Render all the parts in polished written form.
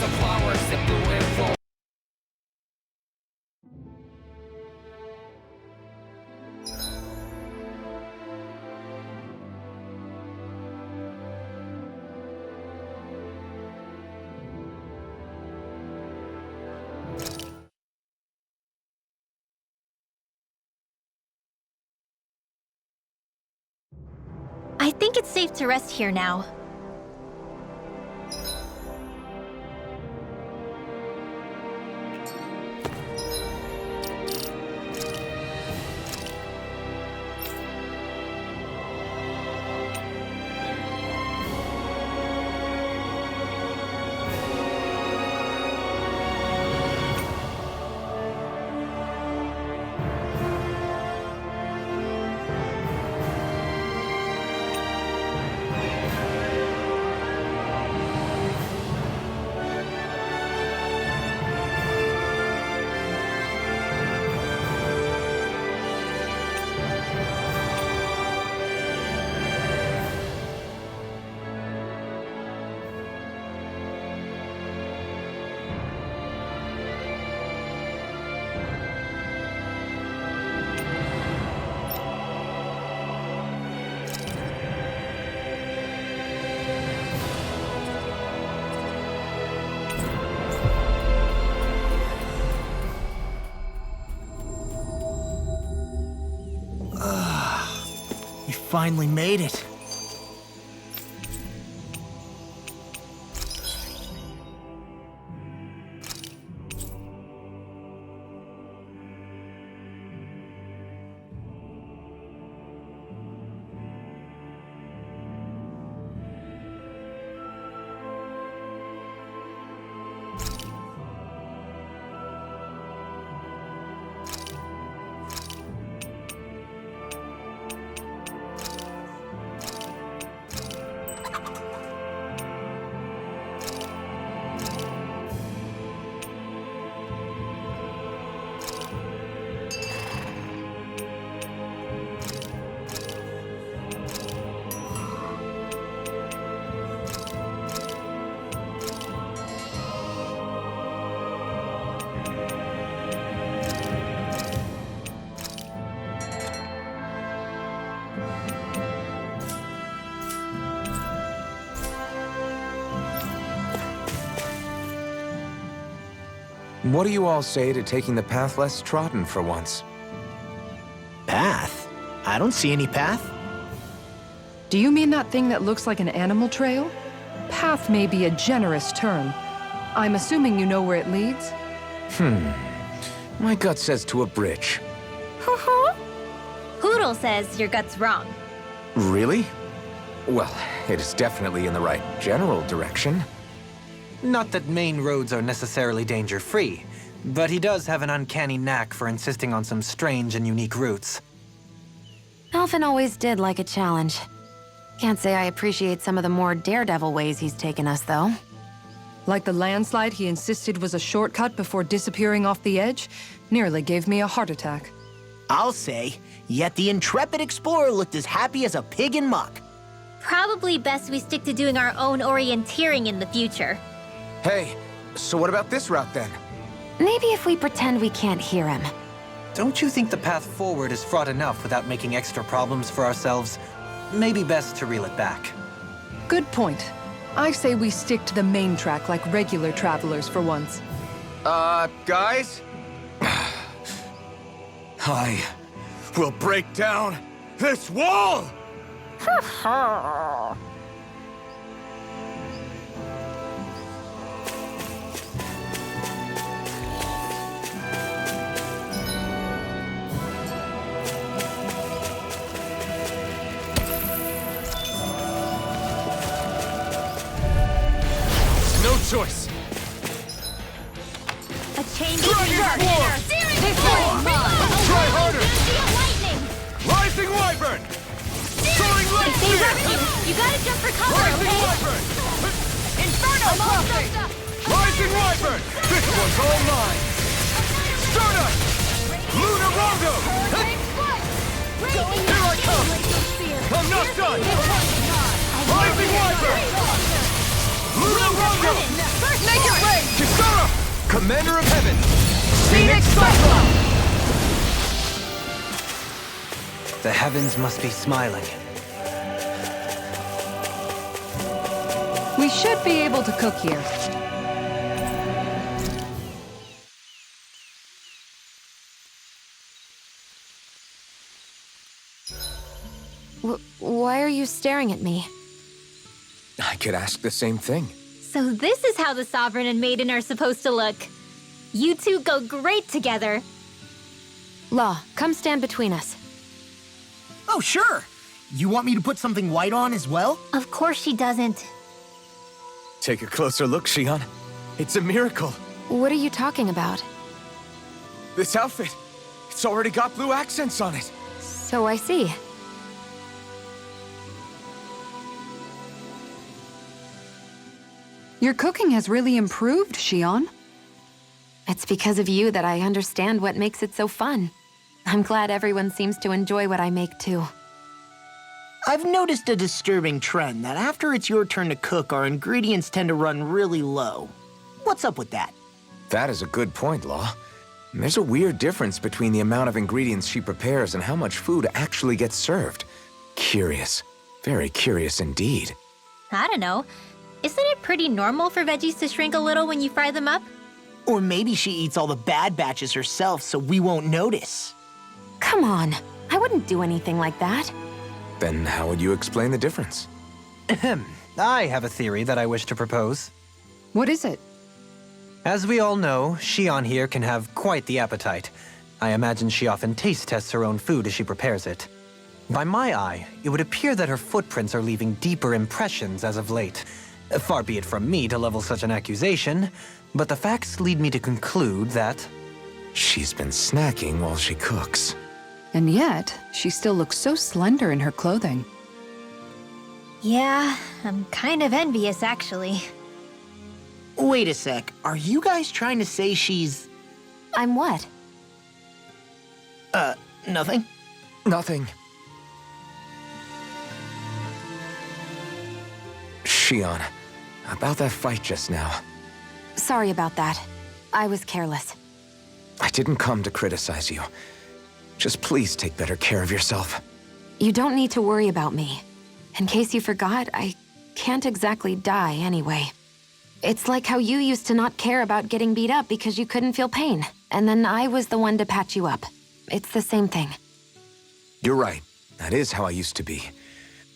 of flowers that blew in fall. I think it's safe to rest here now. We finally made it. What do you all say to taking the path less trodden for once? Path? I don't see any path. Do you mean that thing that looks like an animal trail? Path may be a generous term. I'm assuming you know where it leads? My gut says to a bridge. Hoodle says your gut's wrong. Really? Well, it is definitely in the right general direction. Not that main roads are necessarily danger-free, but he does have an uncanny knack for insisting on some strange and unique routes. Alvin always did like a challenge. Can't say I appreciate some of the more daredevil ways he's taken us, though. Like the landslide he insisted was a shortcut before disappearing off the edge? Nearly gave me a heart attack. I'll say, yet the intrepid explorer looked as happy as a pig in muck. Probably best we stick to doing our own orienteering in the future. Hey, so what about this route then? Maybe if we pretend we can't hear him. Don't you think the path forward is fraught enough without making extra problems for ourselves? Maybe best to reel it back. Good point. I say we stick to the main track like regular travelers for once. Guys? I will break down this wall! No choice. A change in Dragon Swarm! Try harder! Rising Wyvern! Soaring Light Spear! You gotta jump for cover, Rising okay? Wyvern! Inferno Crossing! Rising Wyvern! This one's all mine! Stardust! Luna Rondo! Here I come! I'm not done! Rising Wyvern! Luna Rondo! Make it rain! Commander of Heaven! Phoenix Cyclone! The heavens must be smiling. We should be able to cook here. Why are you staring at me? I could ask the same thing. So this is how the Sovereign and Maiden are supposed to look. You two go great together. Law, come stand between us. Oh, sure. You want me to put something white on as well? Of course she doesn't. Take a closer look, Xion. It's a miracle. What are you talking about? This outfit, it's already got blue accents on it. So I see. Your cooking has really improved, Xion. It's because of you that I understand what makes it so fun. I'm glad everyone seems to enjoy what I make, too. I've noticed a disturbing trend that after it's your turn to cook, our ingredients tend to run really low. What's up with that? That is a good point, Law. There's a weird difference between the amount of ingredients she prepares and how much food actually gets served. Curious. Very curious indeed. I don't know. Isn't it pretty normal for veggies to shrink a little when you fry them up? Or maybe she eats all the bad batches herself so we won't notice. Come on, I wouldn't do anything like that. Then how would you explain the difference? Ahem. I have a theory that I wish to propose. What is it? As we all know, Xion here can have quite the appetite. I imagine she often taste tests her own food as she prepares it. By my eye, it would appear that her footprints are leaving deeper impressions as of late. Far be it from me to level such an accusation, but the facts lead me to conclude that... She's been snacking while she cooks. And yet, she still looks so slender in her clothing. Yeah, I'm kind of envious, actually. Wait a sec, are you guys trying to say she's... I'm what? Nothing? Nothing. Xion, about that fight just now. Sorry about that. I was careless. I didn't come to criticize you. Just please take better care of yourself. You don't need to worry about me. In case you forgot, I can't exactly die anyway. It's like how you used to not care about getting beat up because you couldn't feel pain, and then I was the one to patch you up. It's the same thing. You're right. That is how I used to be.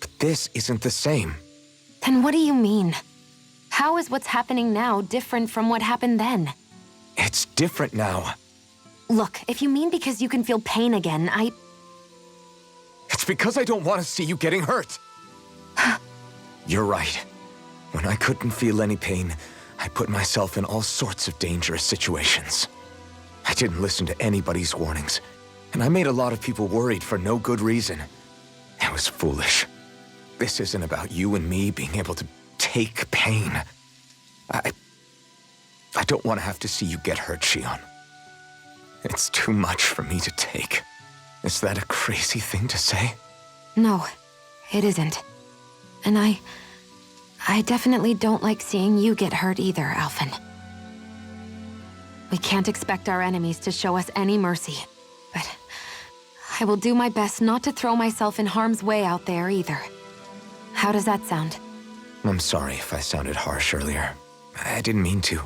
But this isn't the same. Then what do you mean? How is what's happening now different from what happened then? It's different now. Look, if you mean because you can feel pain again, It's because I don't want to see you getting hurt. You're right. When I couldn't feel any pain, I put myself in all sorts of dangerous situations. I didn't listen to anybody's warnings, and I made a lot of people worried for no good reason. I was foolish. This isn't about you and me being able to take pain. I don't want to have to see you get hurt, Xion. It's too much for me to take. Is that a crazy thing to say? No, it isn't. And I definitely don't like seeing you get hurt either, Alphen. We can't expect our enemies to show us any mercy, but I will do my best not to throw myself in harm's way out there either. How does that sound? I'm sorry if I sounded harsh earlier. I didn't mean to.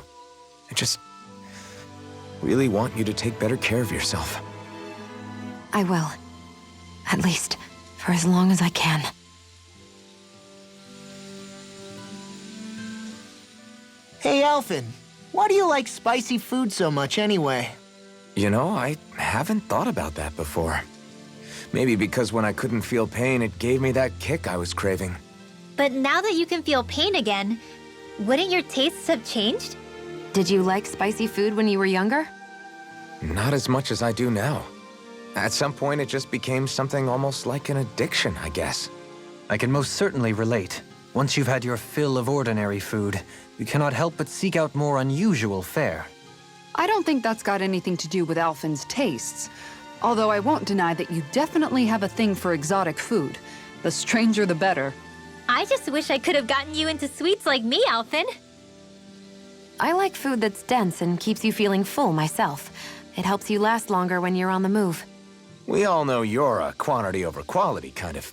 I just really want you to take better care of yourself. I will. At least, for as long as I can. Hey, Alphen, why do you like spicy food so much anyway? You know, I haven't thought about that before. Maybe because when I couldn't feel pain, it gave me that kick I was craving. But now that you can feel pain again, wouldn't your tastes have changed? Did you like spicy food when you were younger? Not as much as I do now. At some point, it just became something almost like an addiction, I guess. I can most certainly relate. Once you've had your fill of ordinary food, you cannot help but seek out more unusual fare. I don't think that's got anything to do with Alphen's tastes. Although I won't deny that you definitely have a thing for exotic food. The stranger, the better. I just wish I could have gotten you into sweets like me, Alphen. I like food that's dense and keeps you feeling full myself. It helps you last longer when you're on the move. We all know you're a quantity over quality kind of...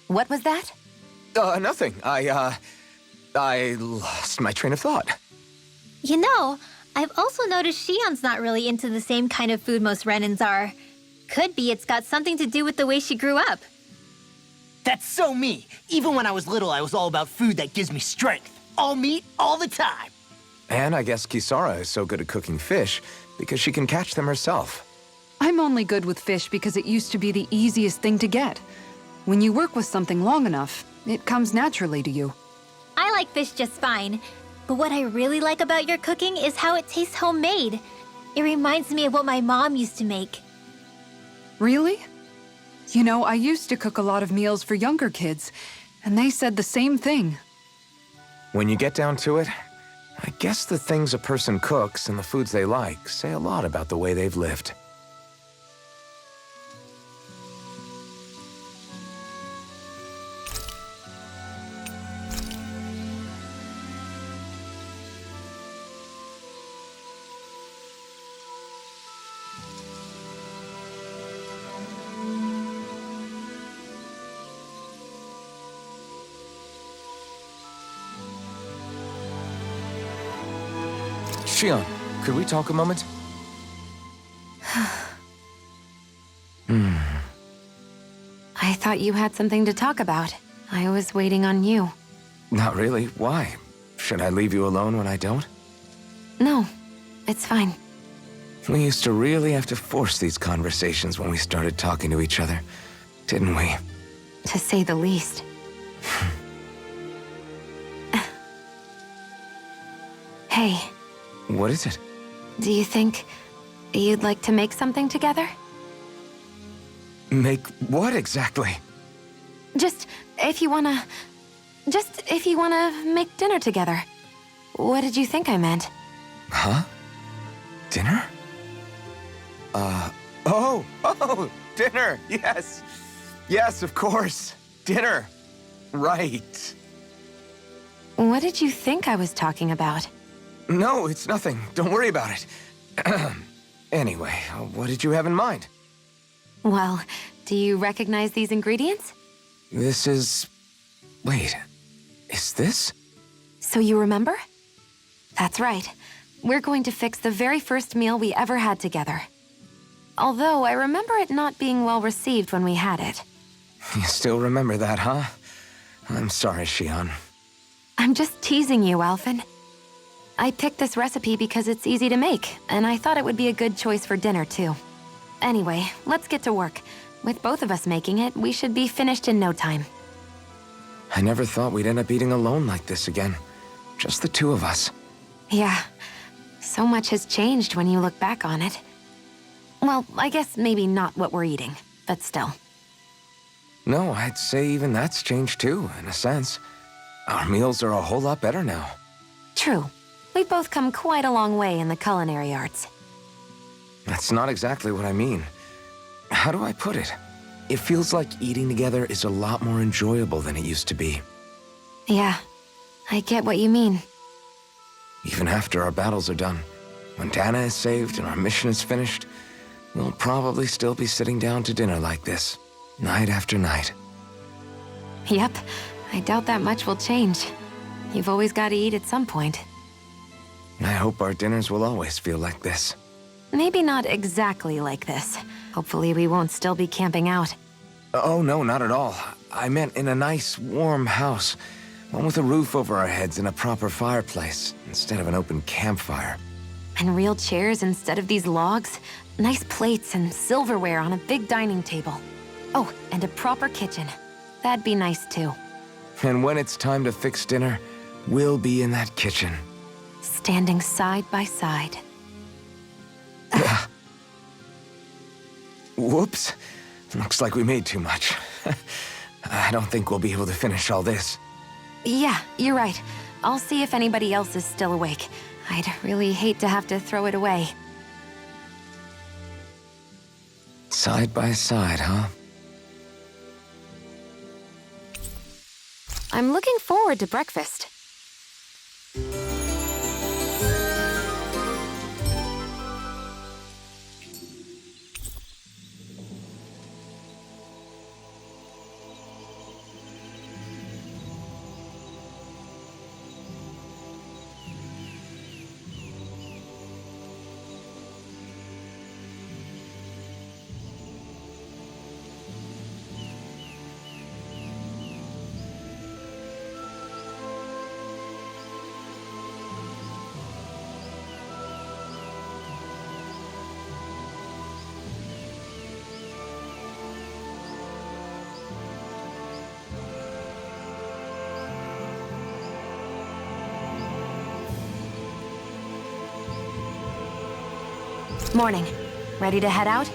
What was that? Nothing. I lost my train of thought. You know, I've also noticed Shion's not really into the same kind of food most Renans are. Could be it's got something to do with the way she grew up. That's so me. Even when I was little, I was all about food that gives me strength. All meat, all the time. And I guess Kisara is so good at cooking fish because she can catch them herself. I'm only good with fish because it used to be the easiest thing to get. When you work with something long enough, it comes naturally to you. I like fish just fine. But what I really like about your cooking is how it tastes homemade. It reminds me of what my mom used to make. Really? You know, I used to cook a lot of meals for younger kids, and they said the same thing. When you get down to it, I guess the things a person cooks and the foods they like say a lot about the way they've lived. Shion, could we talk a moment? I thought you had something to talk about. I was waiting on you. Not really. Why? Should I leave you alone when I don't? No, it's fine. We used to really have to force these conversations when we started talking to each other, didn't we? To say the least. Hey, What is it? do you think you'd like to make something together? Make what exactly? Just if you wanna make dinner together. What did you think I meant? Huh? Dinner? Oh, dinner, yes. Yes, of course. Dinner. Right. What did you think I was talking about? No, it's nothing. Don't worry about it. Anyway, what did you have in mind? Well, do you recognize these ingredients? This is... Wait, is this? So you remember? That's right. We're going to fix the very first meal we ever had together. Although I remember it not being well received when we had it. You still remember that, huh? I'm sorry, Shion. I'm just teasing you, Alphen. I picked this recipe because it's easy to make, and I thought it would be a good choice for dinner, too. Anyway, let's get to work. With both of us making it, we should be finished in no time. I never thought we'd end up eating alone like this again. Just the two of us. Yeah, so much has changed when you look back on it. Well, I guess maybe not what we're eating, but still. No, I'd say even that's changed too, in a sense. Our meals are a whole lot better now. True. We've both come quite a long way in the culinary arts. That's not exactly what I mean. How do I put it? It feels like eating together is a lot more enjoyable than it used to be. Yeah, I get what you mean. Even after our battles are done, when Dana is saved and our mission is finished, we'll probably still be sitting down to dinner like this, night after night. Yep, I doubt that much will change. You've always got to eat at some point. I hope our dinners will always feel like this. Maybe not exactly like this. Hopefully we won't still be camping out. Oh, no, not at all. I meant in a nice, warm house. One with a roof over our heads and a proper fireplace, instead of an open campfire. And real chairs instead of these logs. Nice plates and silverware on a big dining table. Oh, and a proper kitchen. That'd be nice too. And when it's time to fix dinner, we'll be in that kitchen. Standing side by side. Whoops. Looks like we made too much. I don't think we'll be able to finish all this. Yeah, you're right. I'll see if anybody else is still awake. I'd really hate to have to throw it away. Side by side, huh? I'm looking forward to breakfast. Morning. Ready to head out?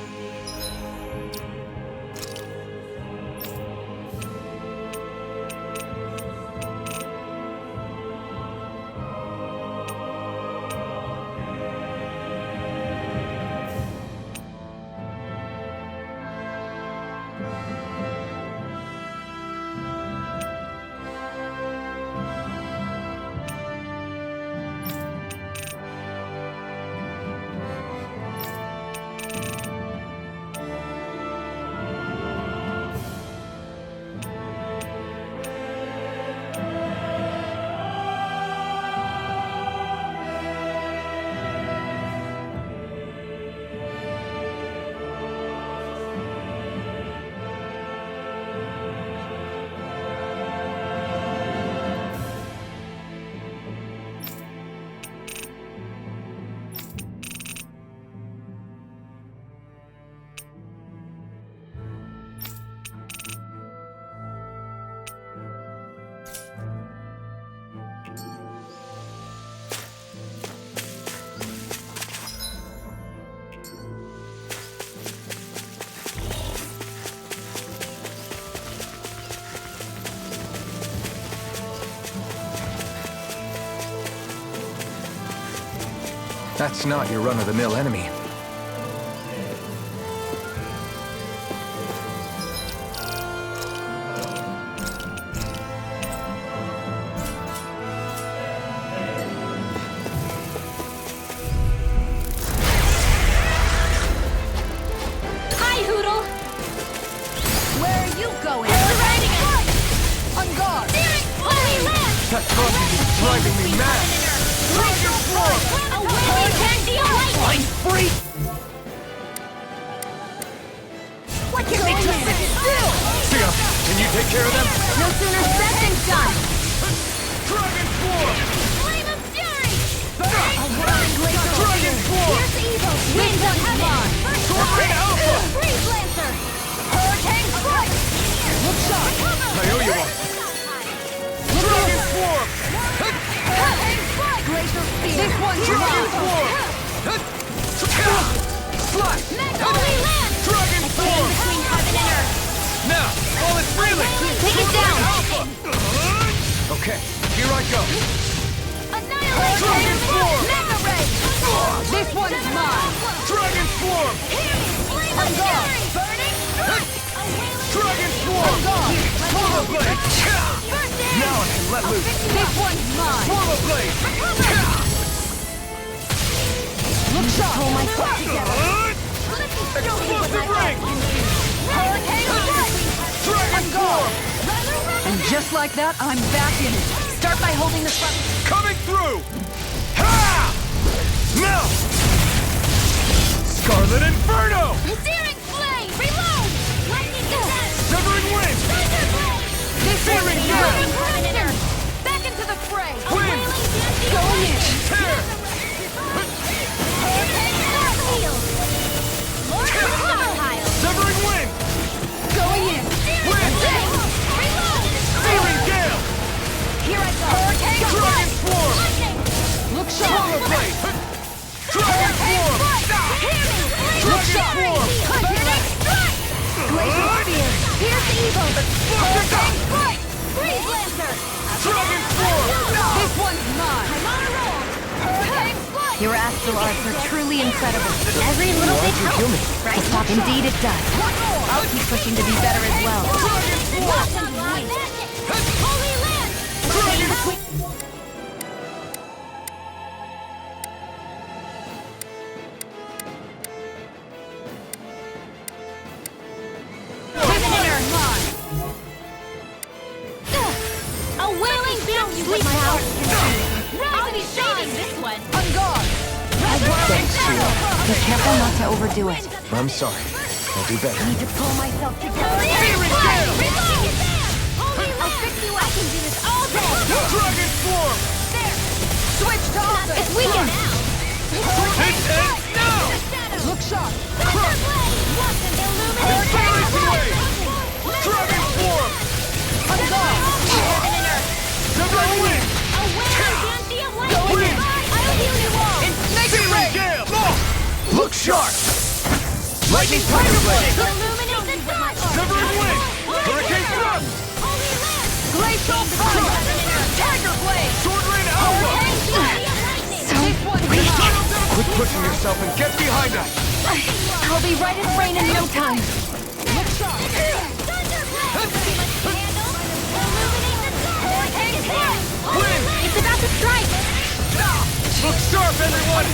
That's not your run-of-the-mill enemy. Hi, Hoodle! Where are you going? On guard! Holy land! That buggy is driving me mad! I'm free! Why can't they just sit still? Sia, can you take care of them? no sooner said than done! Dragon Form! Flame of Fury! Dragon Form! Here's the evil! Wind of heaven! Tornado Alpha! Freeze Lancer! Hurricane strike! Look sharp! I owe you one! Dragon Form! Hurricane strike! Glacier speed! This one's Dragon mine! Form! Slash! Holy land! Dragon Form! Between heaven and earth! Now, all its freely! Take it down! Okay, here I go! Annihilate! Dragon Form! Mega ray! This one's mine! Dragon Form! On guard! Burning strike! Dragon Form! Swallow Blade! Now I can let loose! This one's mine! Swallow Blade! Look sharp! Pull myself together! Explosive Ring! Hurricane strike! Dragon Form! And just like that, I'm back in it. Start by holding the front. Coming through! Ha! Now! Scarlet Inferno! Searing flame! Reload! Lightning descent! Severing Wind! Thunder blade! This Searing one's Gale! mine! Heaven and earth! Back into the fray! Wind! Going in! Tear! Lord of Summertile! Severing Wind! Going in! Wind! Searing Gale! Here I go! Hurricane Dragon strike! Form! Look Swallow sharp! Blade! Dragon Form! Look Dragon sharp! Form! Glacier spear! Here's the evil! Hurricane strike! Freeze Lancer! Dragon Form! This one's mine! I'm on a roll! Hurricane strike! Your astral arts are truly incredible. Every little bit helps, right? Indeed it does. I'll keep pushing to be better as well. Dragon Form! Holy land! Dragon Form! Heaven and earth! A wailing down, you sleep now! I'll be saving this one! On guard! Thanks, Sheila. Be careful not to overdo it. I'm sorry. I'll do better. Need to pull myself together. Searing Gale! I'll fix you up! I can do this all day! Dragon Form! Switch to offense! It's weakened! It ends now! Look sharp! Infinity Blade! Dragon Form! On guard! Severing Wind! Going in! Searing Gale! Look sharp! Lightning Tiger Blade! Illuminate the dark! Severing Wind! Hurricane Thrust! Glacial Fire! Tiger Blade! Sword Rain Alpha! Quit pushing yourself and get behind us! I'll be right as rain in no time. It's about to strike! Look sharp, everyone!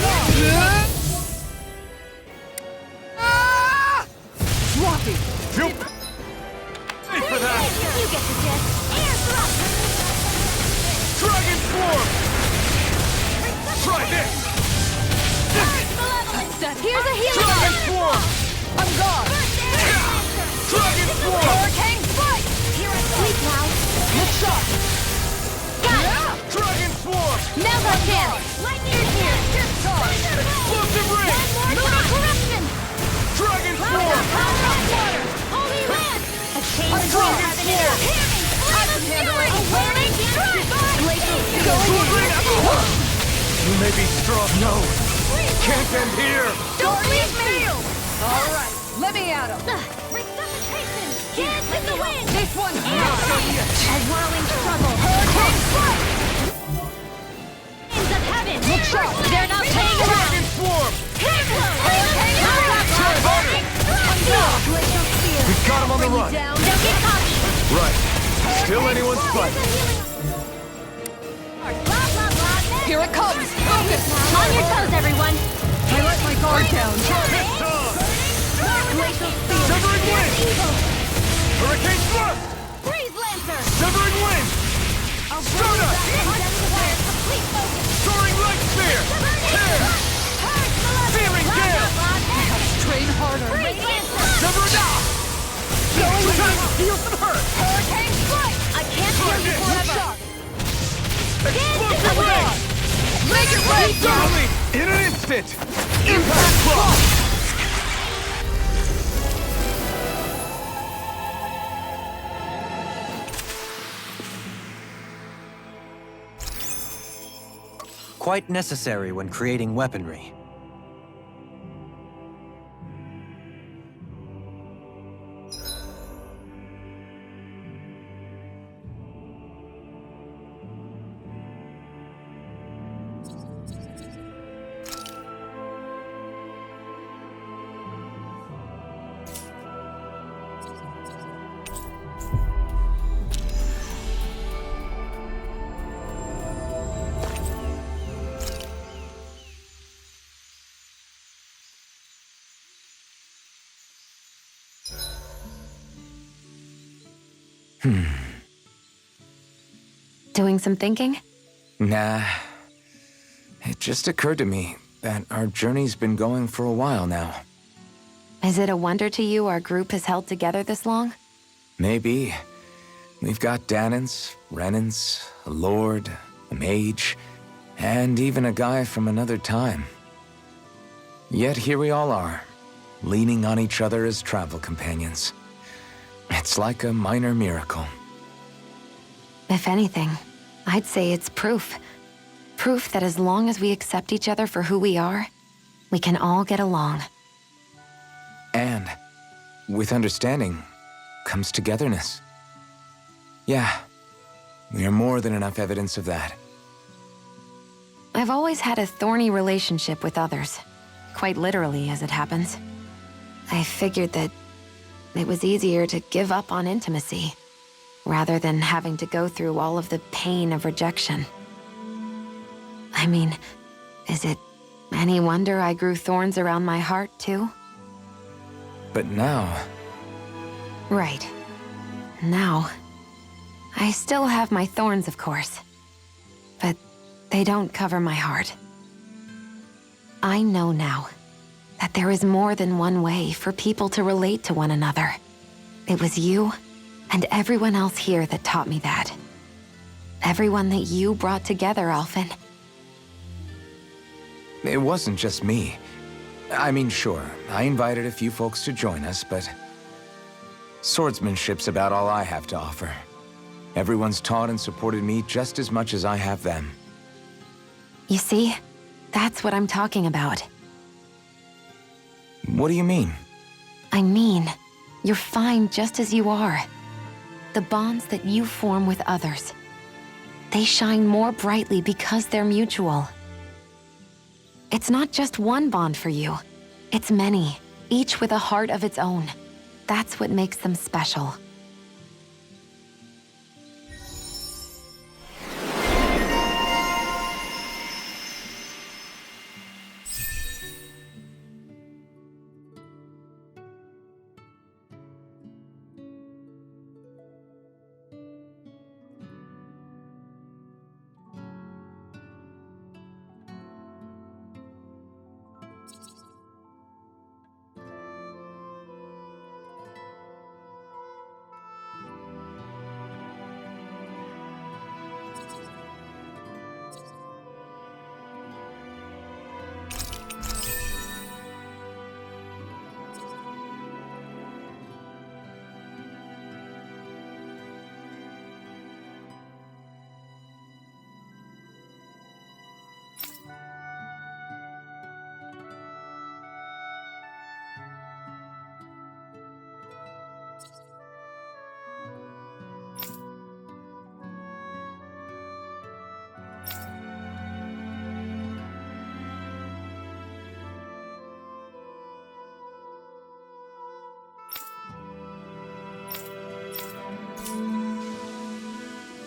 Sloppy! Feel ready for that! You get the gist. Air thrust! Dragon Swarm! Try this! Here's a healing Dragon ball! Swarm! On guard! Dragon Swarm! Hurricane Strike! Sleep now. Look sharp! Got it! Dragon Swarm! Now's our chance! Lightning here! Explosive Ring! Lunar corruption! Dragon Swarm! Holy land! A chain of Dragon Swarm! I can handle it! Warning! Go Sword ahead! Rain Alpha! You may be strong. No! Can't end here! Don't leave me! All right, let me at him. Resuscitation! Kids in the wind! This one's A mine. whirling struggle! Hurricane Strike! Winds of heaven! Look sharp! They're not playing around! Dragon Swarm! Hurricane Try harder! Glacial Spear! We've got him on the run. Down. Don't get cocky! Right. Still anyone's fight. Blah, blah, blah. Here it comes! Focus! On your toes, everyone! I let my guard down. Glacial Spear! Severing Wind! Evil! Hurricane Thrust! Freeze Lancer! Severing Wind! Stardust! Complete focus! Soaring Light Spear! Tear! Searing Gale! Train harder. Freeze Lancer! Severing Out! Time to feel some hurt! Hurricane Strike! I can't heal you Look forever! sharp! Explosive Ring! Make it rain! Only in an instant! Impact Claw! Quite necessary when creating weaponry. Doing some thinking? Nah. It just occurred to me that our journey's been going for a while now. Is it a wonder to you our group has held together this long? Maybe. We've got Danans, Renans, a lord, a mage, and even a guy from another time. Yet here we all are, leaning on each other as travel companions. It's like a minor miracle. If anything, I'd say it's proof. Proof that as long as we accept each other for who we are, we can all get along. And with understanding comes togetherness. Yeah, we are more than enough evidence of that. I've always had a thorny relationship with others. Quite literally, as it happens. I figured that it was easier to give up on intimacy, rather than having to go through all of the pain of rejection. I mean, is it any wonder I grew thorns around my heart, too? But now, Right. Now, I still have my thorns, of course. But they don't cover my heart. I know now that there is more than one way for people to relate to one another. It was you and everyone else here that taught me that. Everyone that you brought together, Alphen. it wasn't just me. I mean, sure, I invited a few folks to join us, but swordsmanship's about all I have to offer. Everyone's taught and supported me just as much as I have them. You see, that's what I'm talking about. What do you mean? I mean, you're fine just as you are. The bonds that you form with others, they shine more brightly because they're mutual. It's not just one bond for you. It's many, each with a heart of its own. That's what makes them special.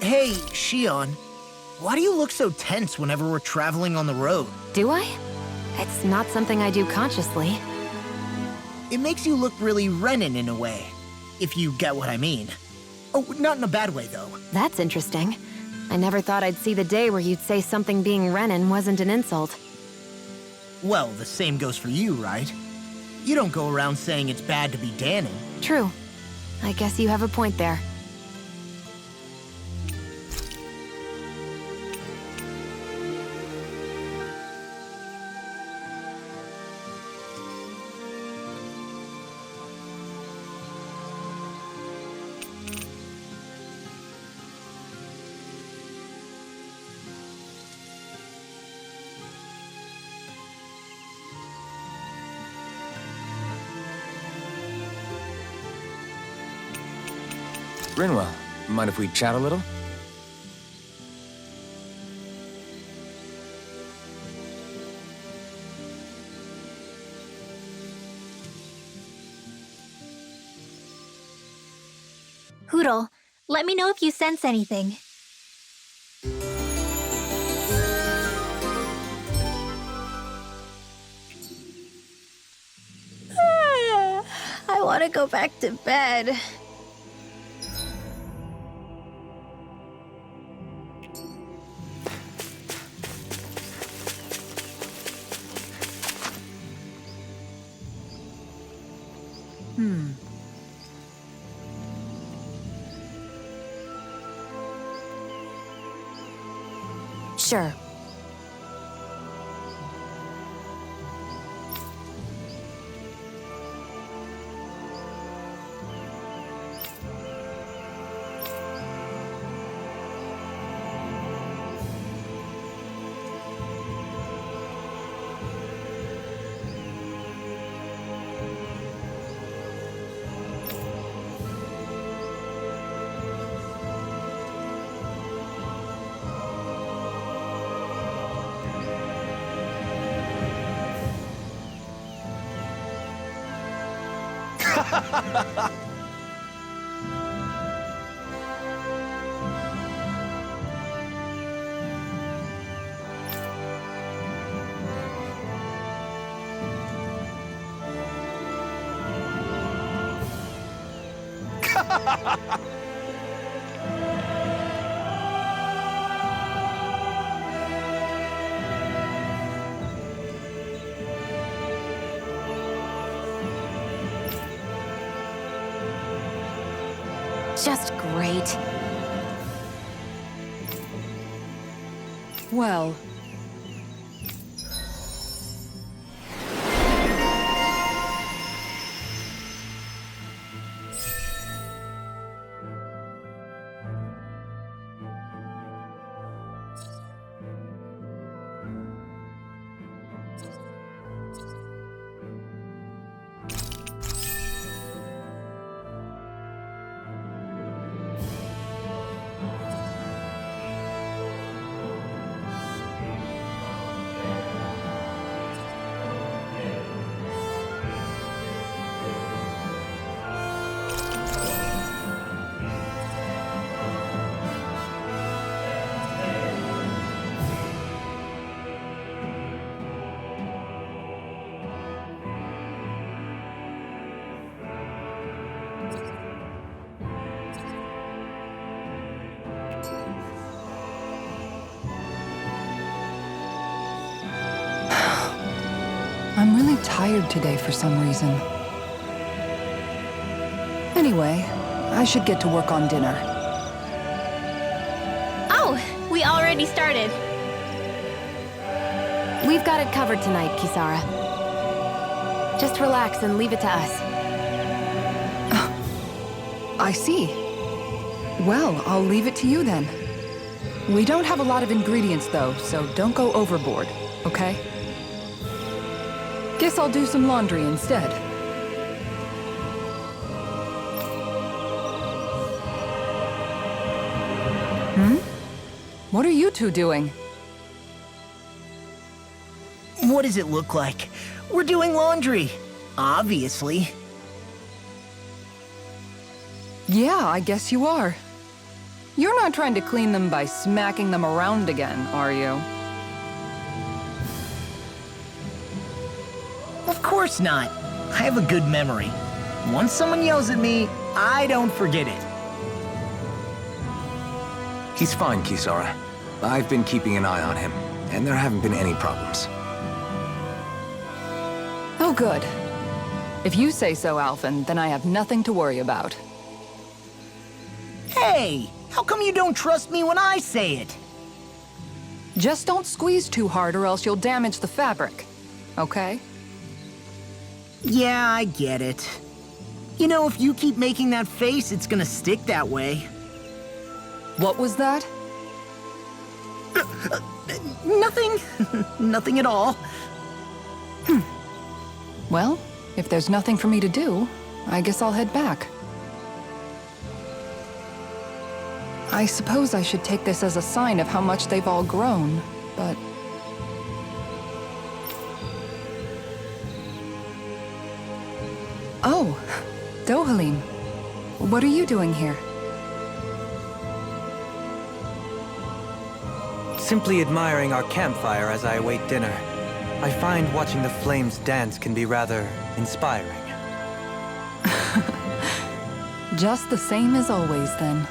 Hey, Shion. Why do you look so tense whenever we're traveling on the road? Do I? It's not something I do consciously. It makes you look really Renin in a way, if you get what I mean. Oh, not in a bad way, though. That's interesting. I never thought I'd see the day where you'd say something being Renin wasn't an insult. Well, the same goes for you, right? You don't go around saying it's bad to be Danon. True. I guess you have a point there. Rinwell, mind if we chat a little? Hoodle, let me know if you sense anything. I want to go back to bed. Sure. Just great. Well, I'm really tired today for some reason. Anyway, I should get to work on dinner. Oh, we already started. We've got it covered tonight, Kisara. Just relax and leave it to us. I see. Well, I'll leave it to you then. We don't have a lot of ingredients though, so don't go overboard, okay? Guess I'll do some laundry instead. What are you two doing? What does it look like? We're doing laundry. Obviously. Yeah, I guess you are. You're not trying to clean them by smacking them around again, are you? Of course not. I have a good memory. Once someone yells at me, I don't forget it. He's fine, Kisara. I've been keeping an eye on him, and there haven't been any problems. Oh, good. If you say so, Alphen, then I have nothing to worry about. Hey, how come you don't trust me when I say it? Just don't squeeze too hard or else you'll damage the fabric, okay? Yeah, I get it. You know, if you keep making that face, it's gonna stick that way. What was that? Nothing. Nothing at all. Well, if there's nothing for me to do, I guess I'll head back. I suppose I should take this as a sign of how much they've all grown, but... Oh, Dohalim. What are you doing here? Simply admiring our campfire as I await dinner. I find watching the flames dance can be rather inspiring. Just the same as always, then.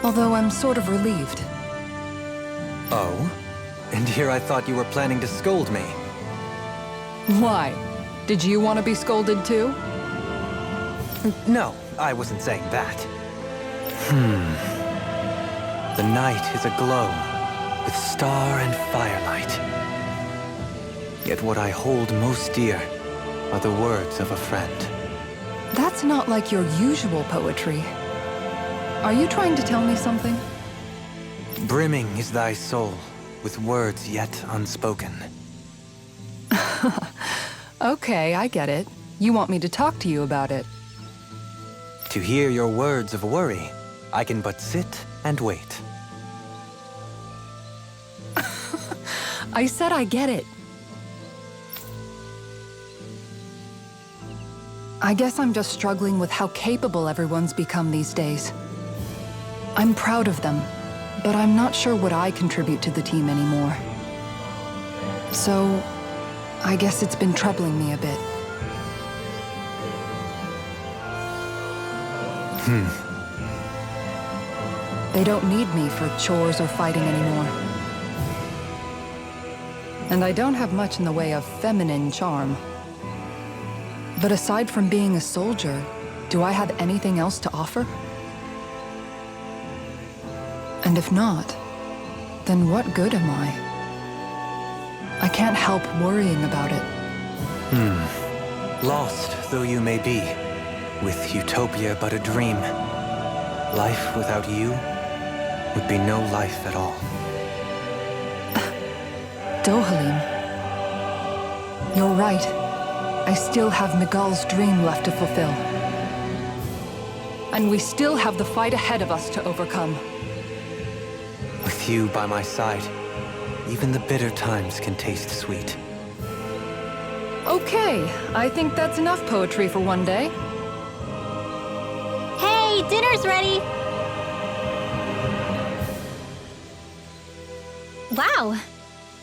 Although I'm sort of relieved. Oh? And here I thought you were planning to scold me. Why? Did you want to be scolded too? No, I wasn't saying that. The night is aglow with star and firelight. Yet what I hold most dear are the words of a friend. That's not like your usual poetry. Are you trying to tell me something? Brimming is thy soul with words yet unspoken. Okay, I get it. You want me to talk to you about it. To hear your words of worry, I can but sit and wait. I said I get it. I guess I'm just struggling with how capable everyone's become these days. I'm proud of them, but I'm not sure what I contribute to the team anymore. So, I guess it's been troubling me a bit. They don't need me for chores or fighting anymore. And I don't have much in the way of feminine charm. But aside from being a soldier, do I have anything else to offer? And if not, then what good am I? I can't help worrying about it. Lost though you may be, with utopia but a dream, life without you would be no life at all. Dohalim. You're right. I still have Miguel's dream left to fulfill. And we still have the fight ahead of us to overcome. With you by my side, even the bitter times can taste sweet. Okay, I think that's enough poetry for one day. Hey, dinner's ready! Wow,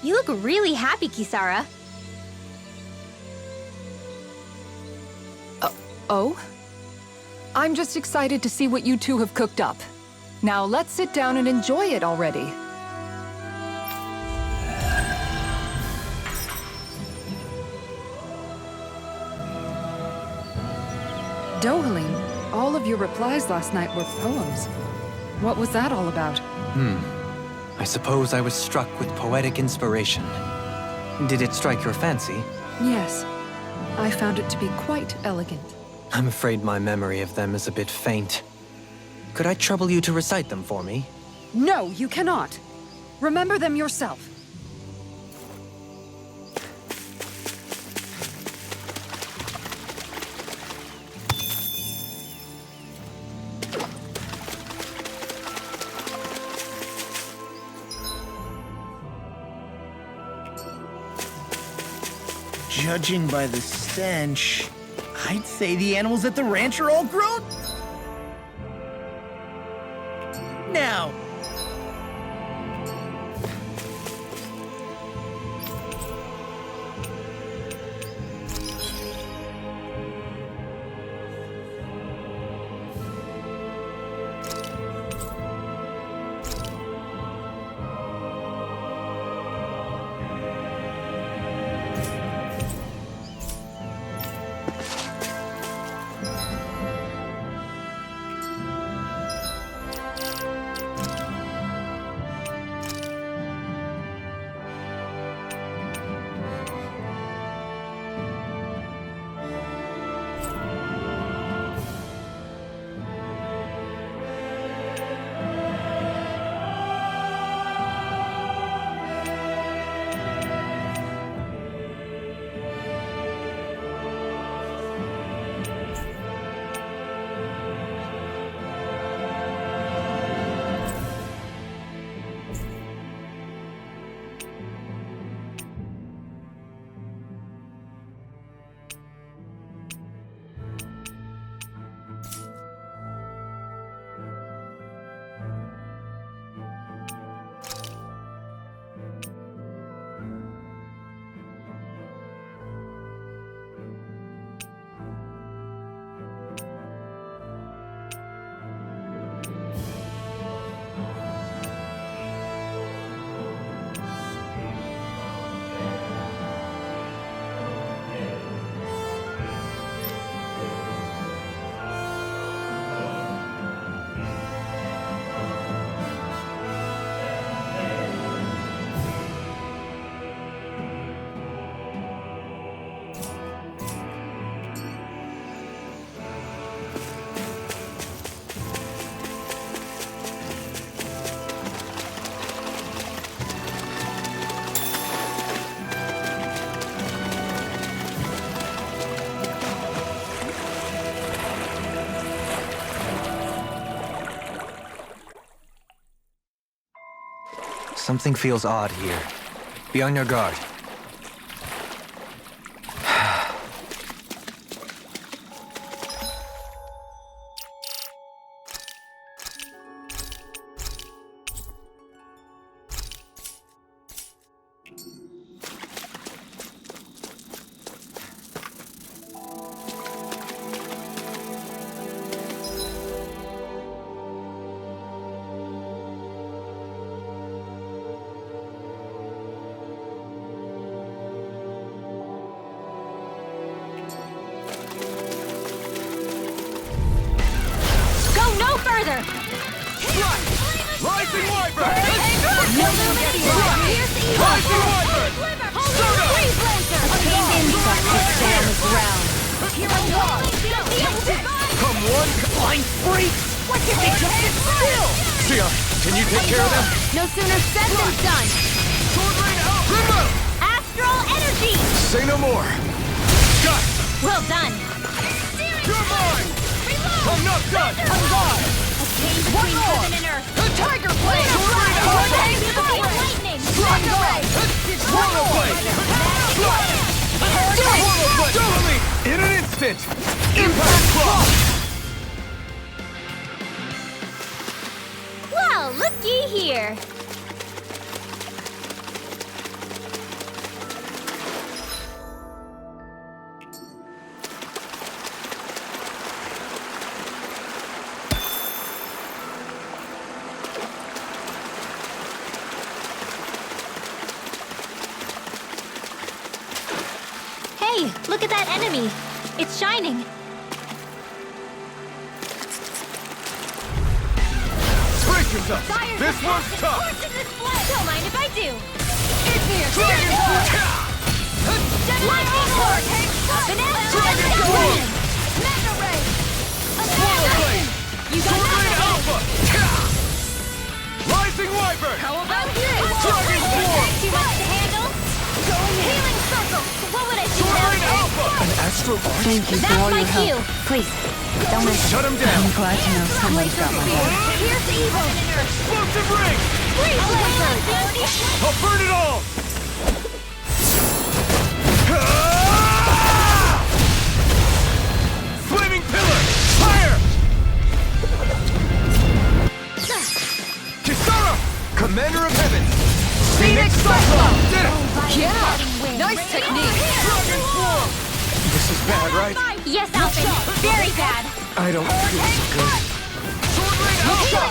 you look really happy, Kisara. Oh? I'm just excited to see what you two have cooked up. Now let's sit down and enjoy it already. Dohalim, all of your replies last night were poems. What was that all about? I suppose I was struck with poetic inspiration. Did it strike your fancy? Yes. I found it to be quite elegant. I'm afraid my memory of them is a bit faint. Could I trouble you to recite them for me? No, you cannot. Remember them yourself. Judging by the stench, I'd say the animals at the ranch are all grown. Now. Something feels odd here. Be on your guard. Can you take care of them? No sooner said than done. Astral energy. Say no more. Got it. Well done. You're mine. I'm not done. On guard. A chain between heaven and earth. The tiger blade! Lightning. Strike away! Swallow blade. Totally. In an instant. Impact claw. Well, looky here. Hey, look at that enemy. It's shining. Brace yourself. This one's tough. Don't mind if I do. Dragon Force! Lightning Horn! Dragon Force! Swallow Blade! You got Sword nothing! Alpha! Rising Wyvern! How about this? Dragon Force! Too much to handle? Healing Circle! What would I do Sword without Rain this? Alpha! An Astro Arch? Thank you for That's all my your cue. help. Please, don't mention Shut him down! I'm glad to know someone's got my back. Here's the evil! Explosive Ring! Freeze laser! I'll burn it all! Flaming Pillar! Fire! Kisara! Commander of Heaven! Phoenix Cyclone! Did it! Yeah! Nice technique! Dragon Swarm! This is bad, right? Yes, Alvin. Very bad. I don't feel so good. Sword Rain Alpha!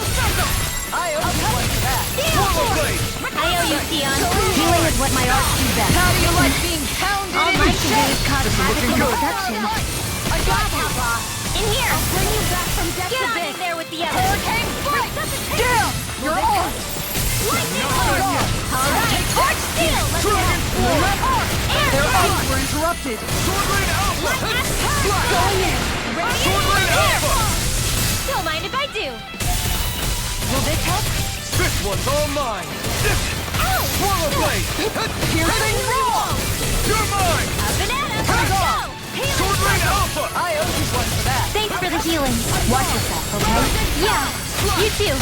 I owe you one for that. Swallow Blade! I owe you, Sion. Healing is what my arts do best. How do you like being pounded All in my can do shape? is cause havoc and good. destruction. I got you! In here. I'll bring you back from death Get to on big. in there with the others. Hurricane Strike! Resuscitation. Down! You're on! Lightning Not Horn. done yet. All right. Torch Steel. Let's go. Dragon Swarm! And Their Sword. arms were interrupted. Sword Rain Alpha! Going in. Sword Rain Alpha! Don't mind if I do. Will this help? This one's all mine! Swallow Blade! Piercing wall! You're mine! A banana. Hang Go. on! Healing Sword Rain Circle. Alpha! I owe you one for that. Thanks for the healing. Watch yourself, okay? Yeah. You too.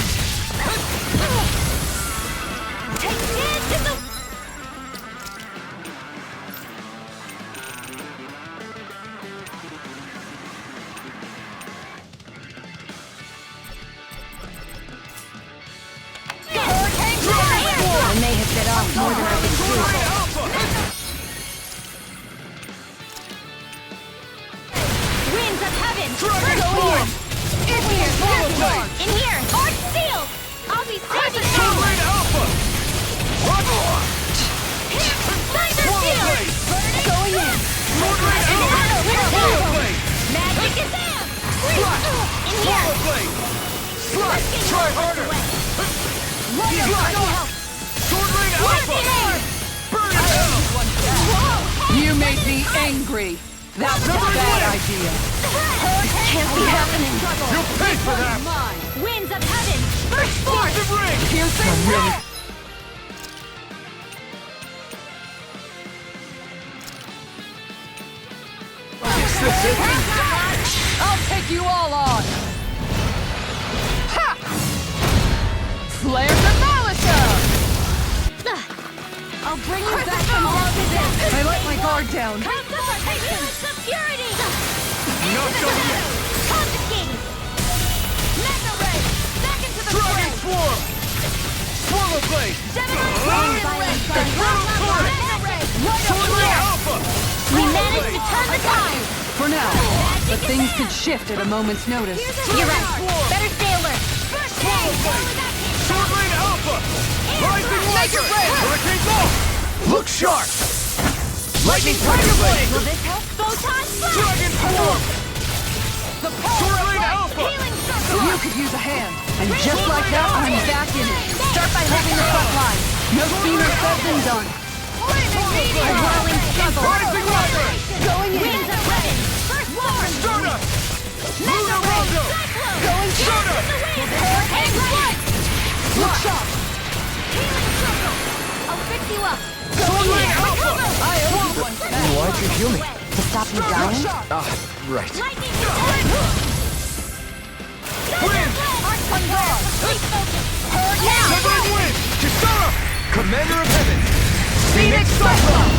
Take it to the... I may have bit off more than I could Sword chew. Rain Alpha! Winds of heaven! Dragon Go Force! in here! Swallow Blade! In here! Arch Steel! I'll be saving Sword you! Rain Alpha! Thunder Swallow Steel! Blade! Going in! Sword Rain Alpha! Swallow Blade! Magic is in! In here! Swallow Blade! Slide! Try harder! Slide! Sword Rain Alpha! Burn it down! You made me angry. That was a bad idea. Can't be happening! You'll pay for that! Mine. Winds of heaven! Burst forth! Explosive Ring! Piercing wall! Is this it? I'll take you all on. Ha! Flare the Militia! I'll bring you back from death to this! I let my guard down. Units of purity! Not done yet! Confiscate! Mega Ray! Back into the Dragon fray! Swarm! Swallow Blade! Sword Rain Alpha! We managed to turn the tide! For now. But things could shift at a moment's notice. You're right. Better stay alert. Swallow Blade! Sword Rain Alpha! Rising Wyvern! Hurricane Ball! Look sharp! Lightning Tiger Blade! Will this help? Photon Flash! Dragon Swarm! The power Sword of Rain light. Alpha! Healing Circle! You could use a hand. And just like that, I'm back in it. Start by holding the front line. No sooner said than done. A whirling struggle! Rising Wyvern! Going in. Winds of heaven! First form! Stardust! Lunar Rondo! Cyclone! Going Stardust! Hurricane Strike! Look sharp. Healing Circle! I'll fix you up! Sword Rain Alpha! I owe you one for that. Why'd you heal me? To stop you dying? Ah, right. Lightning Strike! Wind! Severing Wind! Kisara! Commander of Heaven! Phoenix Cyclone!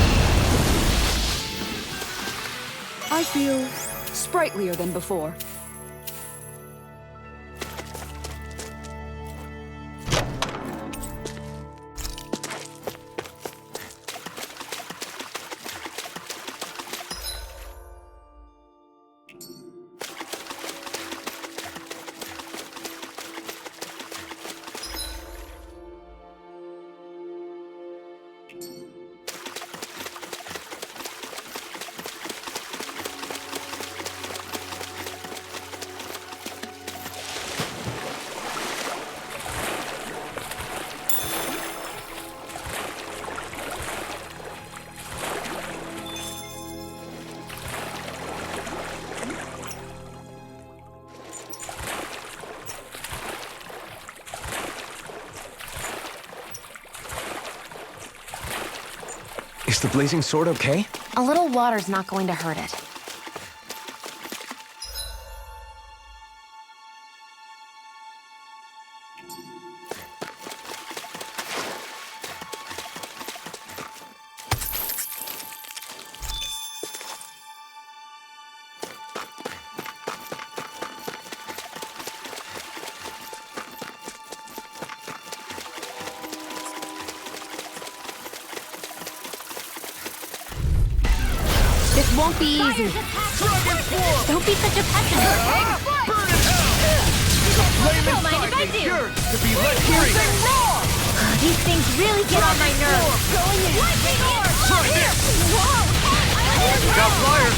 I feel sprightlier than before. Is the blazing sword okay? A little water's not going to hurt it. This won't be easy. Don't be such a pessimist. Don't mind if I do. To be let free. These things really get on my nerves. Try this. Got fire.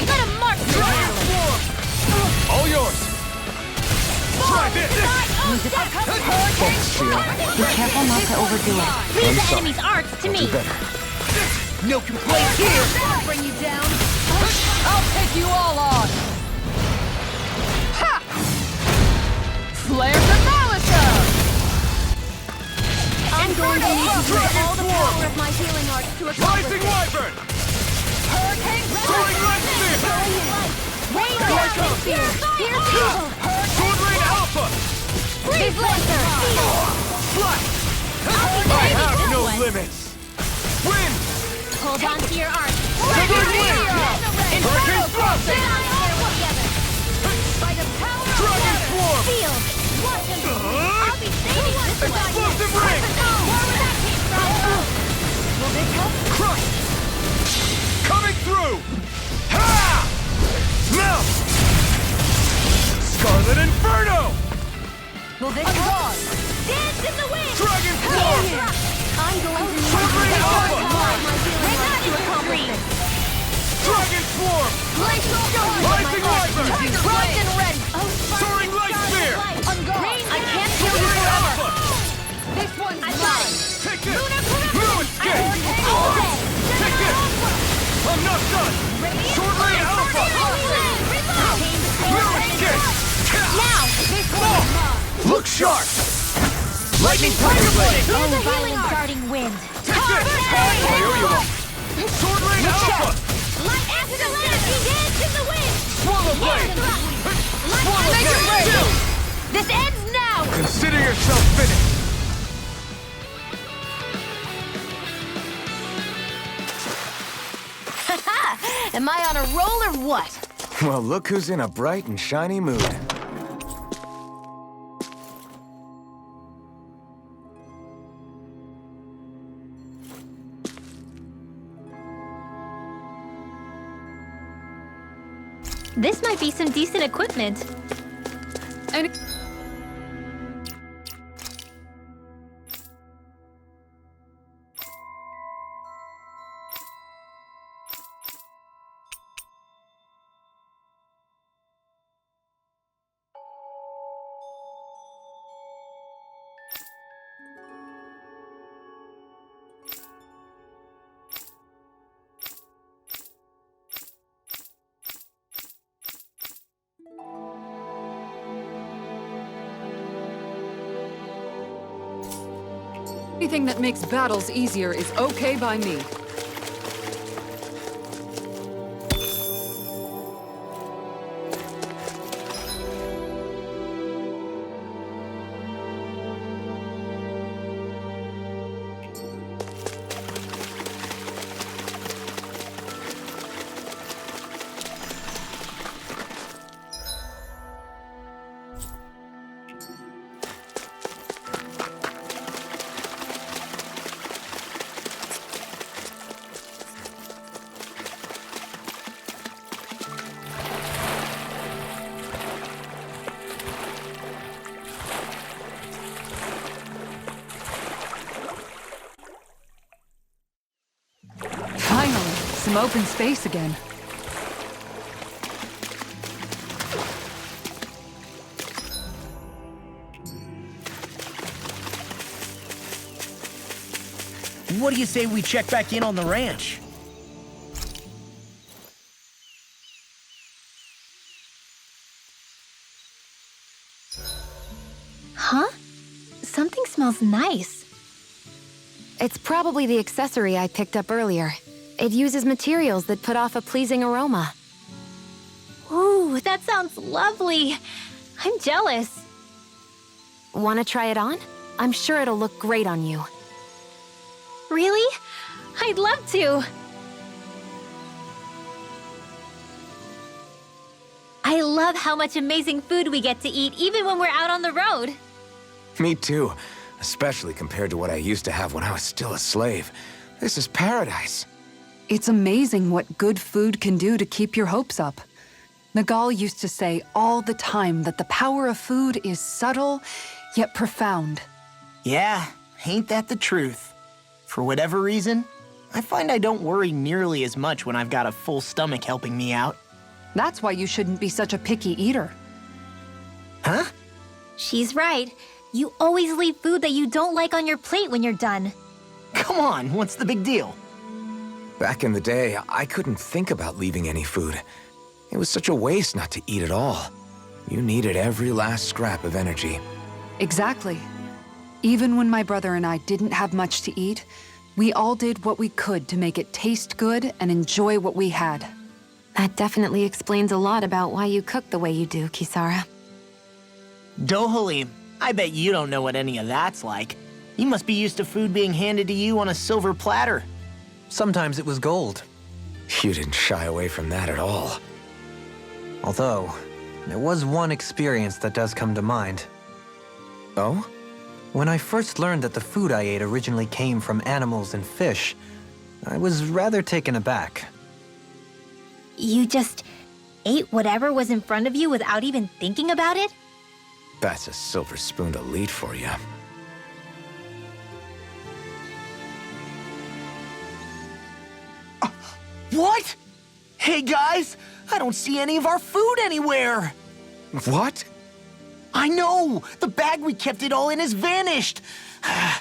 Let him mark me. All yours. Try this. Thanks, Shio. Be careful not to overdo it. Leave the sorry. enemy's arts to I'll me. do better. No complaints here! I'll bring you down. I'll take you all on! Ha! Flare the Malisa! I'm going to need to use all the power of my healing arts to accomplish Rising this. Wyvern. Hurricane Soaring Red Spear. Rain Lightning Spear. Pierce Evil. Sword Rain Alpha. Freeze Lancer. Flash. I'll be I saving have this no one. limits. Wind. Hold on to your arms. Hurricane Thrust. By the power of Dragon water. Swarm. Field. Watch him. I'll be saving this one. Explosive Ring. Where that came from? Will this help? Crush. Coming through. Ha! Melt. Scarlet Inferno. Will this help? Dance in the wind. Dragon Swarm. I'm going to need Sword to Rain use all Alpha. the power of my healing arts to accomplish this. Dragon Swarm. Rising Wyvern. Rocked and ready! Soaring Light Spear. On guard! I can't kill you forever. Alpha. This one's I mine! lied. Take this. Lunar New escape. All day. Take this. I'm not done. Sword Rain Alpha. New escape. Now, this one. Look sharp. Lightning Tiger Blade. Here's a healing darting wind. Take this. I owe you one. Sword Rain Alpha. Light acid dance in the wind. Swallow Blade. Swallow Blade. This ends now. Consider yourself finished. Am I on a roll or what? Well, look who's in a bright and shiny mood. This might be some decent equipment. And anything that makes battles easier is okay by me. Finally, some open space again. What do you say we check back in on the ranch? Huh? Something smells nice. It's probably the accessory I picked up earlier. It uses materials that put off a pleasing aroma. Ooh, that sounds lovely. I'm jealous. Want to try it on? I'm sure it'll look great on you. Really? I'd love to. I love how much amazing food we get to eat even when we're out on the road. Me too, especially compared to what I used to have when I was still a slave. This is paradise. It's amazing what good food can do to keep your hopes up. Nagal used to say all the time that the power of food is subtle, yet profound. Yeah, ain't that the truth? For whatever reason, I find I don't worry nearly as much when I've got a full stomach helping me out. That's why you shouldn't be such a picky eater. Huh? She's right. You always leave food that you don't like on your plate when you're done. Come on, what's the big deal? Back in the day, I couldn't think about leaving any food. It was such a waste not to eat at all. You needed every last scrap of energy. Exactly. Even when my brother and I didn't have much to eat, we all did what we could to make it taste good and enjoy what we had. That definitely explains a lot about why you cook the way you do, Kisara. Dohalim, I bet you don't know what any of that's like. You must be used to food being handed to you on a silver platter. Sometimes it was gold. You didn't shy away from that at all. Although, there was one experience that does come to mind. Oh? When I first learned that the food I ate originally came from animals and fish, I was rather taken aback. You just ate whatever was in front of you without even thinking about it? That's a silver-spooned elite for you. What? Hey guys, I don't see any of our food anywhere. What? I know! The bag we kept it all in has vanished!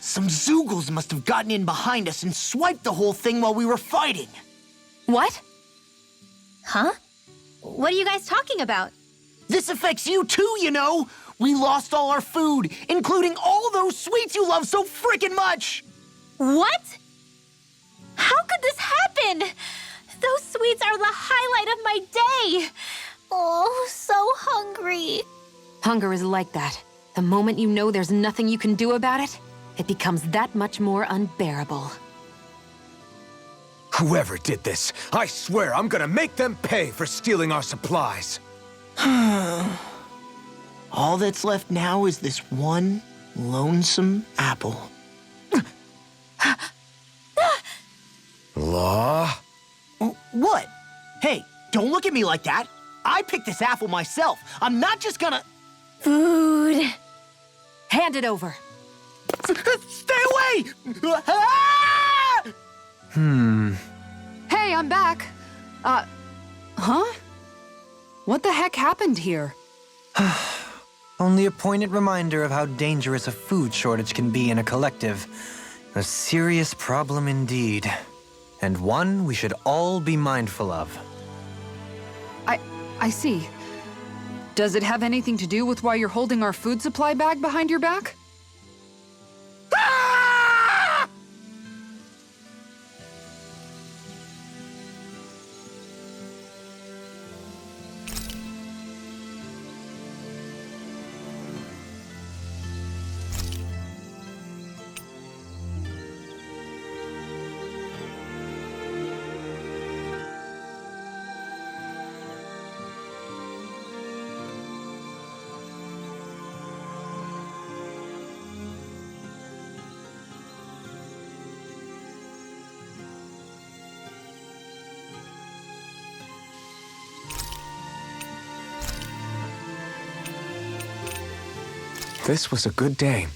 Some Zoogles must have gotten in behind us and swiped the whole thing while we were fighting. What? Huh? What are you guys talking about? This affects you too, you know! We lost all our food, including all those sweets you love so frickin' much! What? How could this happen? Those sweets are the highlight of my day! Oh, so hungry. Hunger is like that. The moment you know there's nothing you can do about it, it becomes that much more unbearable. Whoever did this, I swear I'm gonna make them pay for stealing our supplies. All that's left now is this one lonesome apple. Law? What? Hey, don't look at me like that. I picked this apple myself. I'm not just gonna... Food. Hand it over. Stay away! Ah! Hey, I'm back. Huh? What the heck happened here? Only a poignant reminder of how dangerous a food shortage can be in a collective. A serious problem indeed. And one we should all be mindful of. I see. Does it have anything to do with why you're holding our food supply bag behind your back? Ah! This was a good day.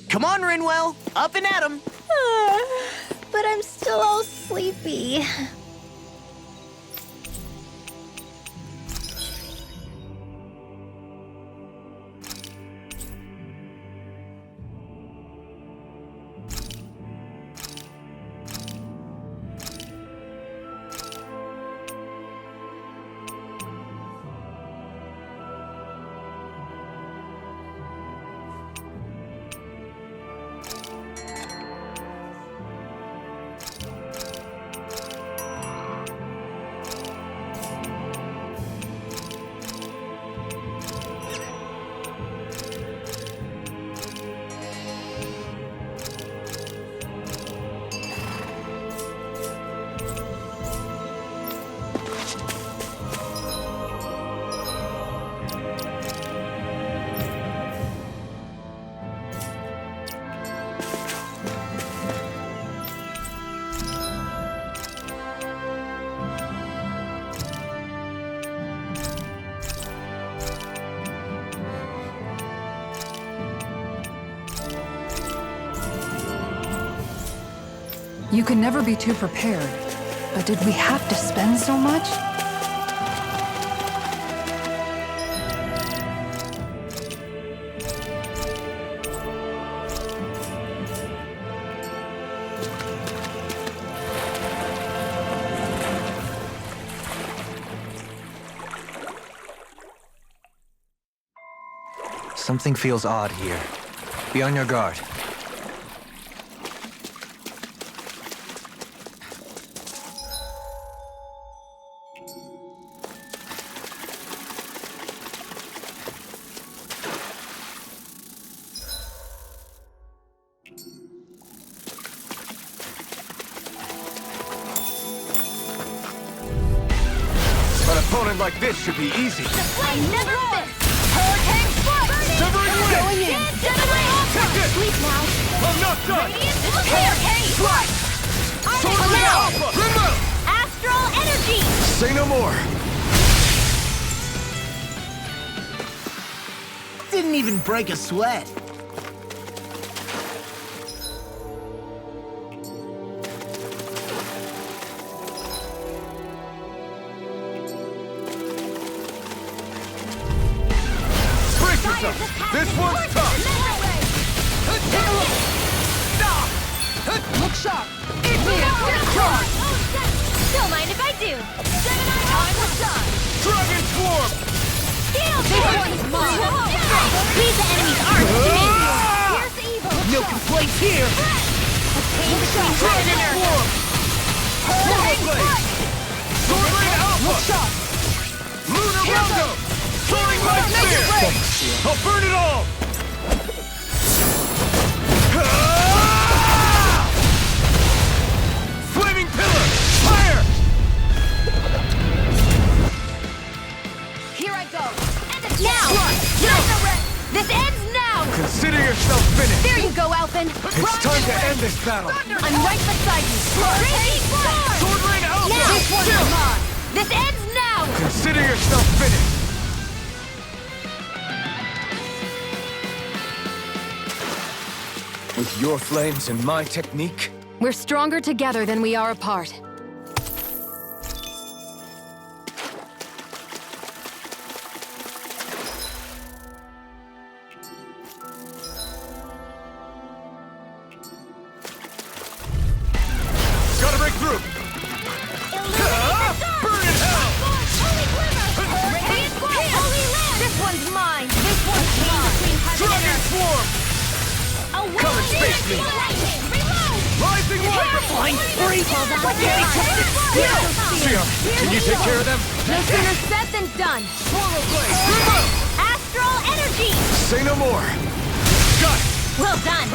Come on, Rinwell. Up and at 'em. But I'm still all sleepy. You can never be too prepared. But did we have to spend so much? Something feels odd here. Be on your guard. An opponent like this should be easy. Flame never miss! Hurricane Strike! Severing Wind! Going in! Take this! Sleep now! I'm not done! Hurricane Strike! Sword Ring Alpha! Remove! Astral Energy! Say no more! Didn't even break a sweat. Brace yourself! This one's tough! Look sharp! Igneous charge! Don't mind if I do! Time to shine! Dragon Swarm! Steel This one's mine! Leave the enemy's arms to me! Here's evil! No complaints here. Look sharp! Dragon Swarm! Solar Blade! Sword Ring Alpha! Look sharp! Lunar Rondo! Soaring Light Spear! I'll burn it all! Flaming Pillar! Fire! Here I go! Now! This ends now! Consider yourself finished! There you go, Alphen! It's time to end this battle! I'm right beside you! Crazy Sword! Sword Ring Alpha! Now! This one's mine! This ends now! Consider yourself finished! With your flames and my technique, We're stronger together than we are apart. gotta break through! Burn in hell! This one's mine! This one's mine! Dragon Swarm! Come and face me! Rising Light! Flying free. Sion, can you take care of them? No sooner said than done! Swallow Blade! Remove! Astral Energy! Say no more! Got it! Well done!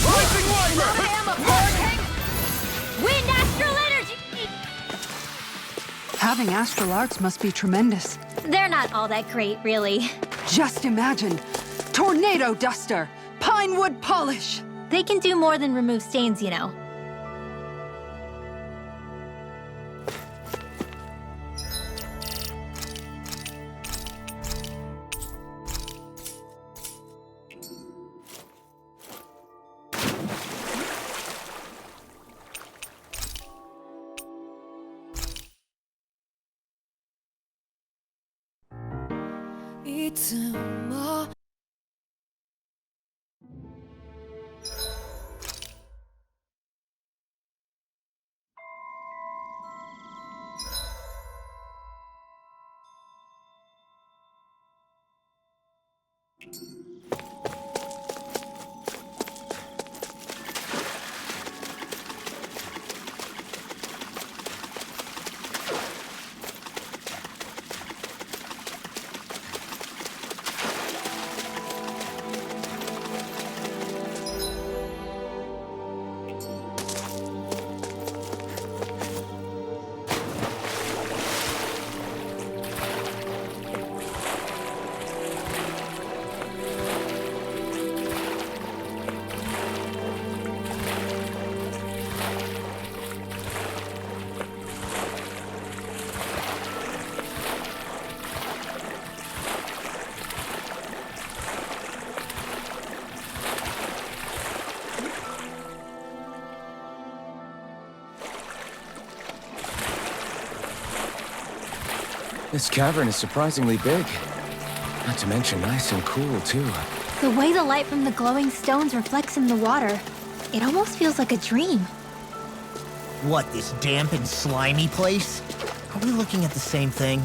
Rising Light! Wind Astral Energy! Having astral arts must be tremendous. They're not all that great, really. Just imagine. Tornado Duster! Pinewood Polish! They can do more than remove stains, you know. This cavern is surprisingly big. Not to mention nice and cool, too. The way the light from the glowing stones reflects in the water, it almost feels like a dream. What, this damp and slimy place? Are we looking at the same thing?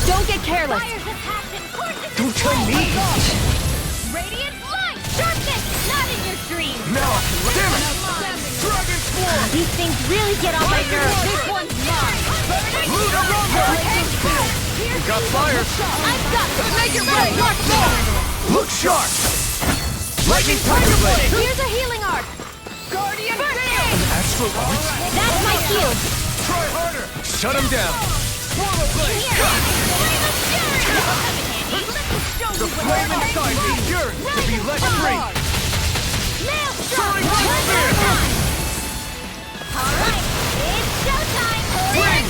Don't get careless! Fires of passion coursing Don't this tell way. me! Radiant light! Sharpness! Not in your dreams! No! Damn it! Dragon Swarm! These things really get on my nerves. This one's mine! Luna Rumble! We got fire! I've got to Make it rain! Watch more! Look sharp! Lightning Tiger Blade! Here's a healing arc! Guardian Field! Astral Art? That's my shield! Try harder! Shut him down! Swallow Blade! The flame inside me yearns to be let free! Soaring Blade Spear! Alright, it's showtime! Wing!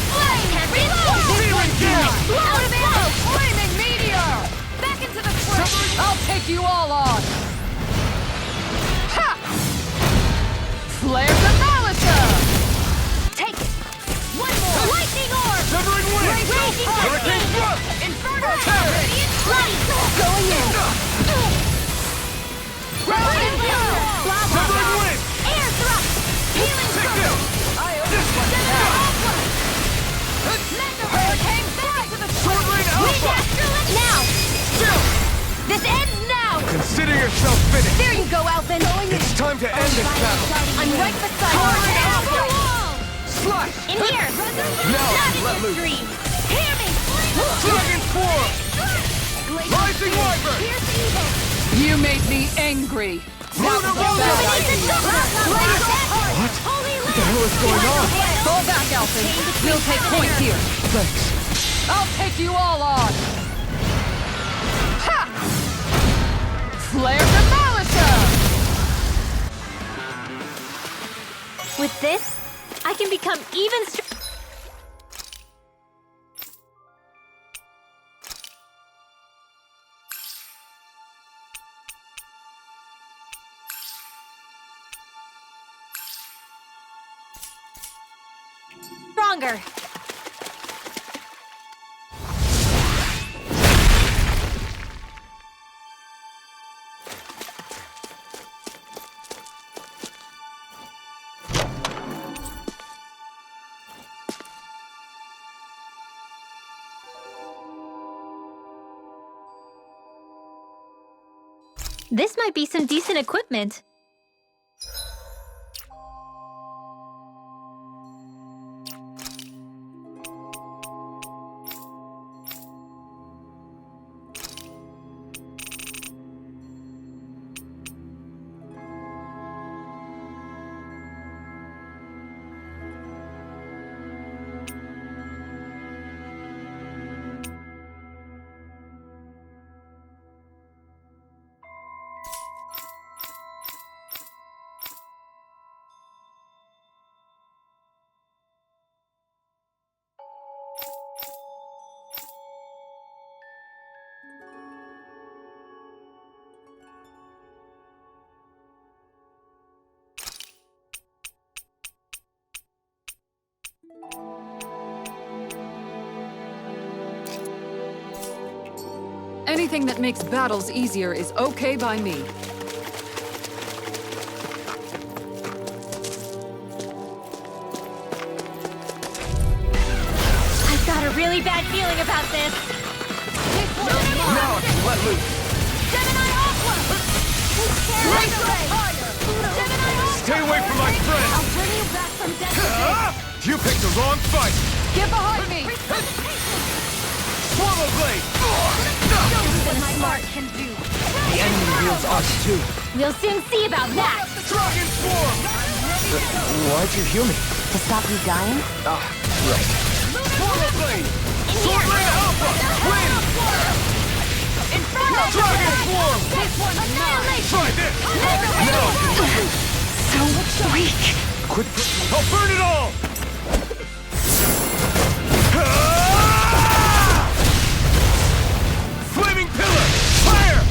Reload! Searing Gale! Out of arrow! Flaming meteor! Back into the fray! I'll take you all on! Ha! Flares of Malisa! Take it! One more! Lightning orb! Severing Wind! Raging Hurricane Lightning! Thrust! Inferno! Carry! Radiant Light! Going in! Radiant Blast! Severing Wind! Air thrust! Healing Signal! This one! Hurricane back to the Sword Lane Alpha! Now! Still! This ends now! Consider yourself finished! There you go, Alpin! It's time to end this battle! I'm right beside you! Slash! In here! Now, Not in let your loose. dreams! Hear me! Dragon Swarm! Rising Wyvern! Here's evil! You made me angry! Luna Rumble! What? What the hell is going on? Fall back, Alpin! We'll take point here! Thanks. I'll take you all on! Ha! Flares of Malisa! With this, I can become even stronger. This might be some decent equipment. Anything that makes battles easier is okay by me. I've got a really bad feeling about this. Now I can let loose. Gemini Aqua! Stay away from my friend! I'll bring you back from death to this. You picked the wrong fight! Get behind me! Swallow Blade! Show me what my mark can do. The enemy wields us too. We'll soon see about that! Dragon form! Why'd you heal me? To stop you dying? Ah, right. Portal blade! Sword Ring Alpha! Win! Inferno! Dragon form! This one's annihilation! Try this! No! So weak! Quit! I'll burn it all! Flaming pillar! Fire!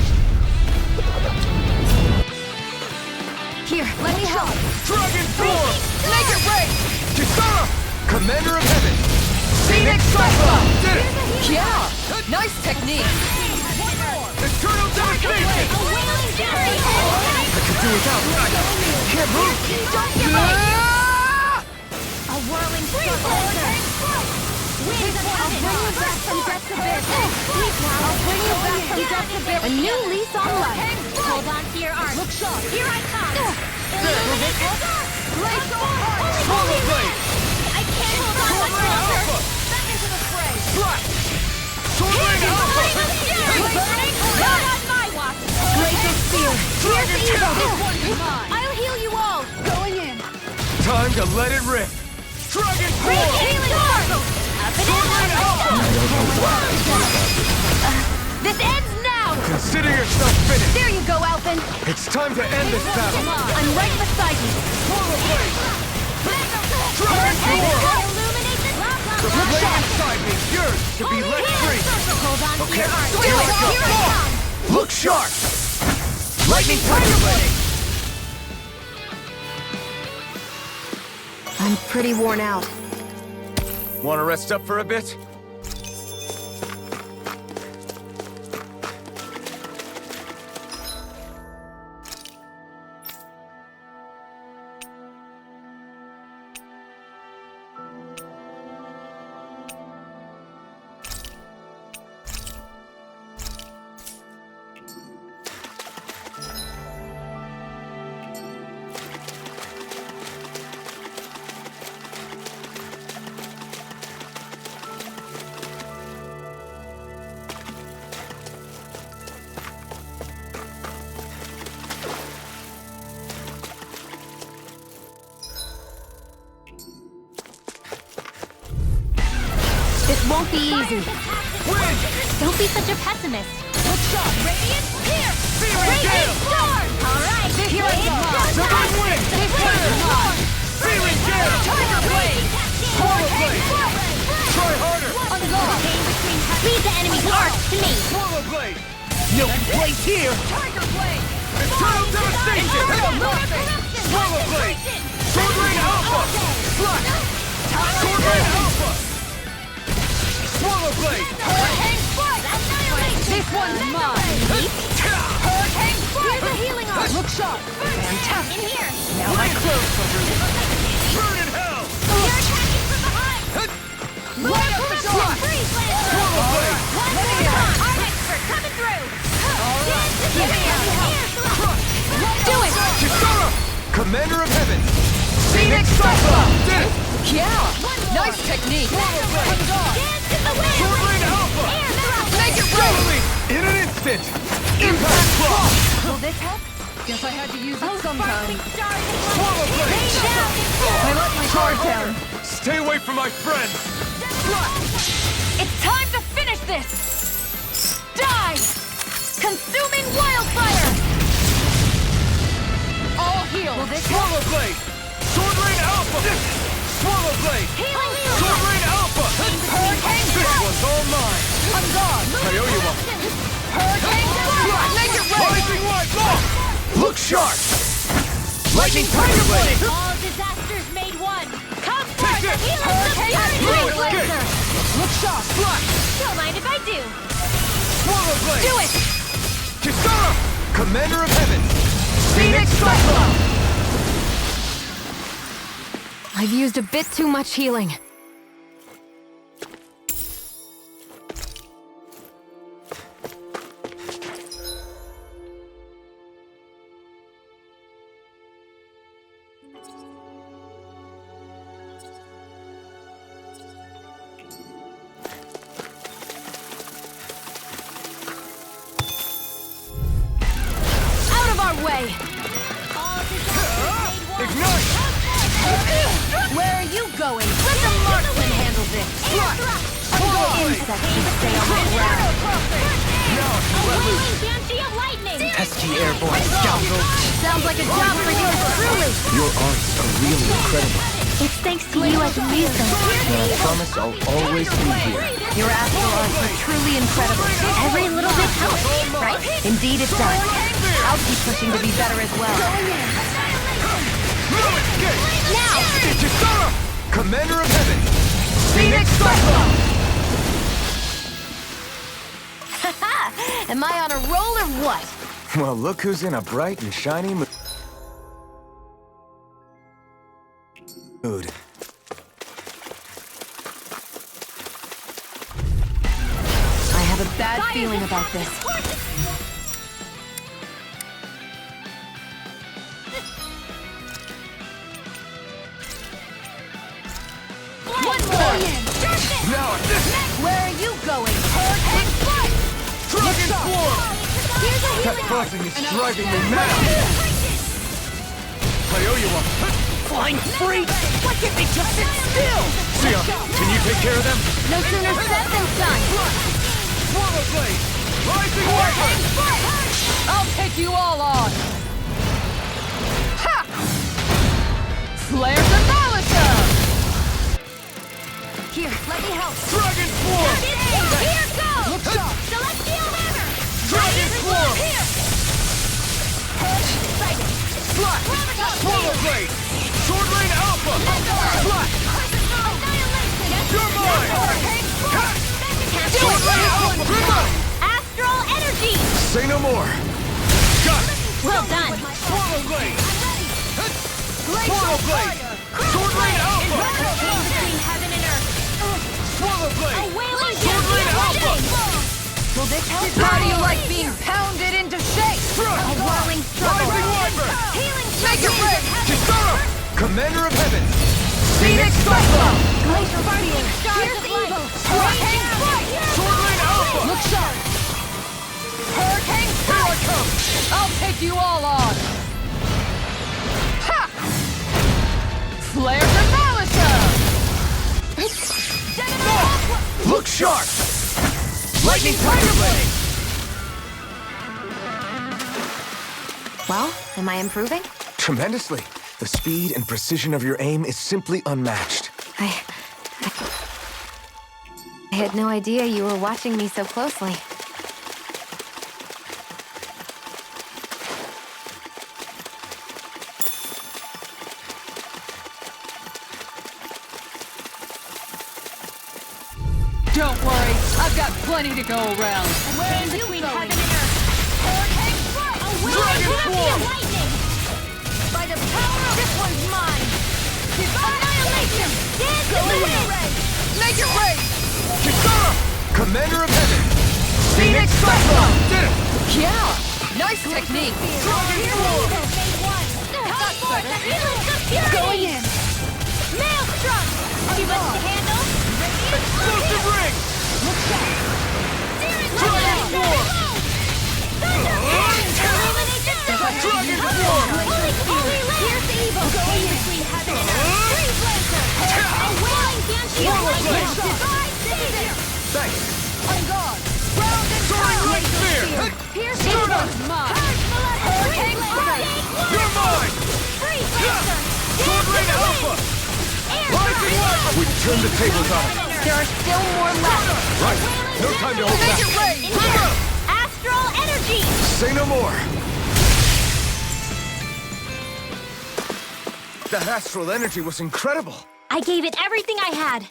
Here, let me help. Dragon form! Make it break! Kisara! Commander of Heaven! Phoenix Cyclone! Did it! Yeah! Nice technique! Eternal devastation! A wailing fury! I could do without that! Can't move! Don't give up! A whirling storm! Winds of heaven! I'll bring you back from death's abyss! Please now! I'll bring you back from death's abyss! A new lease on life! Hold on to your arms! Look sharp! Here I come! Illuminate! Blaze so hard! Swallow blade! I can't hold on much longer! Step into the fray! Blast! Sword Ring Alpha! Not on my watch! Glacial Spear! Dragon Evil! Tail! I'll heal you all! Going in! Time to let it rip! Dragon form! Healing sword! Up and This ends now! Consider yourself finished! There you go, Alphen! It's time to end this battle! I'm right beside you! Dragon form! Illuminate this The blade inside me is yours to be let free! Hold on to Okay, your arms! here we go! Here I come! Look sharp! Lightning Tiger Blade! I'm pretty worn out. Want to rest up for a bit? This won't be easy. Don't be such a pessimist. Look sharp. Radiant here. Radiant storm. All right. Here I go. Divine Wind! Feeling gale! Tiger blade. Swallow blade! Try harder! Lead the enemy's arc to me. Swallow blade! No place here! Tiger blade. Eternal devastation! Swallow blade! Sword Ring Alpha! Slash! Sword Ring Alpha! Swallow blade! Hurricane strike. This one's mine! Hurricane strike. Here's a healing arc. Look sharp! Fantastic. In here. Now my clothes are ruined. Burn in hell! You're attacking from behind. Light up the shot! Freeze, Lancer. Swallow blade! Our expert coming through. Do it! Kisara! Commander of Heaven! Phoenix Cyclone! Did it! Yeah! Nice technique! Sword Ring Alpha! Make it Go right! release! In an instant! Impact Claw! Will this help? Guess I had to use it sometime. Swallow blade! I let my guard down. Stay away from my friends! It's time to finish this! Die! Consuming wildfire! All heal! Will this help? Swallow blade! Sword Ring Alpha! Swallow blade! Sword Ring Alpha! Hurricane This strike! one's all mine! I'm gone! I owe you one! Hurricane strike! Make it right! Rising light law! Look sharp! Lightning Tiger Blade! All disasters made one. Come Take forth, this! healing Hurricane submarine. strike laser! Look sharp! Slash! Don't mind if I do. Swallow blade! Do it! Kisara! Commander of Heaven! Phoenix Cyclone! I've used a bit too much healing. insects should stay on the ground. A whirling banshee of lightning! Pesky airborne scoundrel. Sounds like a job for you truly! Your arts are really incredible. It's thanks to you I can use them. And I promise I'll always be here. Your astral arts are truly incredible. Every little bit helps, right? Indeed it does. I'll keep pushing to be better as well. Now! Chisara! Commander of Heaven! Phoenix Cyclone! Am I on a roll or what? Well, look who's in a bright and shiny mood. I have a bad feeling about this. One more! Now, this Where are you going? Dragon Swarm! Here's a That healing buzzing is driving me mad! I owe you one. Flying freak! Why can't they just sit still? Sion, can you take care of them? No sooner said than done. Swallow Blade! Rising Weapon! I'll take you all on! Ha! Flares of Malachum! Here, let me help. Dragon Swarm! Here goes! Celestial Hammer! Dragon Swarm! Here! Flash! Swallow Blade! Sword Rain Alpha! Flash! You're mine! Sword Rain Alpha! Remote! Astral Energy! Say no more! Got it! Well done! Swallow Blade! Swallow Blade! Sword Rain Alpha! Between heaven and earth. Swallow Blade! Wailing Sword Rain Alpha! Will this help? How do you like being pounded into shape? A whirling struggle. Rising Wyvern! Healing Make it red! Chisara! Commander of Heaven! Phoenix Cyclone! Glacier Guardian! Here's the evil! Hurricane Strike! Sword Rain Alpha! Look sharp! Hurricane Strike! I'll take you all on! Ha! Flares of Malachum! Look sharp! Lightning Tiger Blade! Well, am I improving? Tremendously. The speed and precision of your aim is simply unmatched. I had no idea you were watching me so closely. Don't worry, I've got plenty to go around. Where between heaven and earth. Hurricane Strike! A whirling champion lightning! By the power of this one's mine! Annihilation! Dance in the wind! Make it rain! Chisara! Commander of Heaven! Phoenix Cyclone! Did it! Yeah! Nice technique! Going in! Maelstrom! Too much to handle? Explosive Ring! Dragon Swarm! Dragon Swarm! Here's the evil! Going between heaven and earth! Freeze Lancer! A wailing banshee of lightning! Divine Savior! Thanks! On guard! Round and Soaring Great Spear! Here's This the one's mine! Hurricane Strike! You're mine! Freeze Lancer! Sword Rain Alpha! Rising Weapon! We turn the tables on it. There are still more left! Right. No time to hold Make back. it rain! Astral Energy! Say no more. That astral energy was incredible. I gave it everything I had!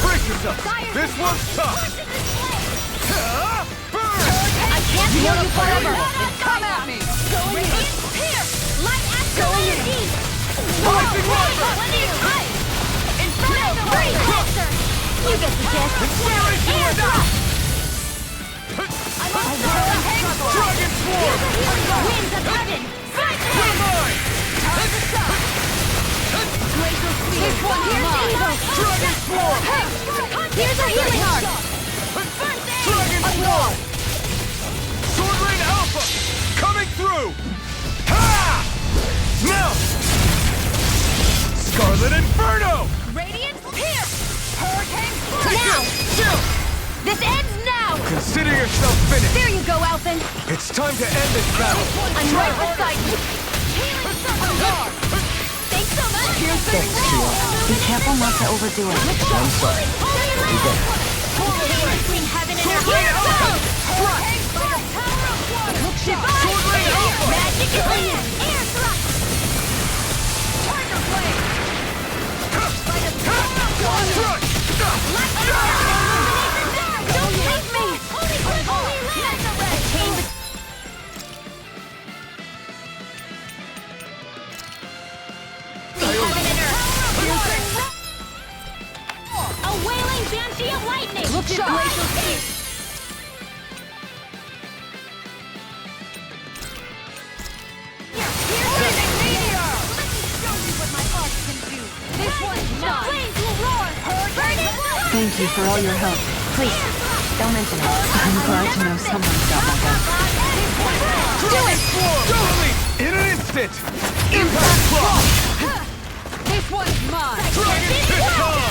Brace yourself! This one's tough! Burn! I can't heal you forever! Come at me! Radiant Pierce! Light Absolute! Rising Water! Inferno Blaster! You get the gist! Air Drop! Dragon Swarm! Winds of Heaven! Fight Mine! This one here's evil! Dragon Swarm! Here's a healing heart! Dragon Swarm! Sword Rain Alpha! Coming through! Ha! Now! Scarlet Inferno! Radiant Pierce! Hurricane Now! Chill! This ends now! Consider yourself finished! There you go, Alphen! It's time to end this battle! I'm right beside you! Healing Circle! Thanks so much! Thanks, Shield. Be careful not to overdo it. I'm sorry. You bet. Between heaven and earth! Sword Rain Alpha! Sword Rain Alpha! Magic is in! Air thrust! Tiger Blade! By the power of water! Don't take me! Holy land! Attain the... Heaven and earth! A wailing banshee of lightning! Look sharp! Glacial sea! Thank you for all your help. Please, don't mention it. I'm glad to know someone's got my back. Do it! Totally! In an instant! Impact Block! This one's mine! Dragon Pistol!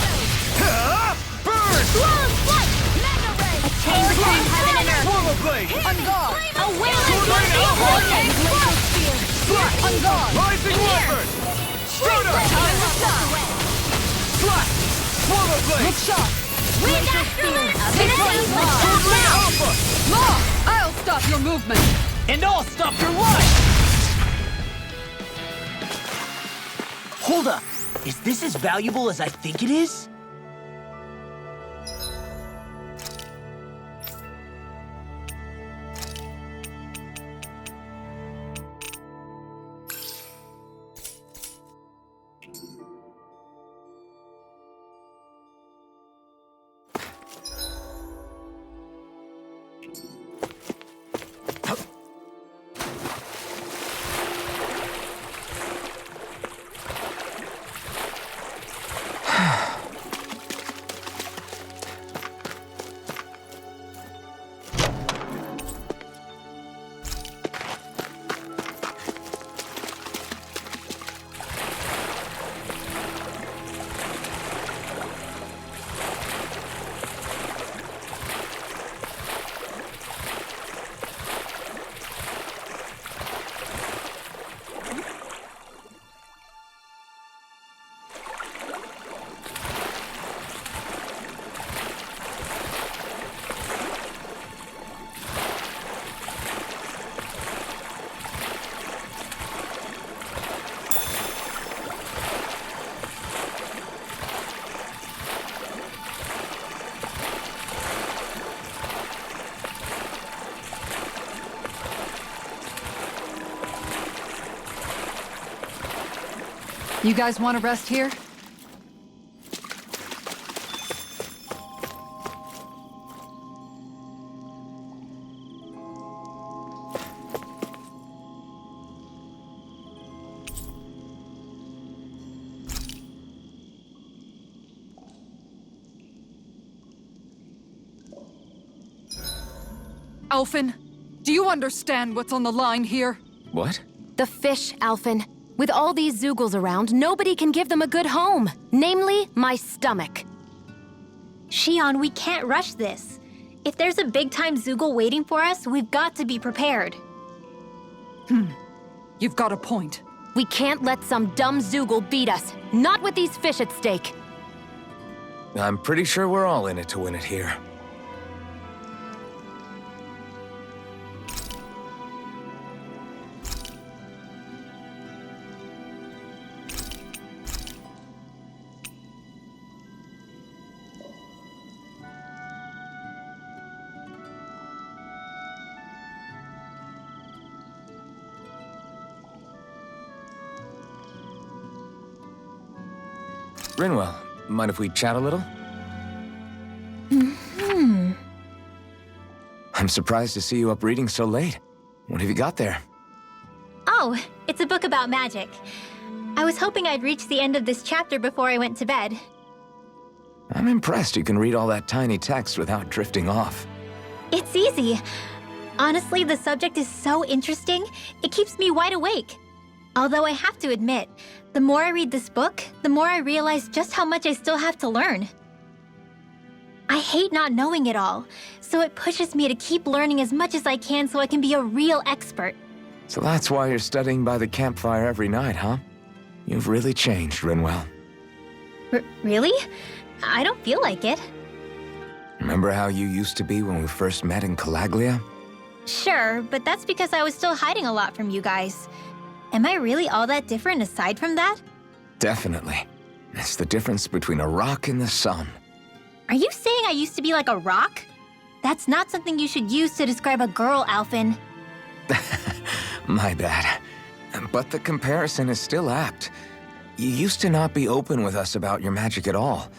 Burn! Swallow Flight! Mega Ray! Attain between heaven and earth! Swallow Blade! On guard! A wailing Sword Rain banshee of Alpha! lightning! Glacial spear! On guard! Rising Leopard! Stoner! Slash! Swallow Blade! Look sharp! Wind Astrolith! This one's mine! Sword Rain Alpha! Law! I'll stop your movement! And I'll stop your life! Hold up. Is this as valuable as I think it is? You guys want to rest here? Alphen, do you understand what's on the line here? What? The fish, Alphen. With all these Zoogles around, nobody can give them a good home. Namely, my stomach. Shion, we can't rush this. If there's a big-time Zoogle waiting for us, we've got to be prepared. You've got a point. We can't let some dumb Zoogle beat us. Not with these fish at stake. I'm pretty sure we're all in it to win it here. Rinwell, mind if we chat a little? I'm surprised to see you up reading so late. What have you got there? Oh, it's a book about magic. I was hoping I'd reach the end of this chapter before I went to bed. I'm impressed you can read all that tiny text without drifting off. It's easy. Honestly, the subject is so interesting, it keeps me wide awake. Although I have to admit, the more I read this book, the more I realize just how much I still have to learn. I hate not knowing it all, so it pushes me to keep learning as much as I can so I can be a real expert. So that's why you're studying by the campfire every night, huh? You've really changed, Rinwell. Really? I don't feel like it. Remember how you used to be when we first met in Calaglia? Sure, but that's because I was still hiding a lot from you guys. Am I really all that different aside from that? Definitely. It's the difference between a rock and the sun. Are you saying I used to be like a rock? That's not something you should use to describe a girl, Alphen. My bad. But the comparison is still apt. You used to not be open with us about your magic at all.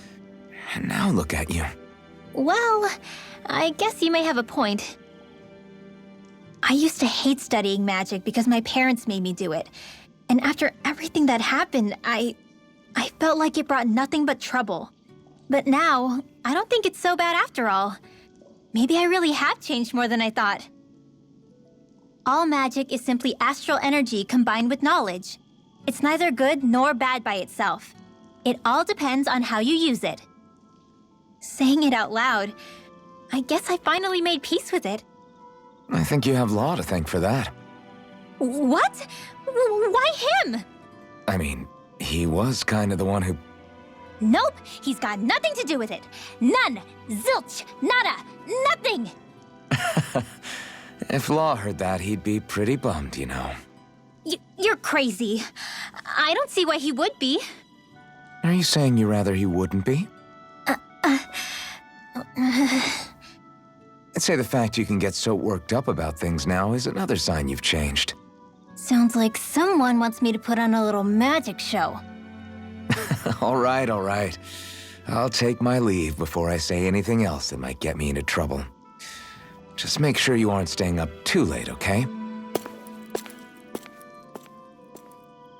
And now look at you. Well, I guess you may have a point. I used to hate studying magic because my parents made me do it. And after everything that happened, I felt like it brought nothing but trouble. But now, I don't think it's so bad after all. Maybe I really have changed more than I thought. All magic is simply astral energy combined with knowledge. It's neither good nor bad by itself. It all depends on how you use it. Saying it out loud, I guess I finally made peace with it. I think you have Law to thank for that. What? Why him? I mean, he was kind of the one who... Nope, he's got nothing to do with it. None. Zilch. Nada. Nothing. If Law heard that, he'd be pretty bummed, you know. You're crazy. I don't see why he would be. Are you saying you rather he wouldn't be? I'd say the fact you can get so worked up about things now is another sign you've changed. Sounds like someone wants me to put on a little magic show. All right, all right. I'll take my leave before I say anything else that might get me into trouble. Just make sure you aren't staying up too late, okay?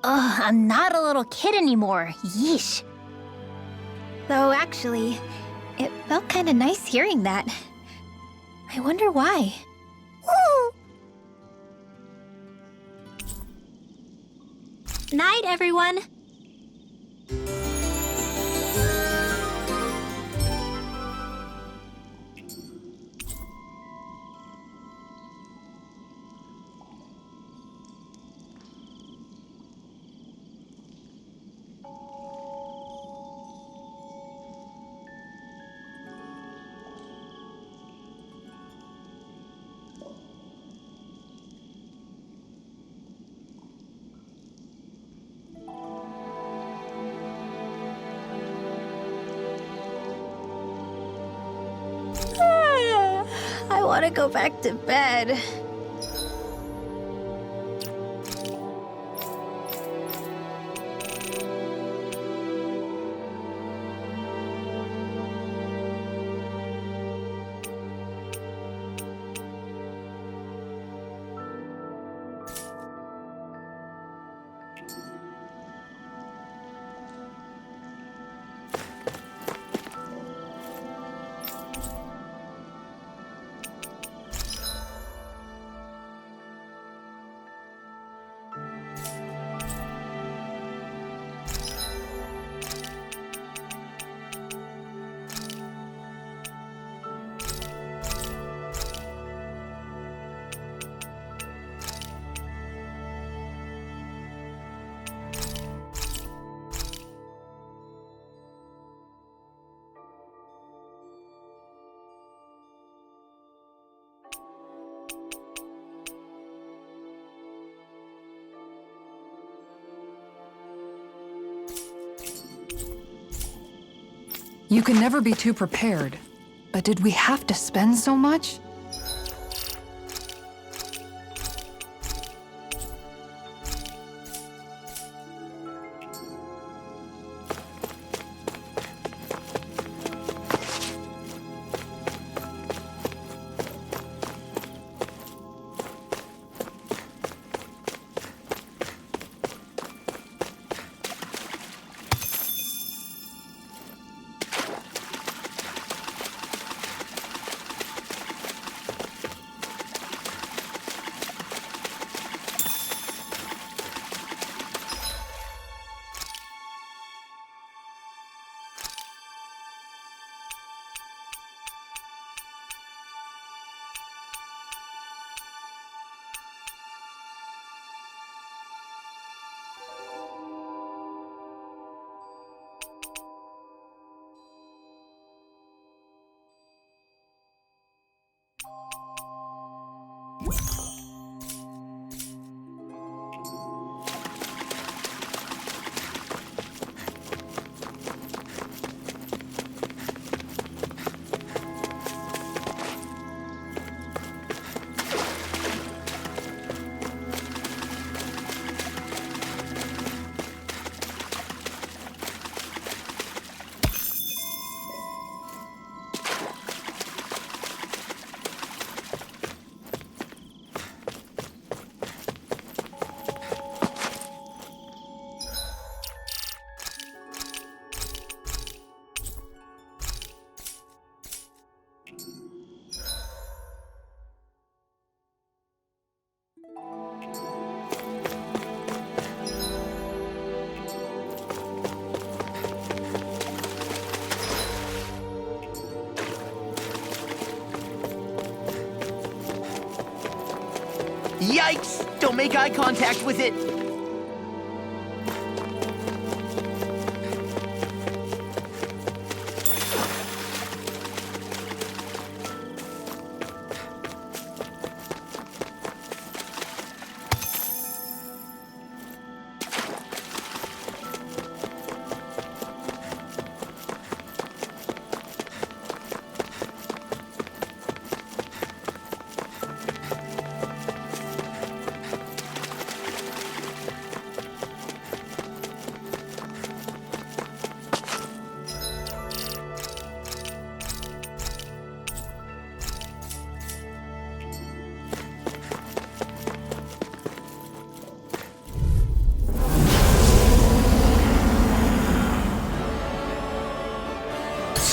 Ugh, I'm not a little kid anymore. Yeesh. Though actually, it felt kind of nice hearing that. I wonder why. Woo! Night, everyone. I want to go back to bed. You can never be too prepared. But did we have to spend so much? Yikes! Don't make eye contact with it!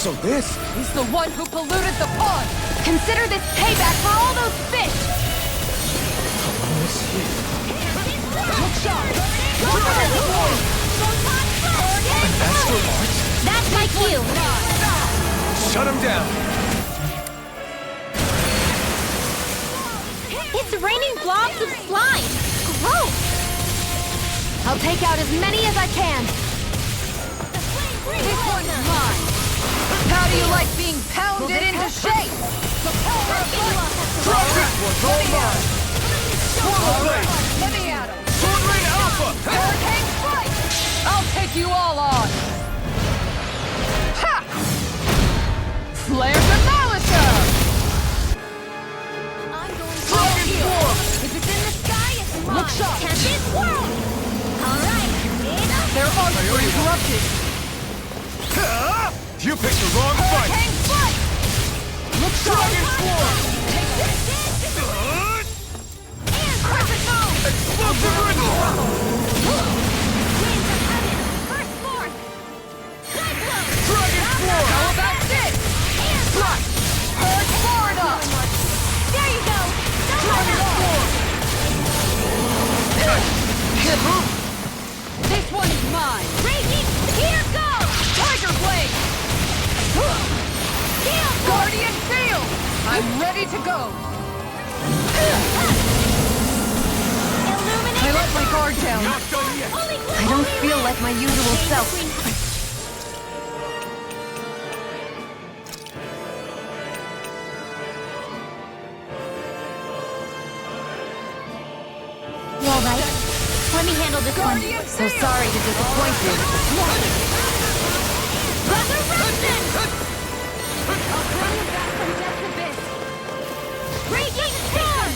So this... He's the one who polluted the pond! Consider this payback for all those fish! That's my cue! Shut him down! It's raining blobs of slime! Gross! I'll take out as many as I can! This one's mine! How do you like being pounded into shape? Drop this one's all mine! Swallow blade! Let me at him! Sword Rain Alpha! Hurricane strike! I'll take you all on! Ha! Flare Demolisher! I'm going to Dragon heal. Swarm! If it's in the sky, it's mine! Look sharp. Catch it, swirl! Alright, Rena! Their arts were interrupted! You picked the wrong fight! Hurricane strike! Look sharp! Dragon Swarm! Take this! Crescent moon! Explosive Riddle! Winds of heaven! First form! Cyclone! Dragon Swarm! How about this? Flush! Hurl Florida! There you go! Dragon Swarm! This one is mine! Raging! Here goes! Tiger Blade! Guardian Field! I'm ready to go! Illuminate I let my guard down. Not done yet! I don't feel like my usual self. You alright? Let me handle this one. So sorry to disappoint you. Resurrection! I'll bring you back from death's abyss. Raging storm!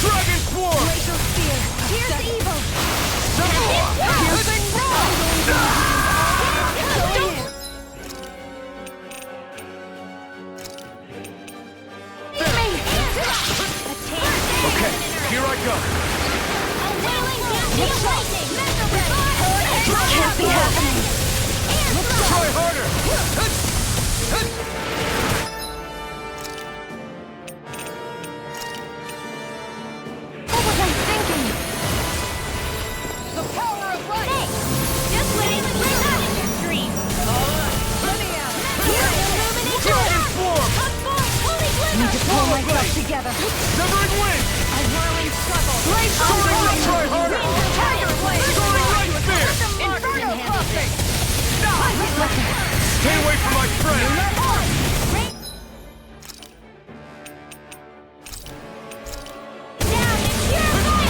Dragon Swarm! Glacial spear! Here's evil! Piercing Roar! Okay, here I go! Can't be happening. Try harder! What was I thinking? The power of light! Just wait, we're not in your dream. Let me at him! Dragon Swarm! Need to pull myself together. Severing Wind! A whirling struggle. Great Try harder! Tiger Blade! Soaring Light Spear! Inferno Crossing! Stay away from my friend!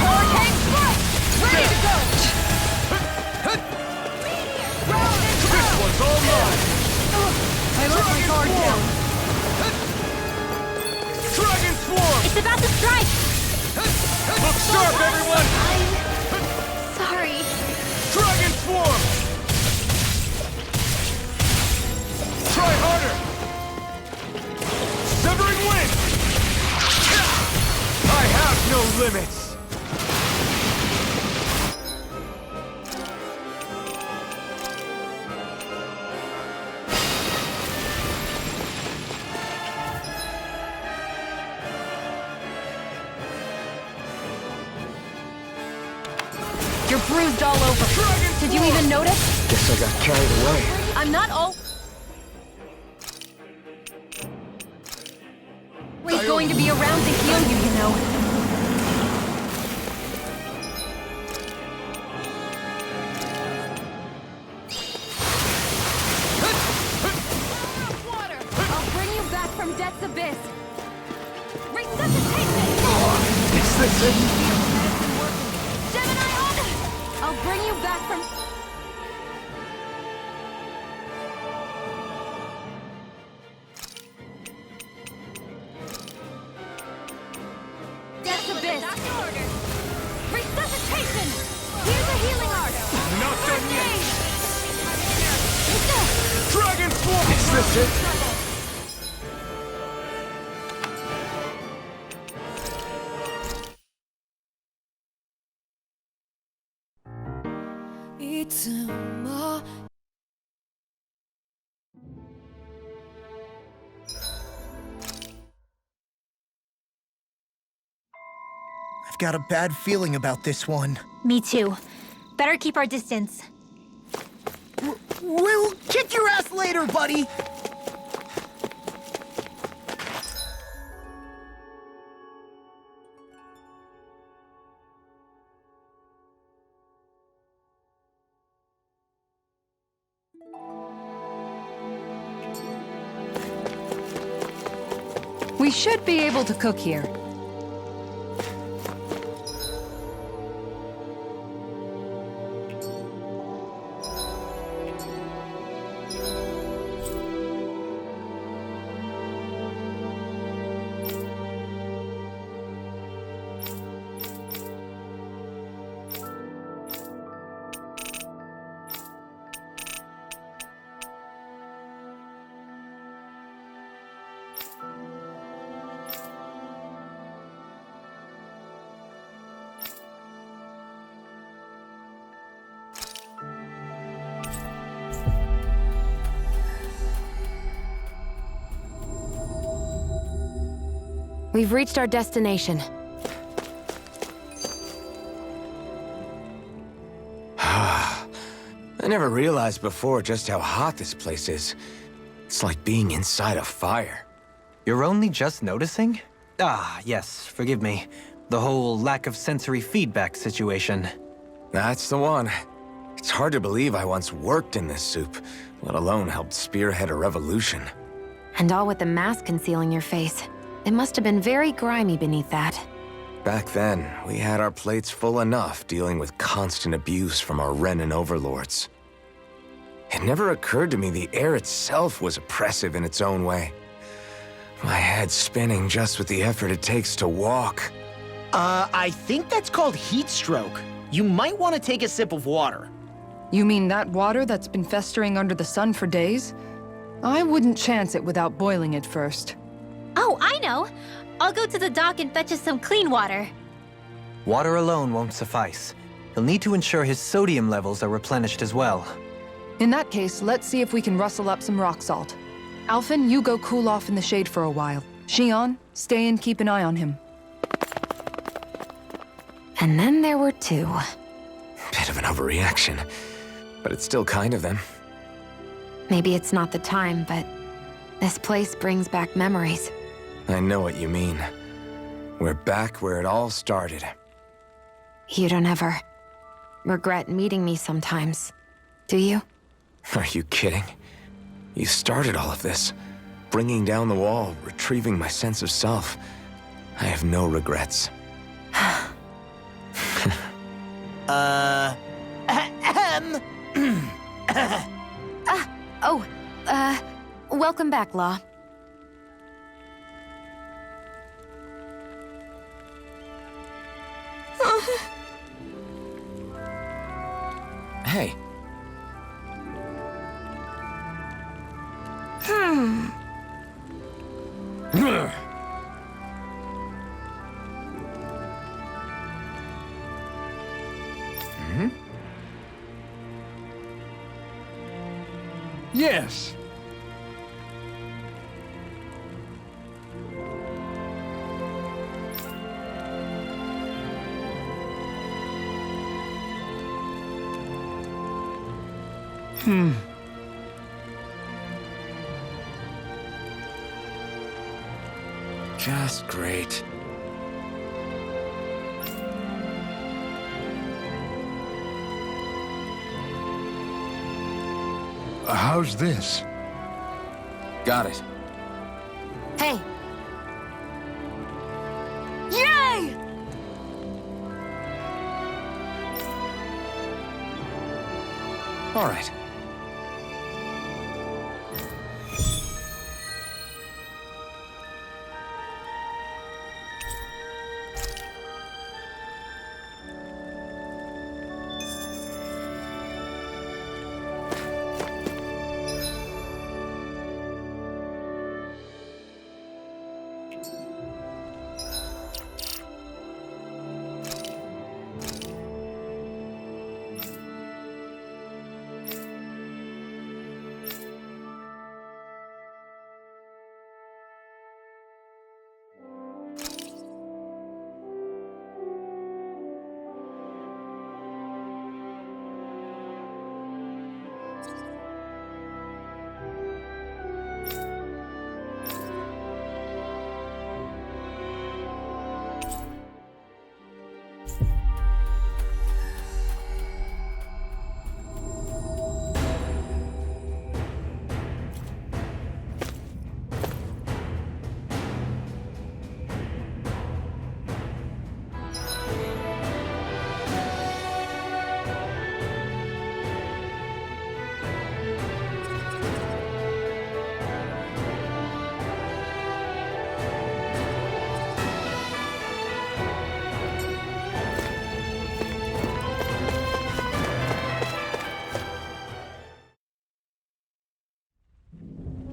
Hurricane strike! Ready to go! Round and This round! one's all mine! I let my guard down. Dragon Swarm! It's about to strike. Look sharp, everyone! I'm sorry. Dragon Swarm! Try harder! Severing Wind! I have no limits! You're bruised all over. Did you even notice? Guess I got carried away. I'm not all... He's going to be around to heal you, you know. this it? Gemini on! I'll bring you back from... Death Abyss! Resuscitation! Here's a healing art! Not done yet! Dragon Force! Is this it? I've got a bad feeling about this one. Me too. Better keep our distance. We'll kick your ass later, buddy! We should be able to cook here. We've reached our destination. I never realized before just how hot this place is. It's like being inside a fire. You're only just noticing? Ah, yes, forgive me. The whole lack of sensory feedback situation. That's the one. It's hard to believe I once worked in this soup, let alone helped spearhead a revolution. And all with the mask concealing your face. It must have been very grimy beneath that. Back then, we had our plates full enough dealing with constant abuse from our Renan overlords. It never occurred to me the air itself was oppressive in its own way. My head's spinning just with the effort it takes to walk. I think that's called heat stroke. You might want to take a sip of water. You mean that water that's been festering under the sun for days? I wouldn't chance it without boiling it first. Oh, I know! I'll go to the dock and fetch us some clean water. Water alone won't suffice. He'll need to ensure his sodium levels are replenished as well. In that case, let's see if we can rustle up some rock salt. Alphen, you go cool off in the shade for a while. Xion, stay and keep an eye on him. And then there were two. Bit of an overreaction, but it's still kind of them. Maybe it's not the time, but this place brings back memories. I know what you mean. We're back where it all started. You don't ever regret meeting me sometimes, do you? Are you kidding? You started all of this. Bringing down the wall, retrieving my sense of self. I have no regrets. Welcome back, Law. Hey. Yes. Just great. How's this? Got it. Hey! Yay! All right.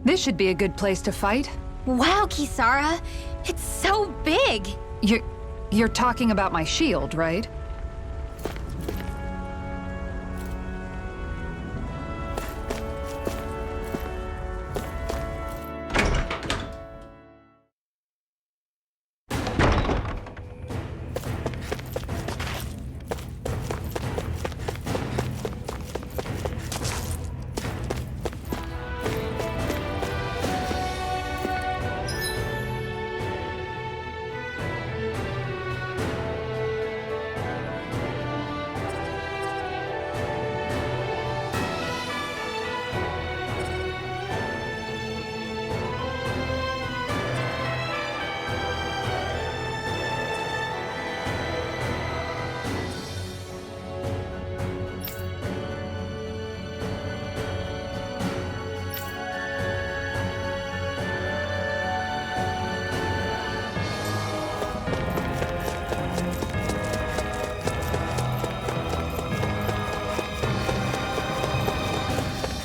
This should be a good place to fight. Wow, Kisara! It's so big! You're talking about my shield, right?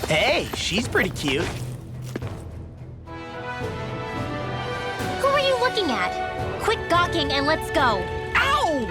Hey, she's pretty cute. Who are you looking at? Quit gawking and let's go. Ow!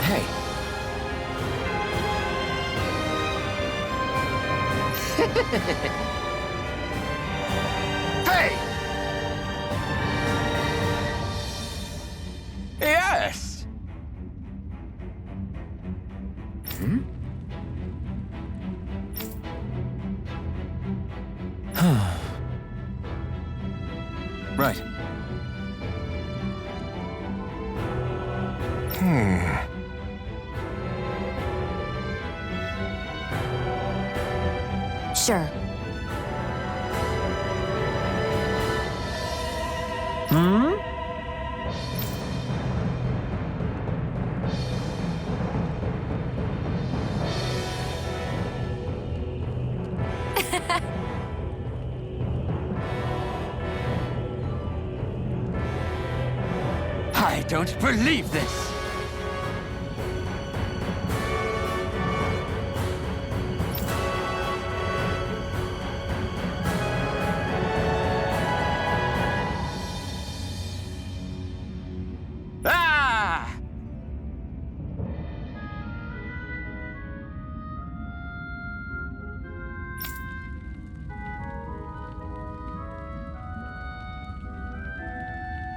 Hey. Hey! Yes! Right. Sure. I don't believe this! Ah!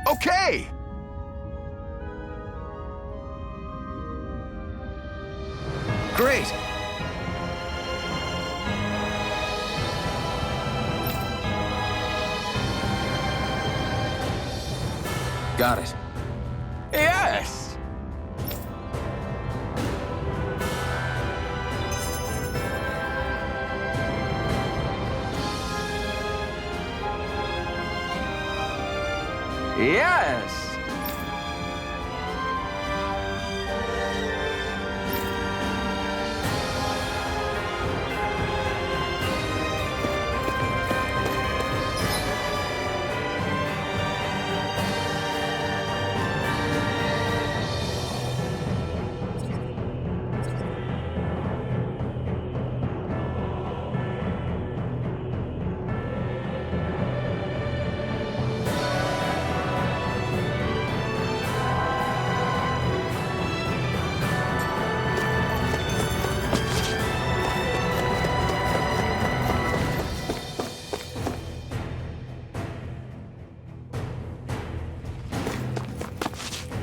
Okay! Great! Got it. Yes! Yes!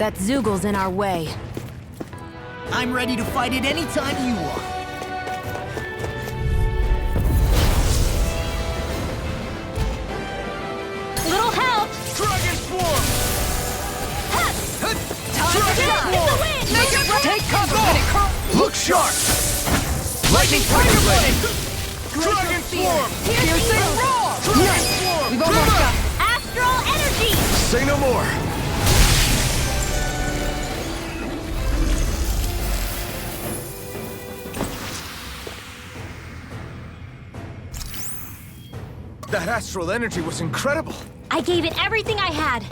That Zoogel's in our way. I'm ready to fight it anytime you are. Little help! Dragon Swarm! Make it take cover! Look sharp! Lightning Tiger Blade! Dragon Swarm! Piercing roar! Dragon Swarm! We've almost got Astral energy! Say no more! That astral energy was incredible! I gave it everything I had.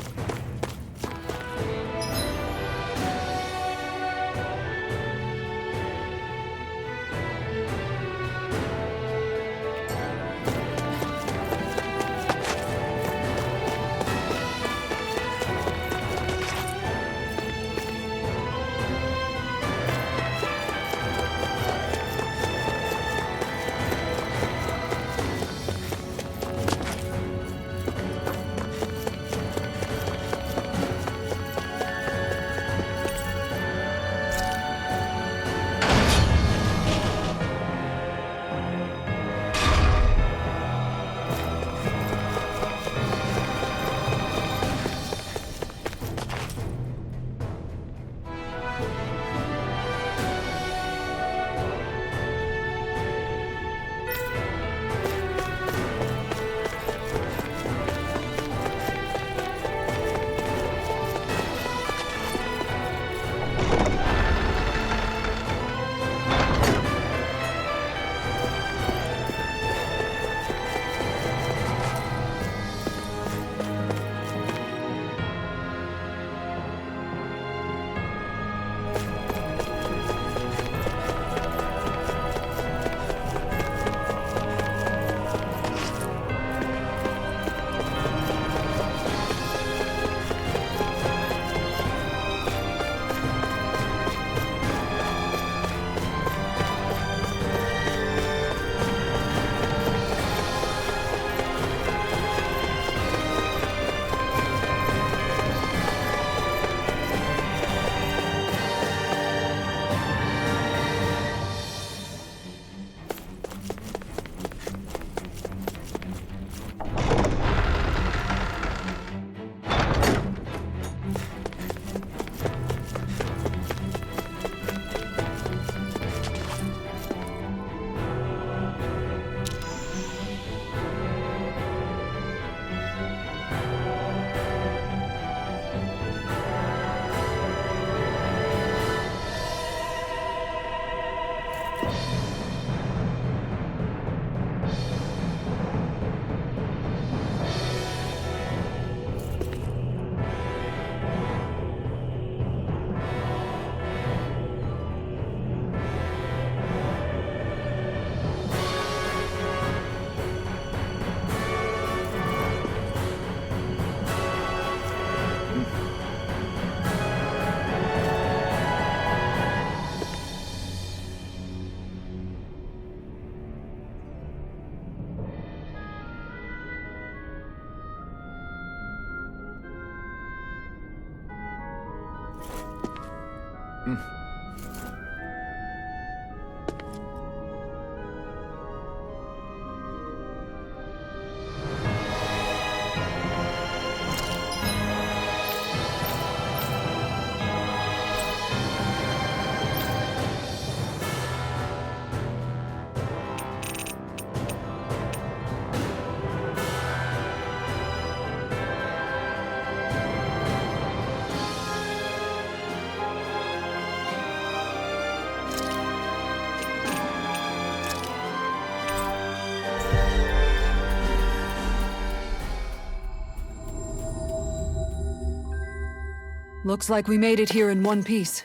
Looks like we made it here in one piece.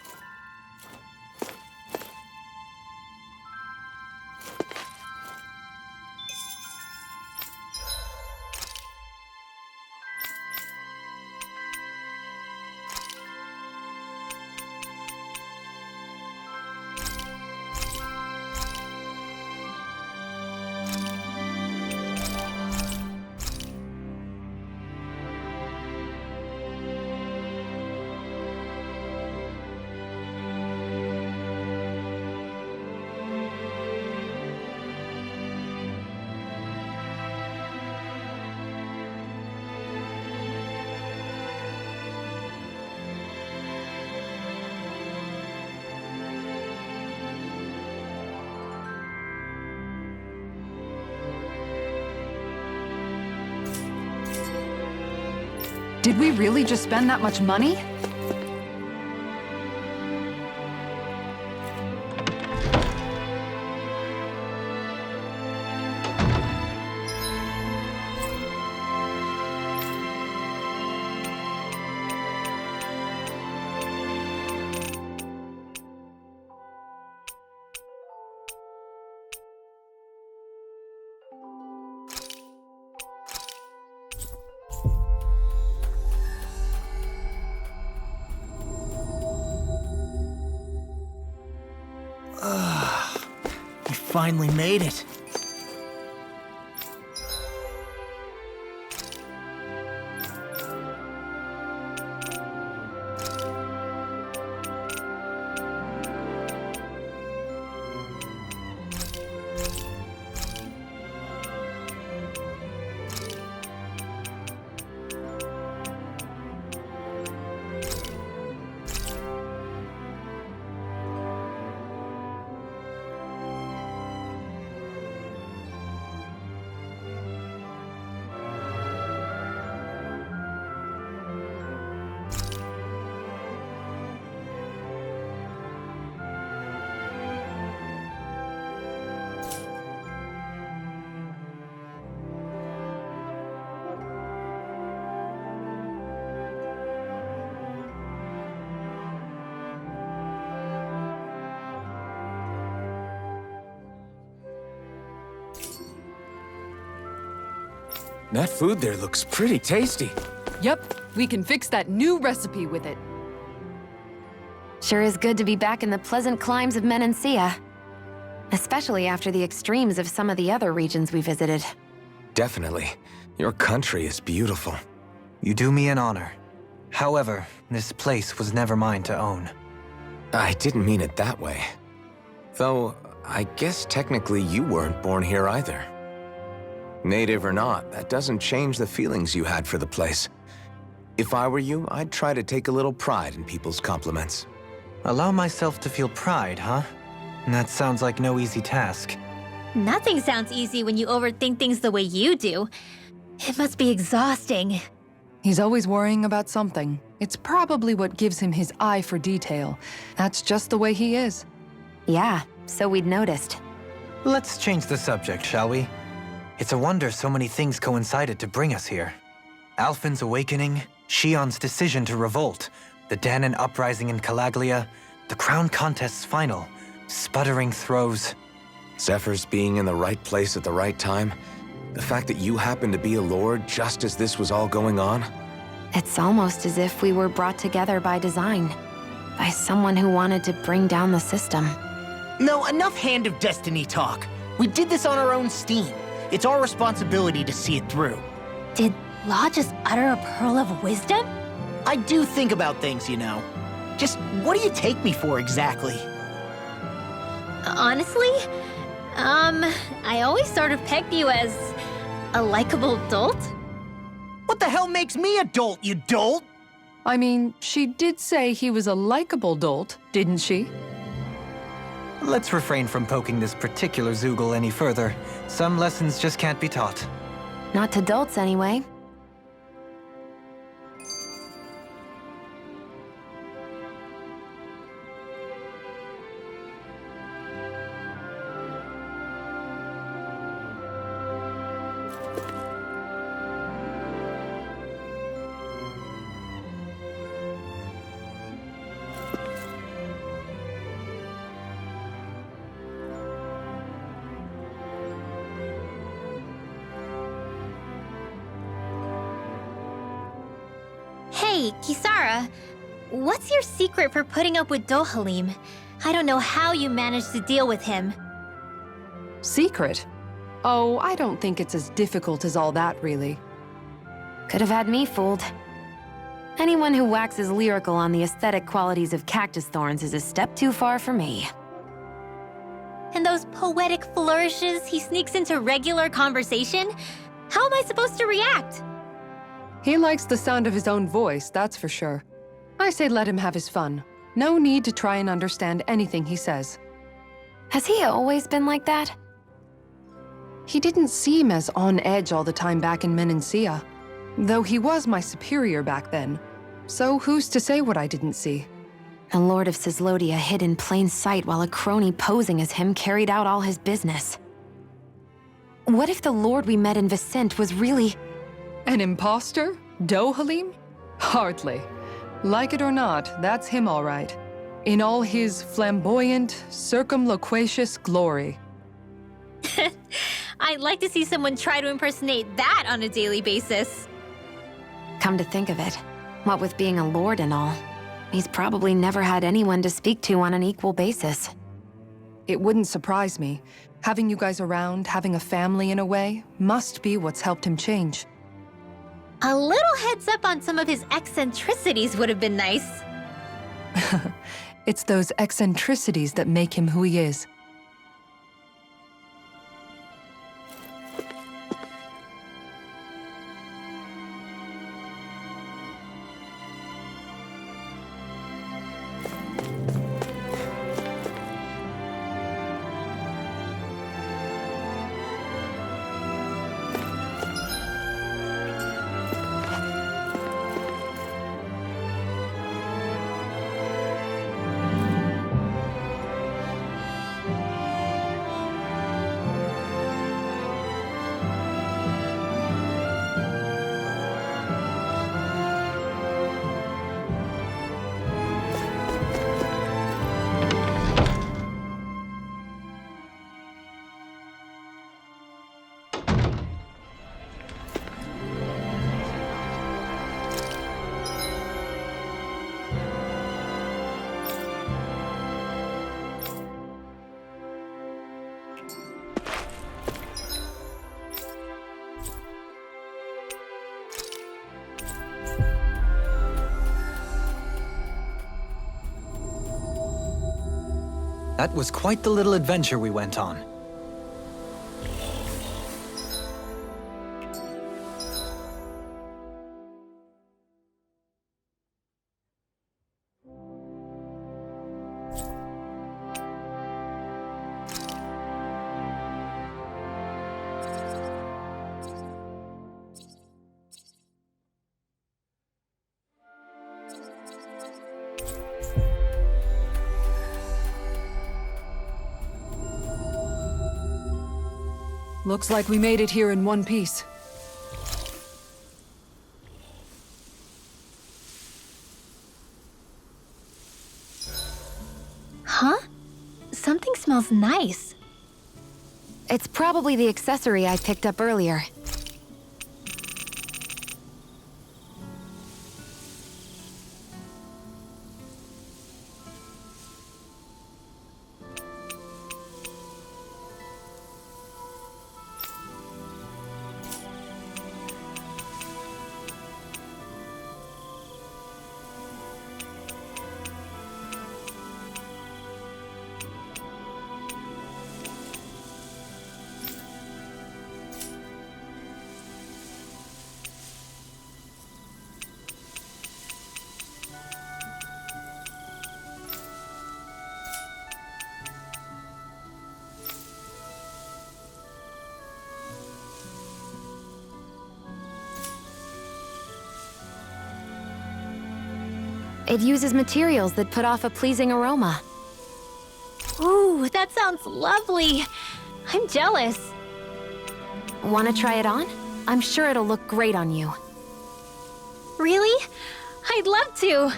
Did we really just spend that much money? We finally made it. That food there looks pretty tasty. Yep, we can fix that new recipe with it. Sure is good to be back in the pleasant climes of Menancia. Especially after the extremes of some of the other regions we visited. Definitely. Your country is beautiful. You do me an honor. However, this place was never mine to own. I didn't mean it that way. Though, I guess technically you weren't born here either. Native or not, that doesn't change the feelings you had for the place. If I were you, I'd try to take a little pride in people's compliments. Allow myself to feel pride, huh? That sounds like no easy task. Nothing sounds easy when you overthink things the way you do. It must be exhausting. He's always worrying about something. It's probably what gives him his eye for detail. That's just the way he is. Yeah, so we'd noticed. Let's change the subject, shall we? It's a wonder so many things coincided to bring us here. Alphen's awakening, Shion's decision to revolt, the Danon uprising in Calaglia, the crown contest's final, sputtering throws. Zephyr's being in the right place at the right time, the fact that you happened to be a lord just as this was all going on. It's almost as if we were brought together by design. By someone who wanted to bring down the system. No, enough Hand of Destiny talk. We did this on our own steam. It's our responsibility to see it through. Did Law just utter a pearl of wisdom? I do think about things, you know. Just what do you take me for exactly? Honestly, I always sort of pegged you as a likable dolt. What the hell makes me a dolt, you dolt? I mean, she did say he was a likable dolt, didn't she? Let's refrain from poking this particular Zoogle any further. Some lessons just can't be taught. Not to dolts, anyway. Hey, Kisara, what's your secret for putting up with Dohalim? I don't know how you managed to deal with him. Secret? Oh, I don't think it's as difficult as all that, really. Could have had me fooled. Anyone who waxes lyrical on the aesthetic qualities of cactus thorns is a step too far for me. And those poetic flourishes he sneaks into regular conversation? How am I supposed to react? He likes the sound of his own voice, that's for sure. I say let him have his fun. No need to try and understand anything he says. Has he always been like that? He didn't seem as on edge all the time back in Menancia, though he was my superior back then. So who's to say what I didn't see? The Lord of Cislodia hid in plain sight while a crony posing as him carried out all his business. What if the Lord we met in Vicente was really... An imposter? Dohalim? Hardly. Like it or not, that's him all right. In all his flamboyant, circumloquacious glory. I'd like to see someone try to impersonate that on a daily basis. Come to think of it, what with being a lord and all, he's probably never had anyone to speak to on an equal basis. It wouldn't surprise me. Having you guys around, having a family in a way, must be what's helped him change. A little heads up on some of his eccentricities would have been nice. It's those eccentricities that make him who he is. That was quite the little adventure we went on. Looks like we made it here in one piece. Huh? Something smells nice. It's probably the accessory I picked up earlier. It uses materials that put off a pleasing aroma. Ooh, that sounds lovely. I'm jealous. Want to try it on? I'm sure it'll look great on you. Really? I'd love to.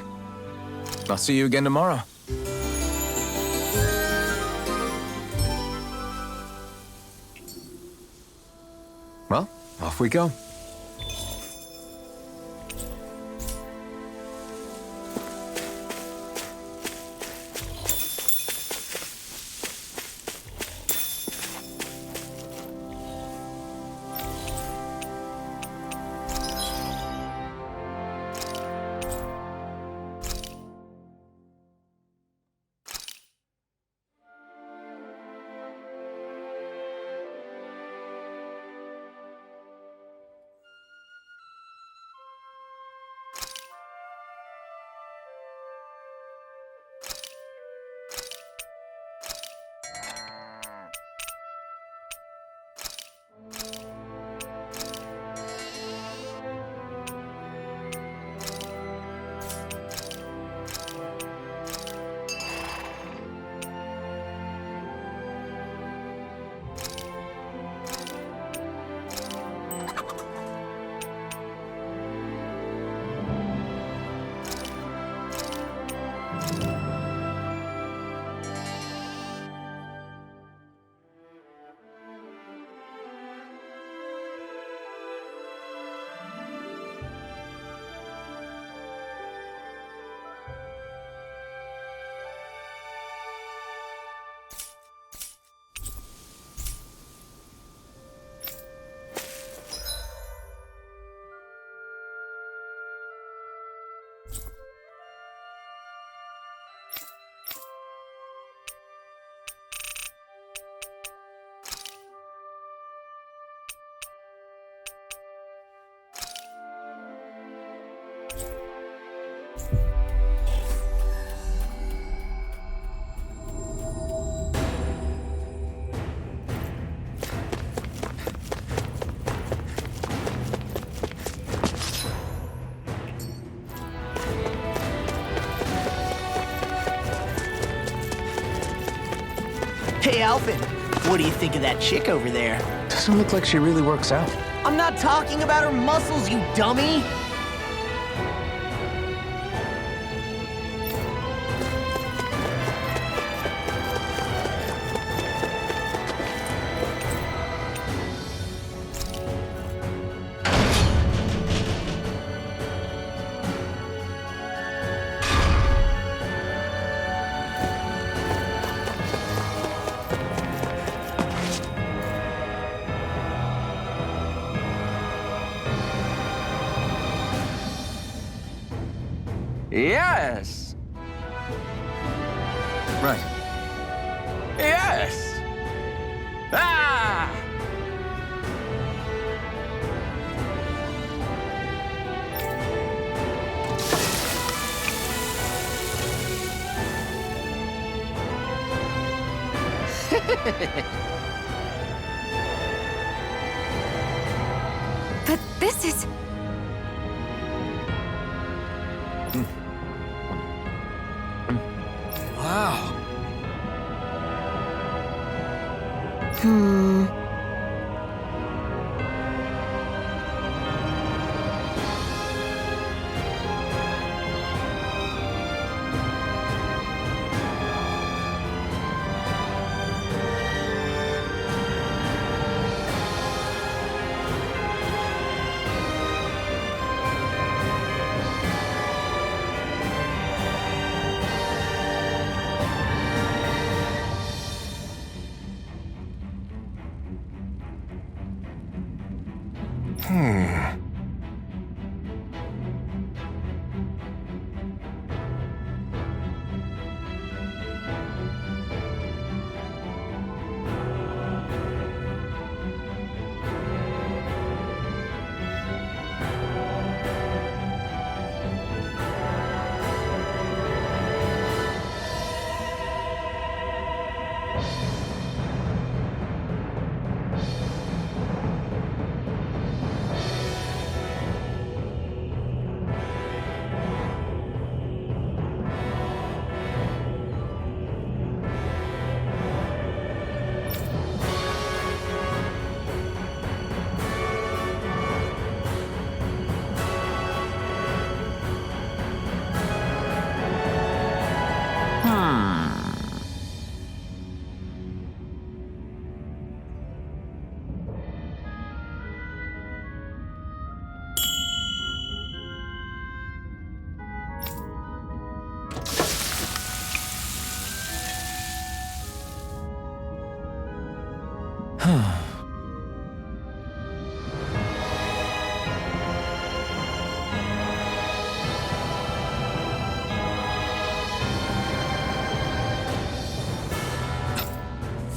I'll see you again tomorrow. Well, off we go. Hey, Alvin, what do you think of that chick over there? Doesn't look like she really works out. I'm not talking about her muscles, you dummy! Yes! Right. Yes! Ah! But this is... Wow.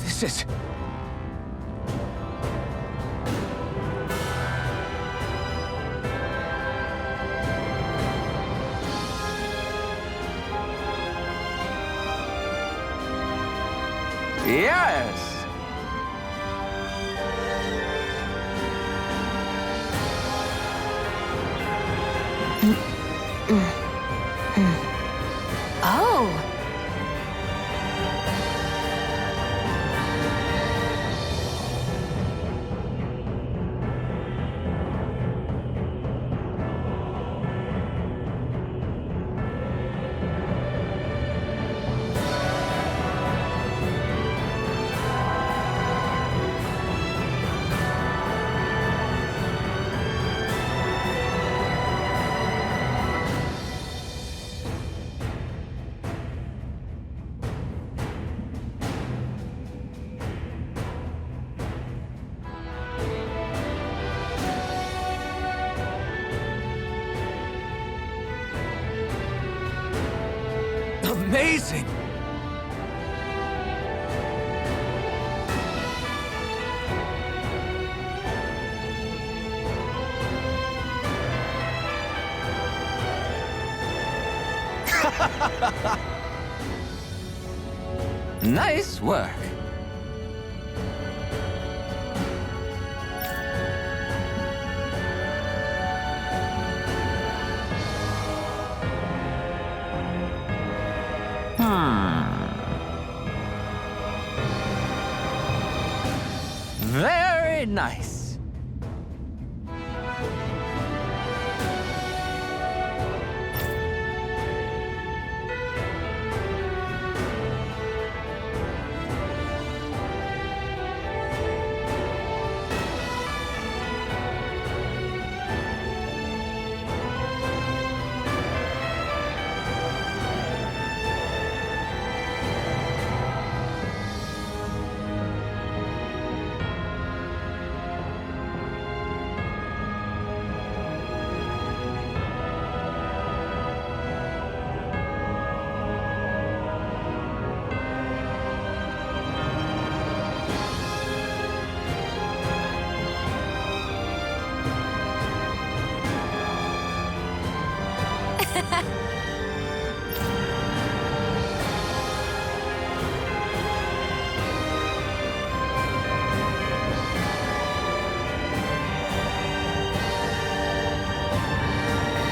This is... Yes! Oh! Amazing! Nice work. Very nice.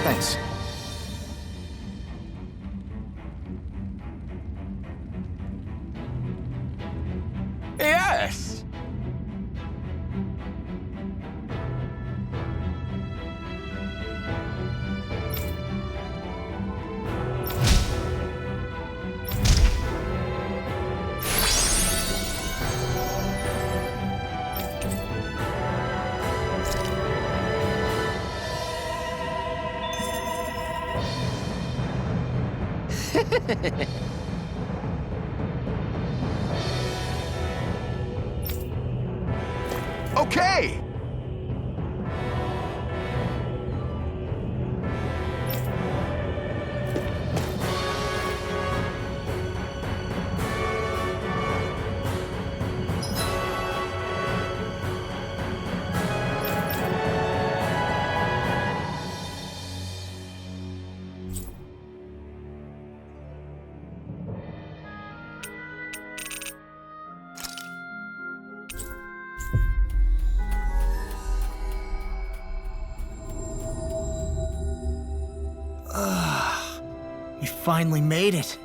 Thanks. Yes! Okay! We finally made it.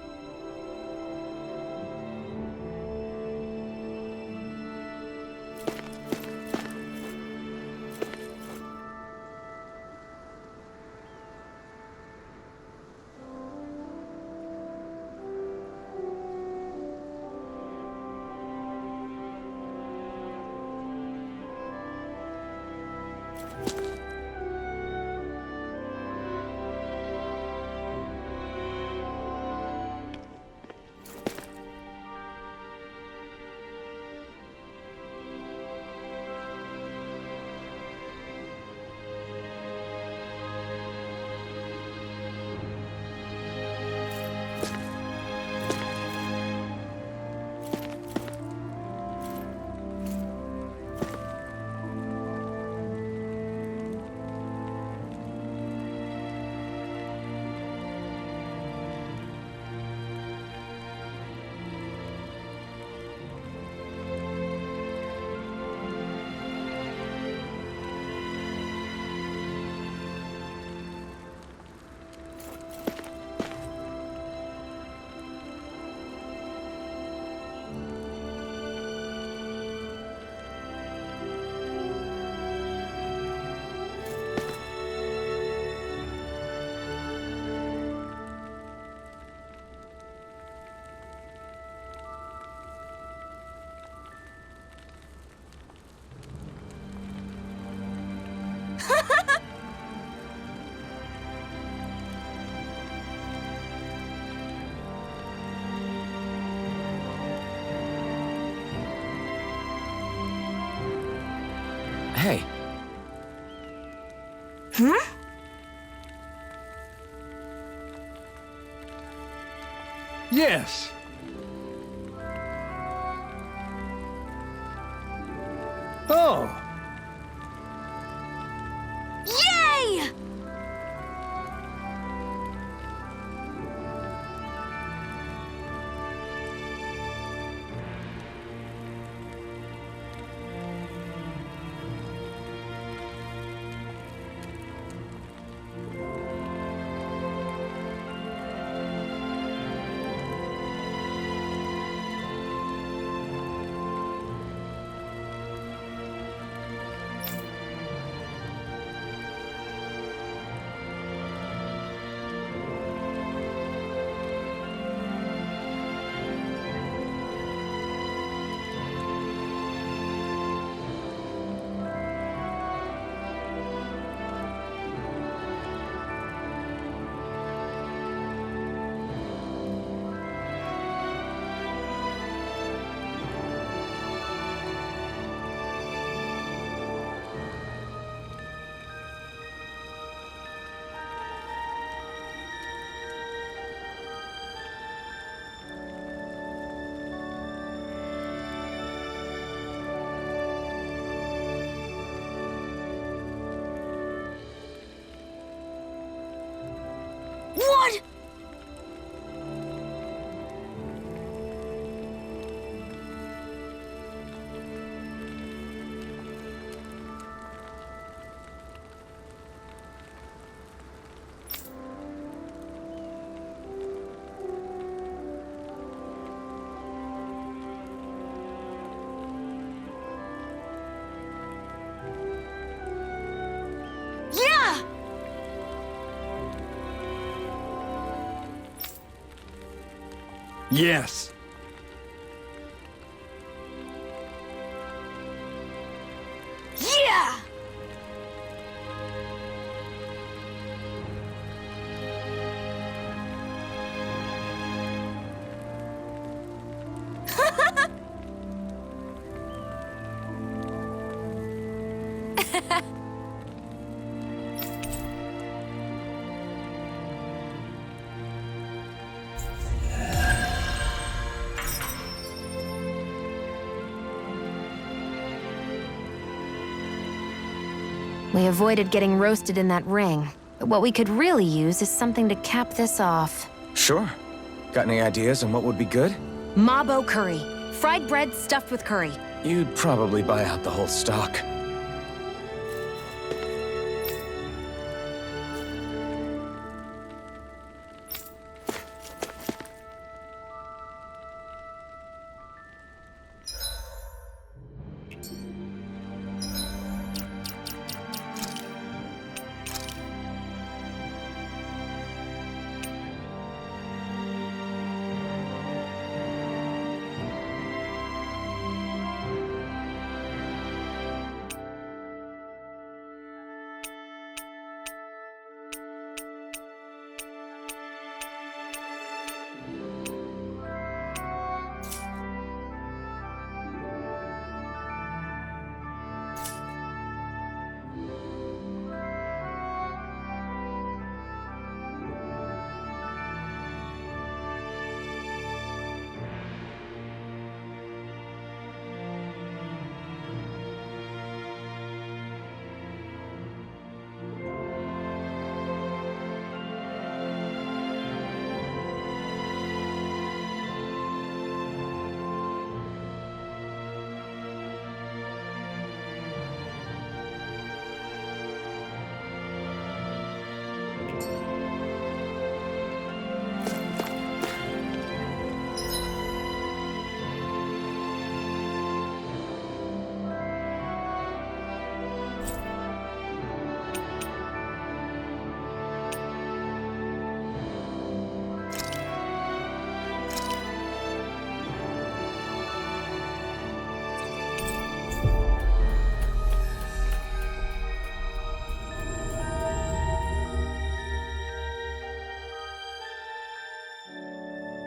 Hey, Yes. Oh. Yay! What? Yeah! Yes. Yeah! We avoided getting roasted in that ring, but what we could really use is something to cap this off. sure. Got any ideas on what would be good? Mabo curry. Fried bread stuffed with curry. You'd probably buy out the whole stock.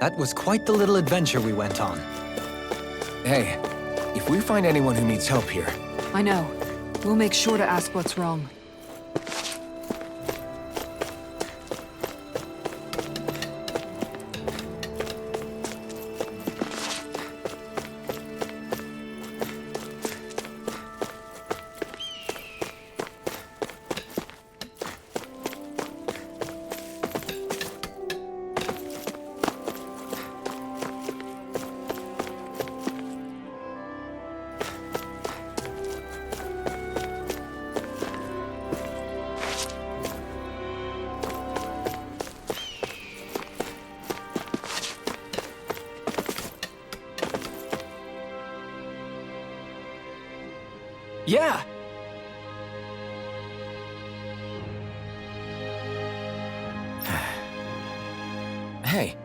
That was quite the little adventure we went on. Hey, if we find anyone who needs help here, I know. We'll make sure to ask what's wrong. Yeah! Hey.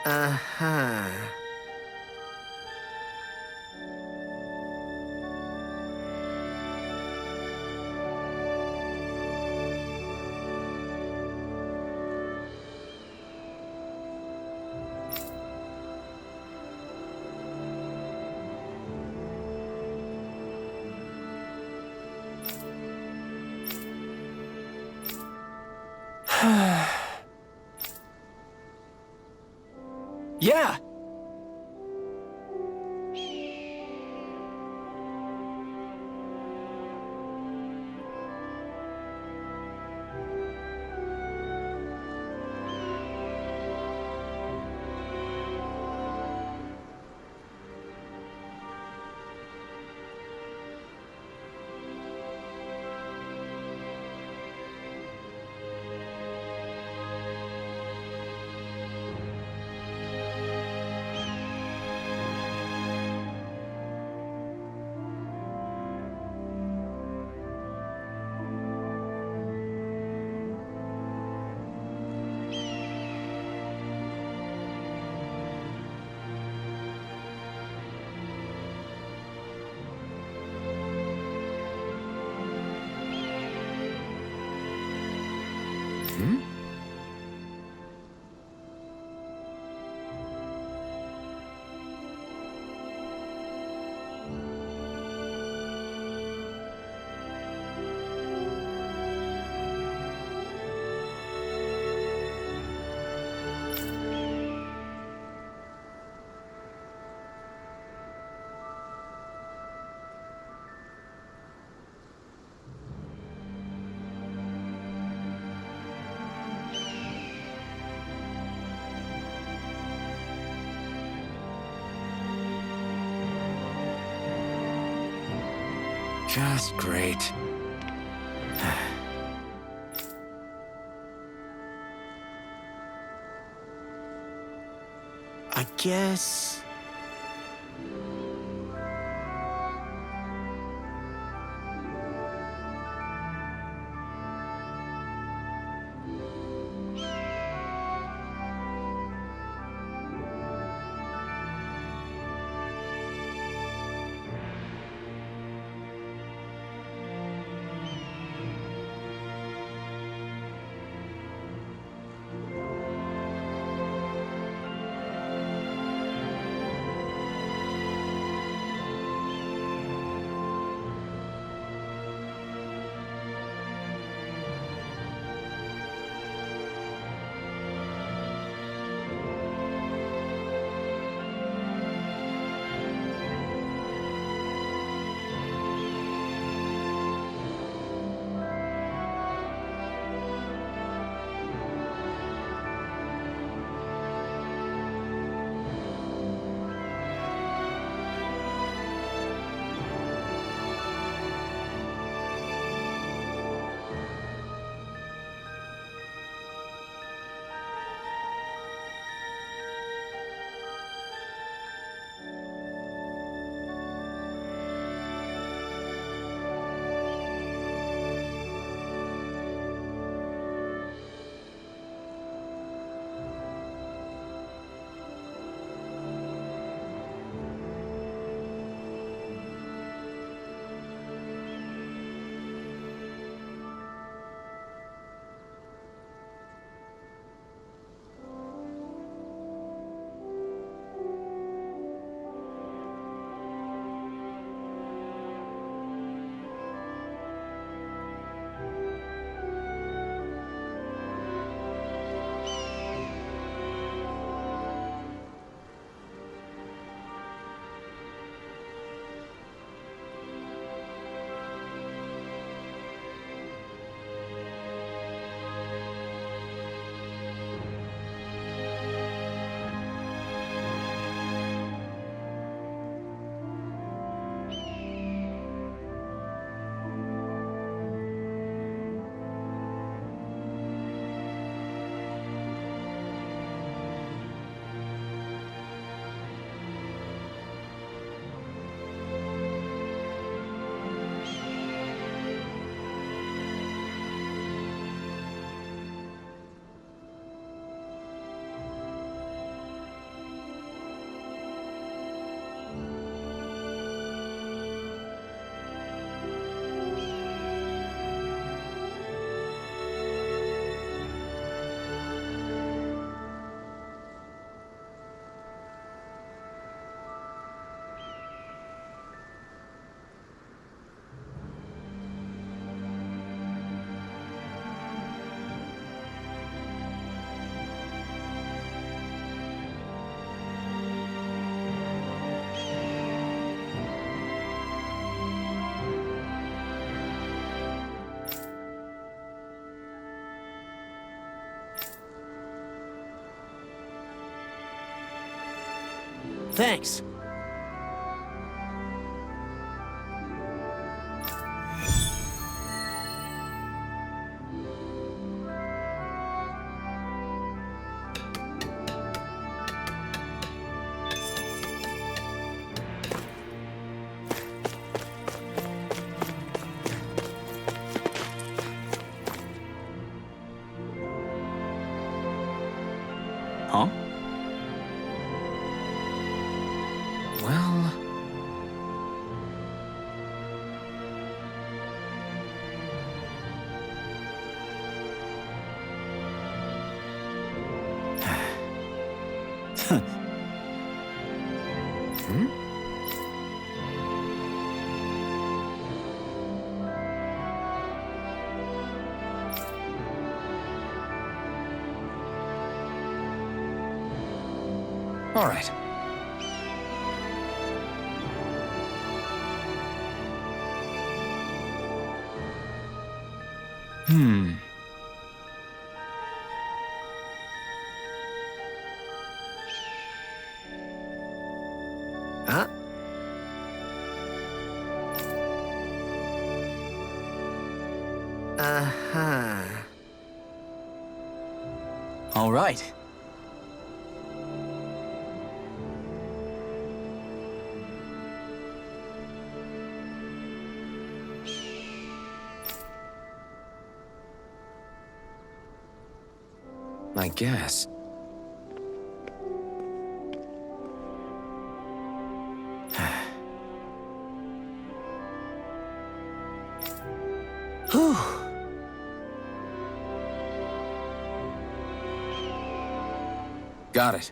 Uh-huh. Yeah! Just great. I guess... Thanks. Huh? Well... Hmm? All right. Huh? Uh-huh. All right. I guess. Whew. Got it.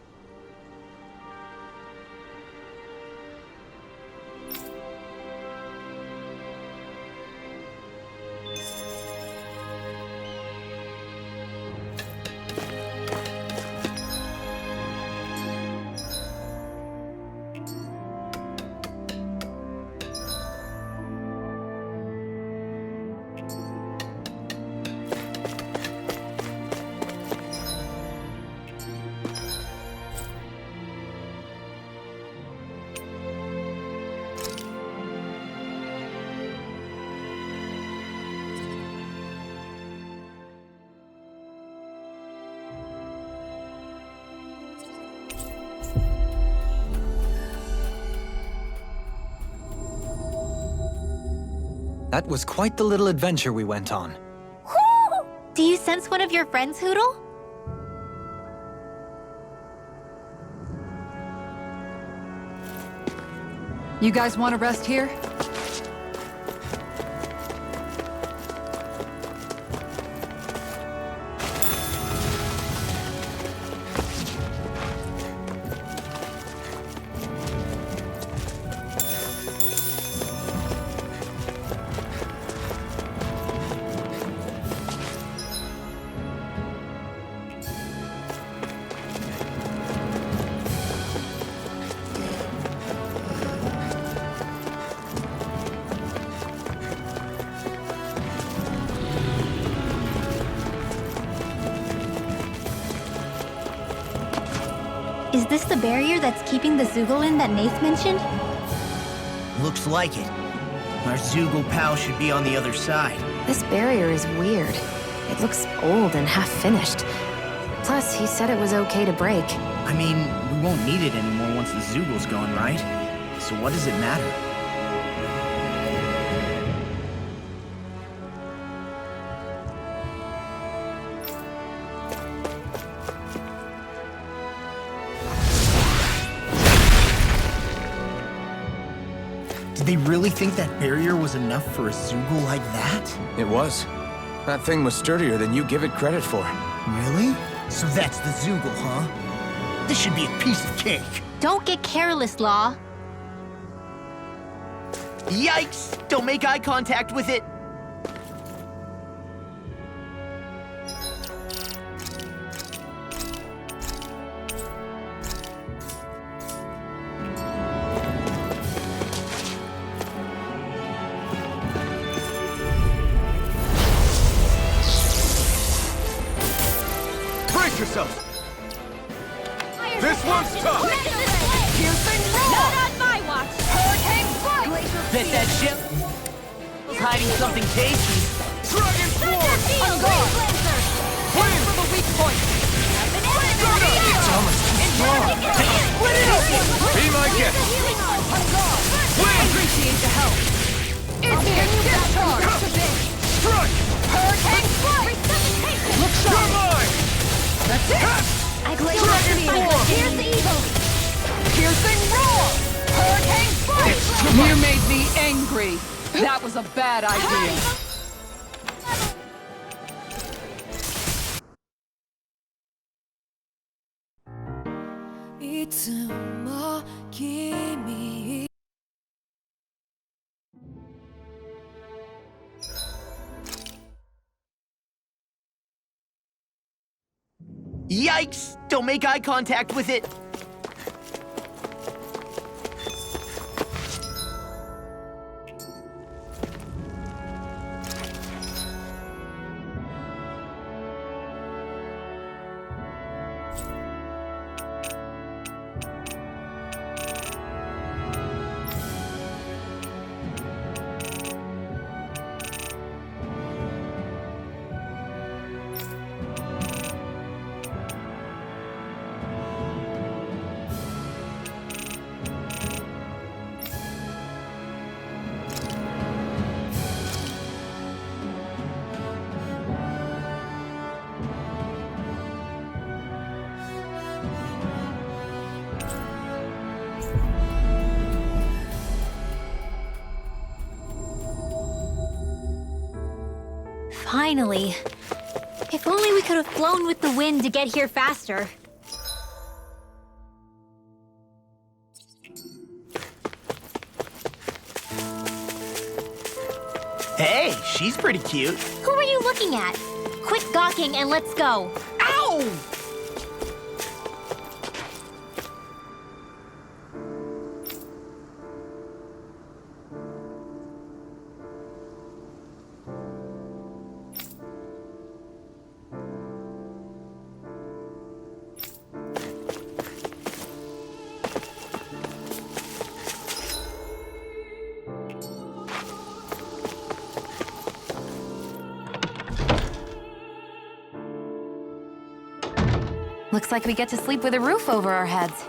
That was quite the little adventure we went on. Woo! Do you sense one of your friends, Hootle? You guys want to rest here? Is this the barrier that's keeping the Zoogle in that Nath mentioned? Looks like it. Our Zoogle pal should be on the other side. This barrier is weird. It looks old and half-finished. Plus, he said it was okay to break. I mean, we won't need it anymore once the Zoogle's gone, right? So what does it matter? Did they really think that barrier was enough for a Zoogle like that? It was. That thing was sturdier than you give it credit for. Really? So that's the Zoogle, huh? This should be a piece of cake. Don't get careless, Law. Yikes! Don't make eye contact with it! Brace yourself! This one's tough! Not on my watch! Hurricane strike! Bet that ship was hiding something tasty. Dragon Swarm! On guard! Win for the weak point! It's almost too strong. Be my guest! Appreciate the help! Instant discharge! Strike! Hurricane strike! Look You're sharp! mine! That's it! I Dragon Swarm! Here's the evil! Piercing roar! Hurricane strike! You made me angry. That was a bad idea. Yikes! Don't make eye contact with it. Finally. If only we could have flown with the wind to get here faster. Hey, she's pretty cute. Who are you looking at? Quit gawking and let's go. Ow! Looks like we get to sleep with a roof over our heads.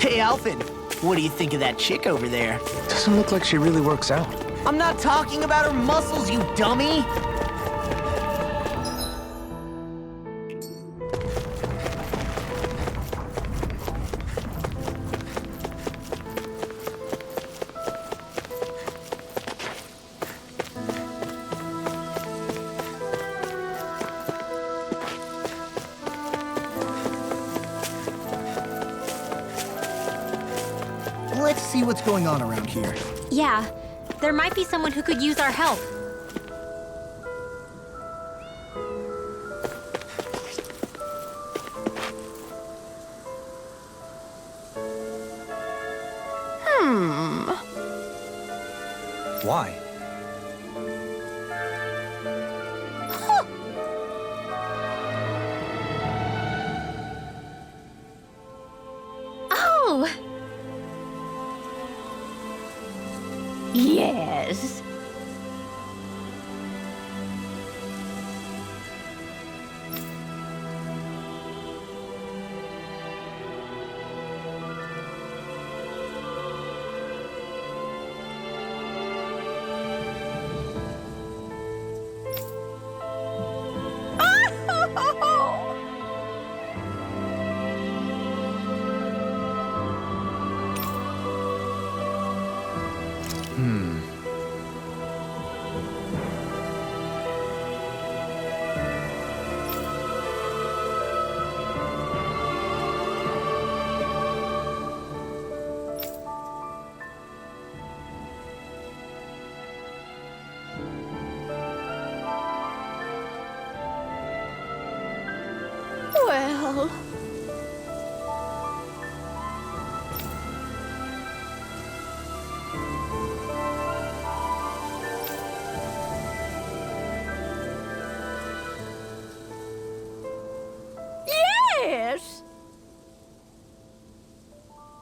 Hey, Alvin, what do you think of that chick over there? Doesn't look like she really works out. I'm not talking about her muscles, you dummy! Let's see what's going on around here. Yeah, there might be someone who could use our help. Why? Oh! Yes. Well... Yes!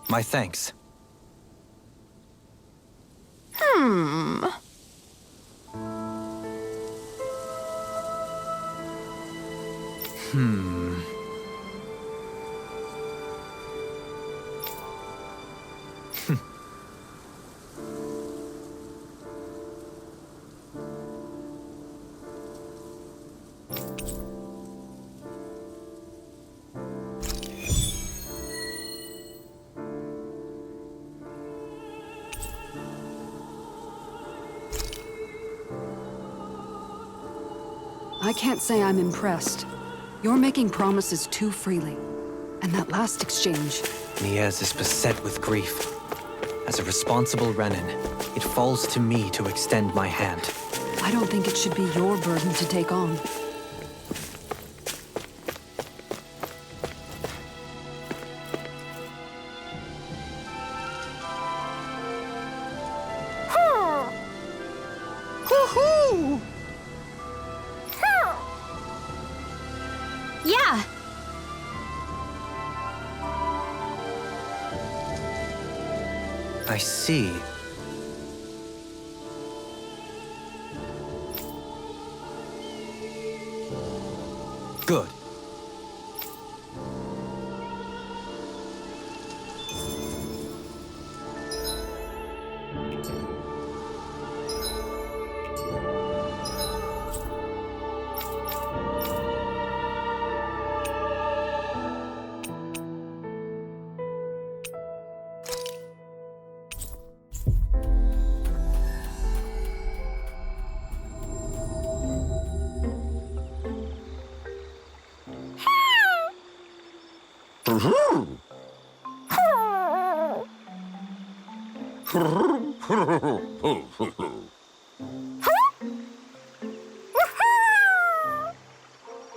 My thanks. I can't say I'm impressed. You're making promises too freely. And that last exchange... Niaz is beset with grief. As a responsible Renan, it falls to me to extend my hand. I don't think it should be your burden to take on. I see. Good.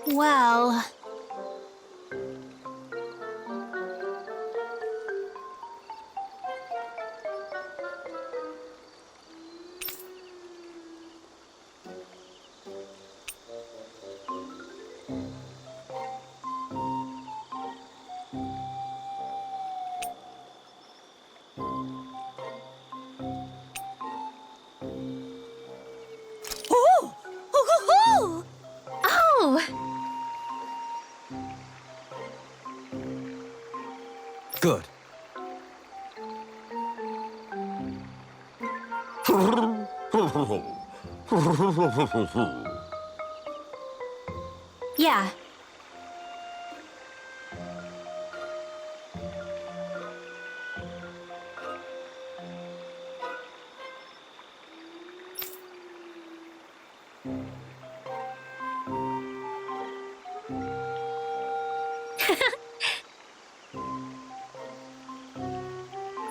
Well... Oh! Oh! Oh! Good. Yeah.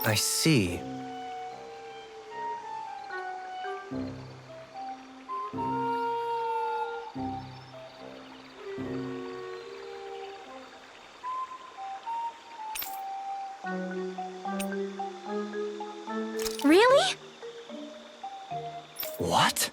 I see. Really? What?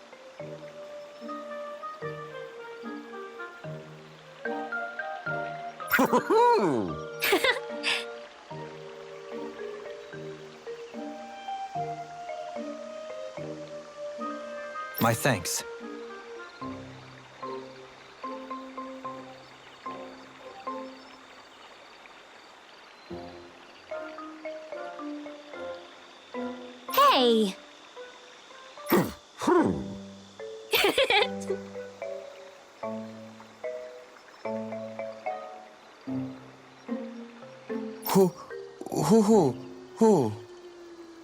My thanks. Hey! Who? Who? Who? Who?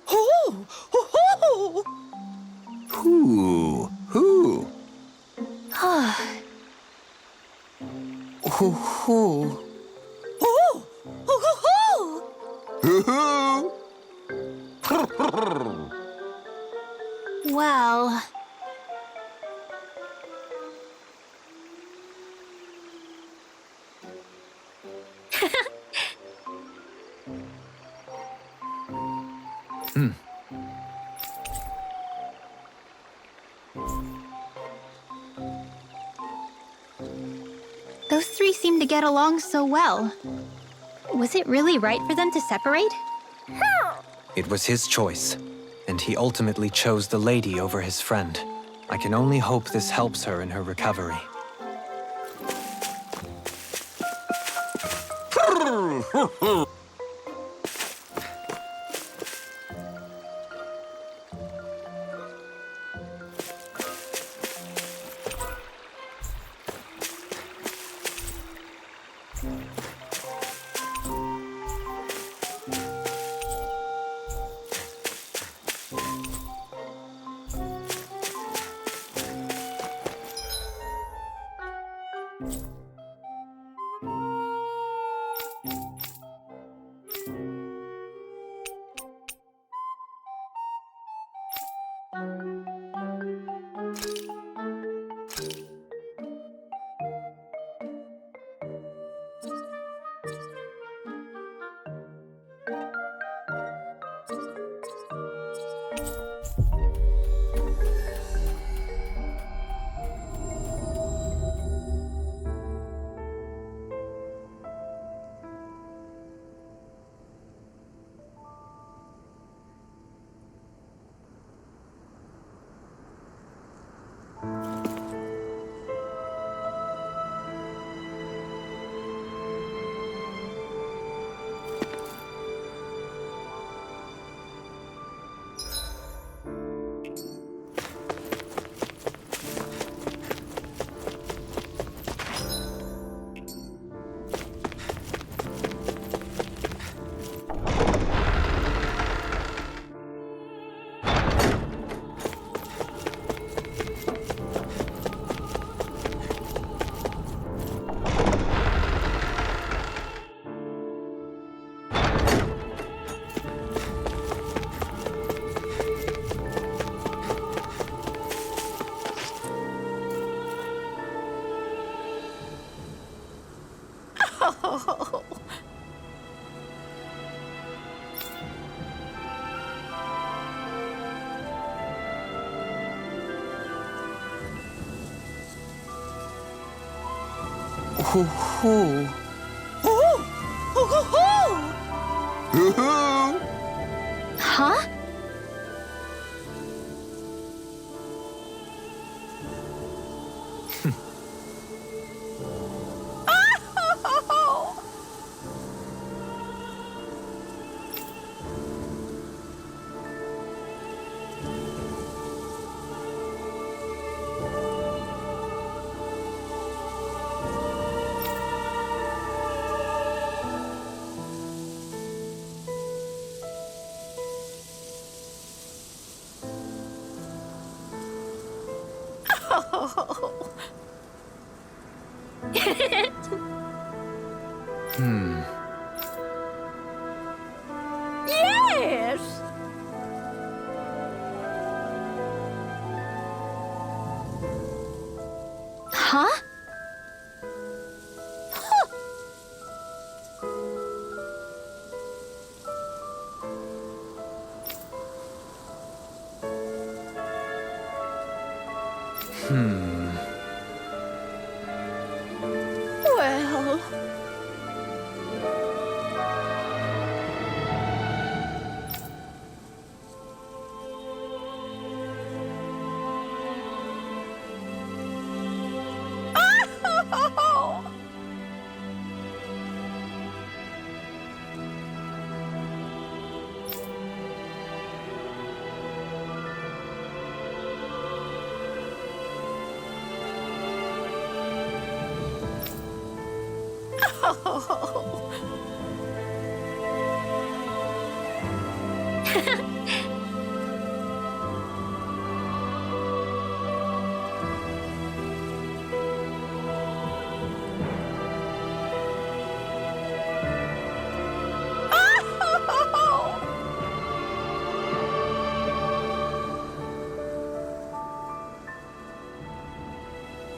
Who? Who? Well... Those three seem to get along so well. Was it really right for them to separate? It was his choice, and he ultimately chose the lady over his friend. I can only hope this helps her in her recovery. Hoo-hoo. Huh? Yes! Huh? Well...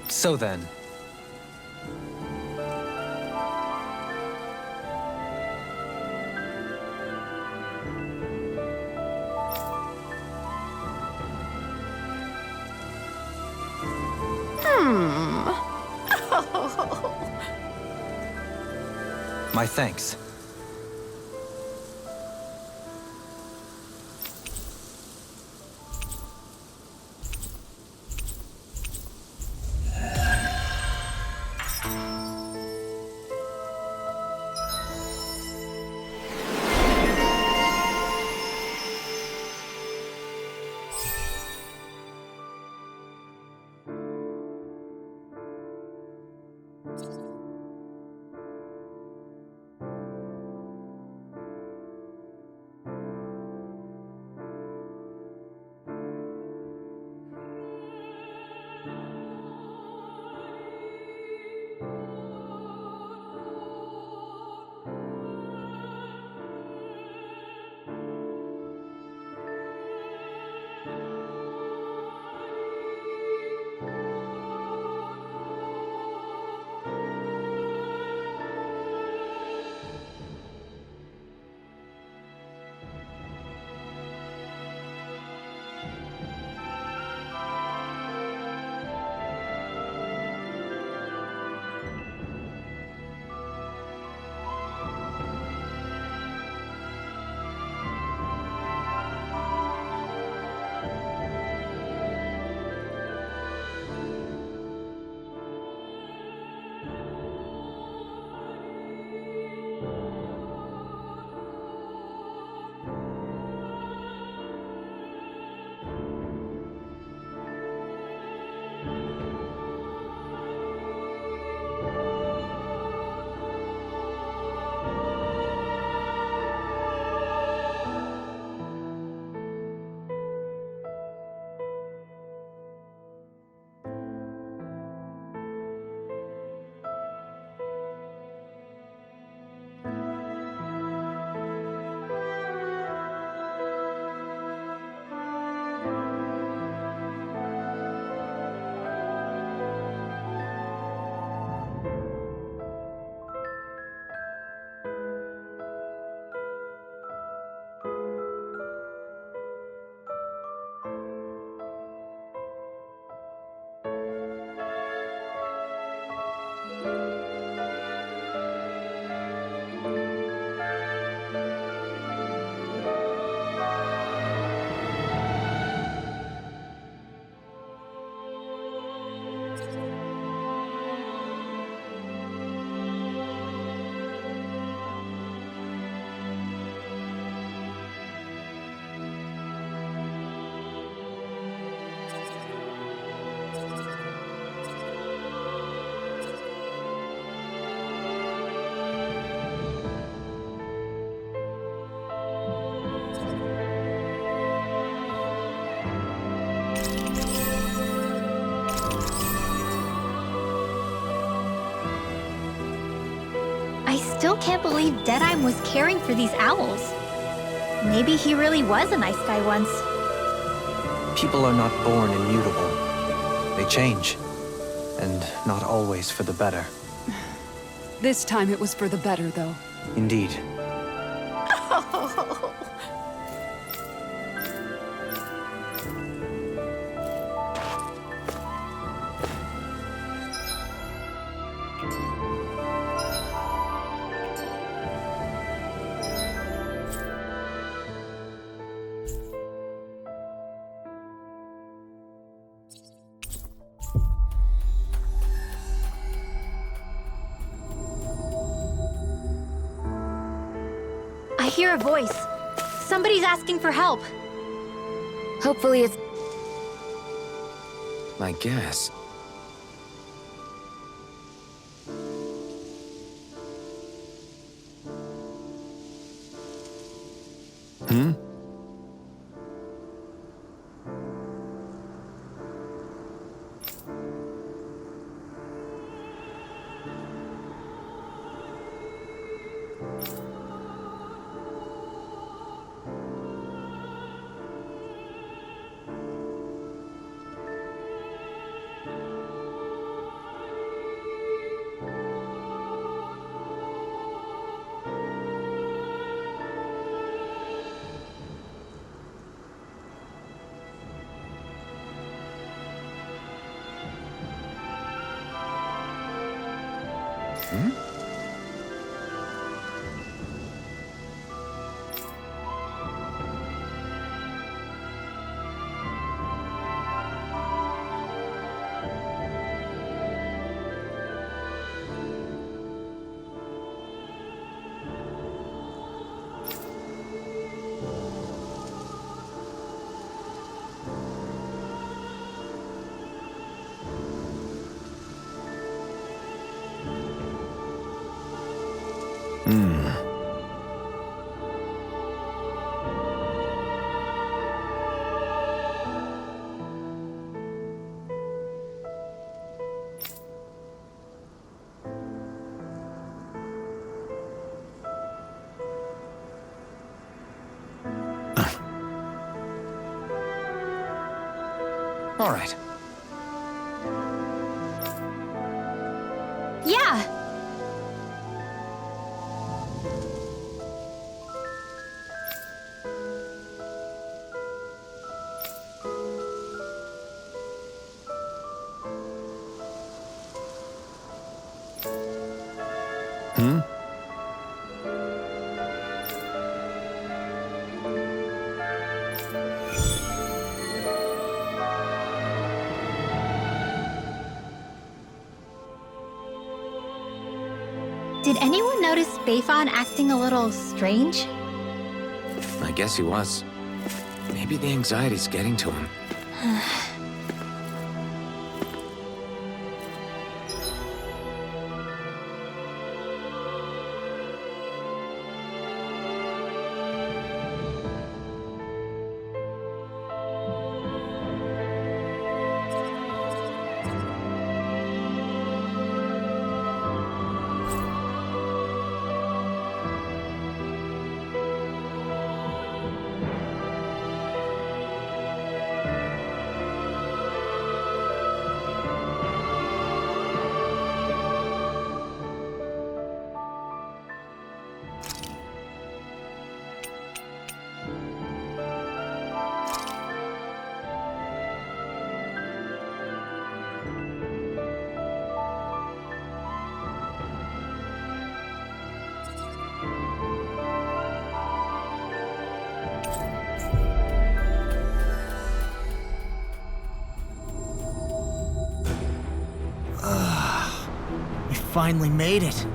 So then, my thanks. still can't believe Deadeye was caring for these owls. Maybe he really was a nice guy once. People are not born immutable. They change. And not always for the better. This time it was for the better, though. Indeed. I hear a voice. Somebody's asking for help. Hopefully it's... I guess. Hmm? All right. Yeah! Hmm? Did anyone notice Bayfon acting a little strange? I guess he was. Maybe the anxiety's getting to him. We finally made it.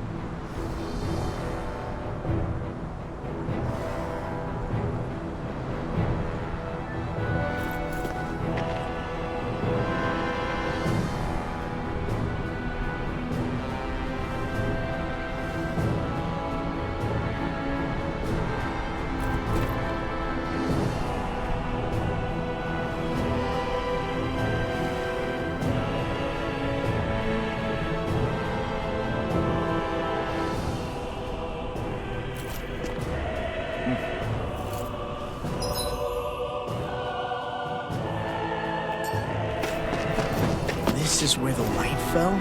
This is where the light fell?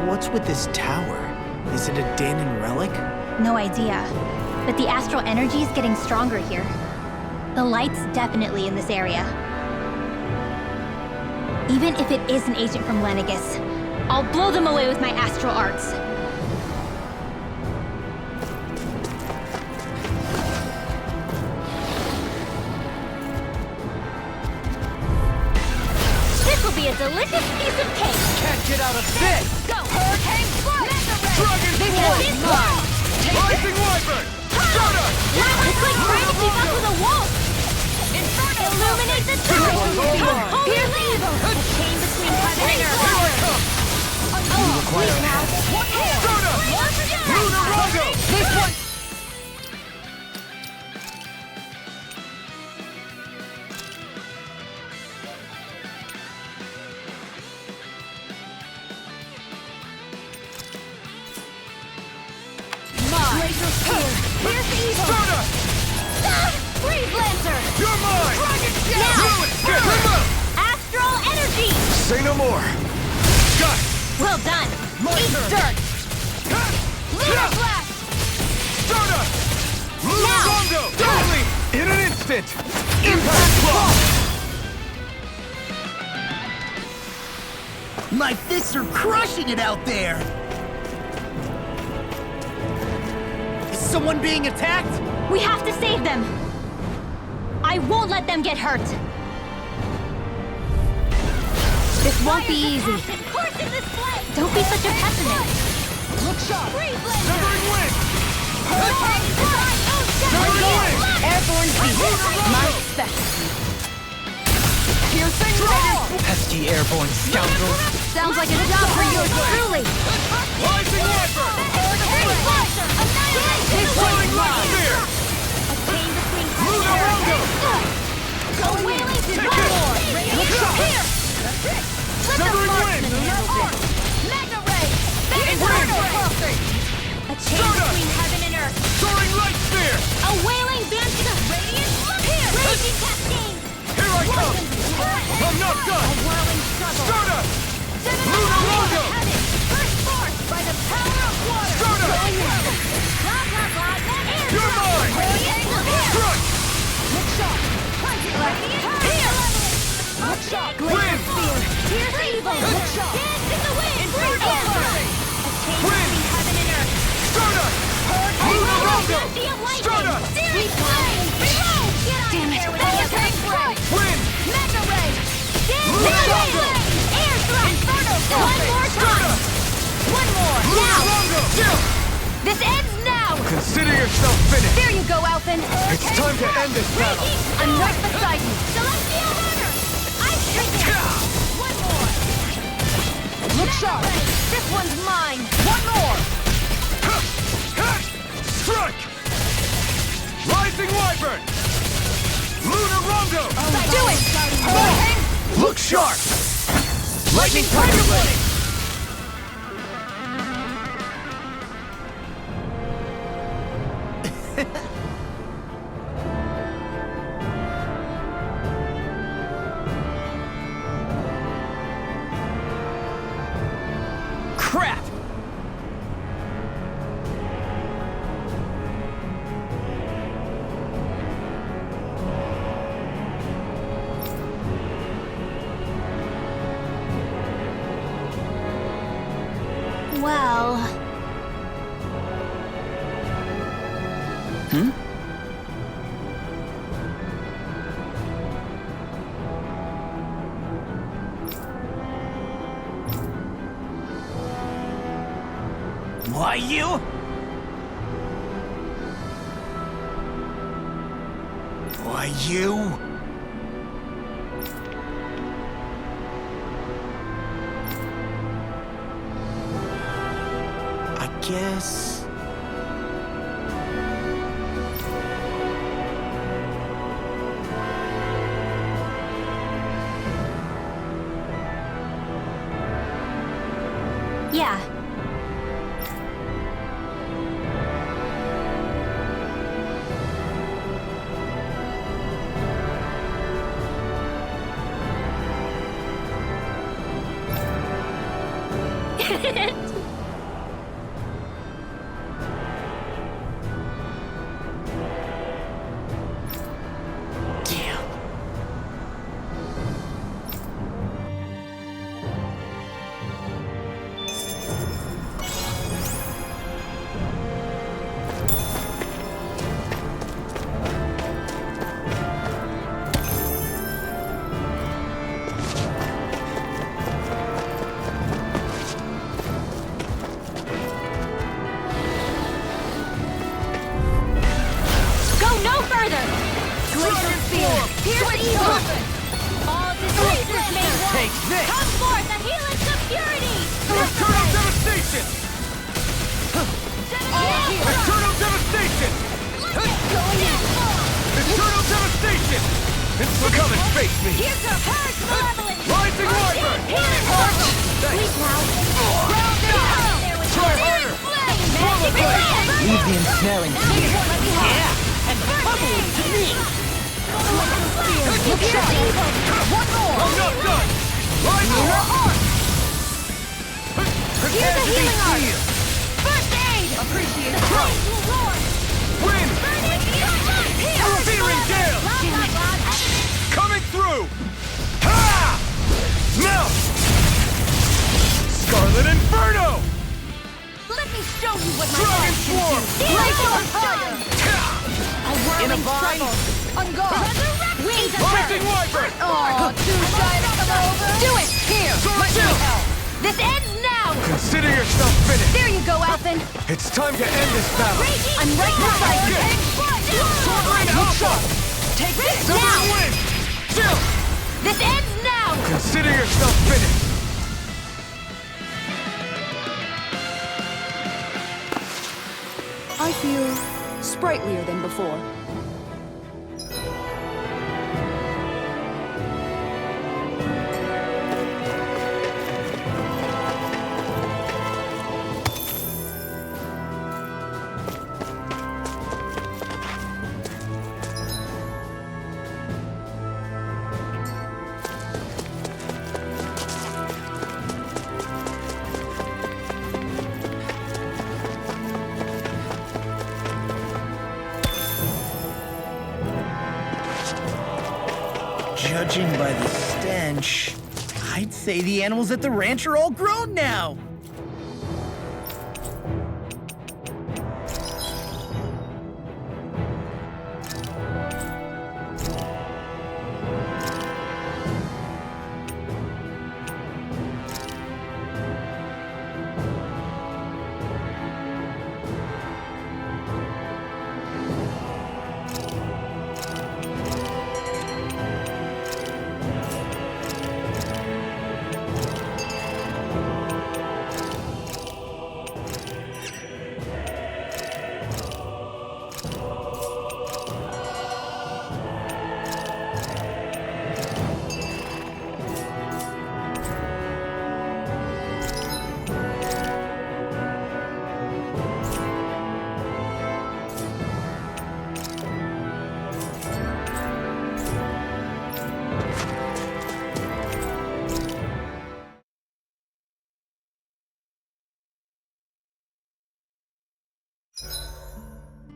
What's with this tower? Is it a Danon relic? No idea. But the astral energy is getting stronger here. The light's definitely in this area. Even if it is an agent from Lenegus, I'll blow them away with my astral arts. This will be a delicious piece of cake! Can't get out of this! Go! Hurricane Spark! Dragon Force! Rising Wyvern! Soda! It's like trying to keep up with a wolf! Inferno! Illuminate the tower! Here's evil! A chain between heaven and earth! Oh, please now! Soda! Lunar Rondo! This one! Here's evil! Soda! Freeze Lancer! You're mine! Dragon Now! Get him up! Astral energy! Say no more. Got it! Well done! My Eat turn. dirt! Lunar Blast! Soda! Lunar Now! Rondo! Deadly! In an instant! Impact Claw! My fists are crushing it out there! Is someone being attacked? We have to save them! I won't let them get hurt! This won't be easy. Don't be such a pessimist! Look sharp! Severing Wind! Severing Wind! Airborne beast! My specialty! Piercing Dragon! Pesky airborne scoundrels. Sounds like a job for yours truly! Rising Wyvern! This Rolling one's Light mine! Spear! A chain between Lunar Rondo! A wailing Take divine! it! Look sharp! Here! Severing Wind! Magna Ray! Wind! A chain Soda! between heaven and earth! Soaring Light Spear! A wailing Banshee! Radiant Here! Raging Cascade! Here I come! I'm not A done! whirling struggle! Soda! Lunar Rondo! First force by the power of water! Soda! Blah, blah, blah, air You're strike! mine! Brilliant! Here! Crush! Look sharp! Here! Look sharp! Wind! Here's evil! Look sharp! Dance in the wind! Inferno Flame! A chain Wind! between heaven and earth! Soda! Lunar Rondo! Banshee of lightning! Soda! Searing flame! Reload! Get out of here with the hurricane strike! Wind! Magna Ray! Dance in Lunar the Rondo! wind! Air thrust! Inferno One more time! One more! Lunar Now! Rondo! Still! This ends now! Consider yourself finished. There you go, Alphen! It's time to end this battle. I'm right beside you! Celestial Runner! Ice Trigger! One more! Look sharp! This one's mine! One more! Strike! Rising Wyvern! Lunar Rondo! Do it! Hurricane! Look sharp. Lightning Tiger Blade. Crap! Well... Why you? Why you? I guess... Yeah. Take this! Come forth and heal into purity! Eternal devastation! Eternal devastation! Eternal devastation! It's come and face me! Here's your purge malevolence! Rising Wyvern! Please now! Try harder! Magic blade! Leave the ensnaring to me. Yeah! And bubble to me! I'm not done! Rising Wyvern! Here's a healing art! Heal. First aid! Appreciate the Praise the Lord! Wind! Here! Searing gale! Love. Coming through! Ha! Melt! Scarlet Inferno! Let me show you what my Dragon heart Swarm! can do! Break your fire! A whirling In a vine. trouble! On guard! Wings of Rising Wyvern! Oh, too shy to come over! Do it! Here! Sword Chill! This ends now! Consider yourself finished! There you go, Alphen! It's time to end this battle! I'm right beside you! Sword Rain Alpha! Take this Severing now! Wind! Chill! This ends now! Consider yourself finished! I feel sprightlier than before. Judging by the stench, I'd say the animals at the ranch are all grown now.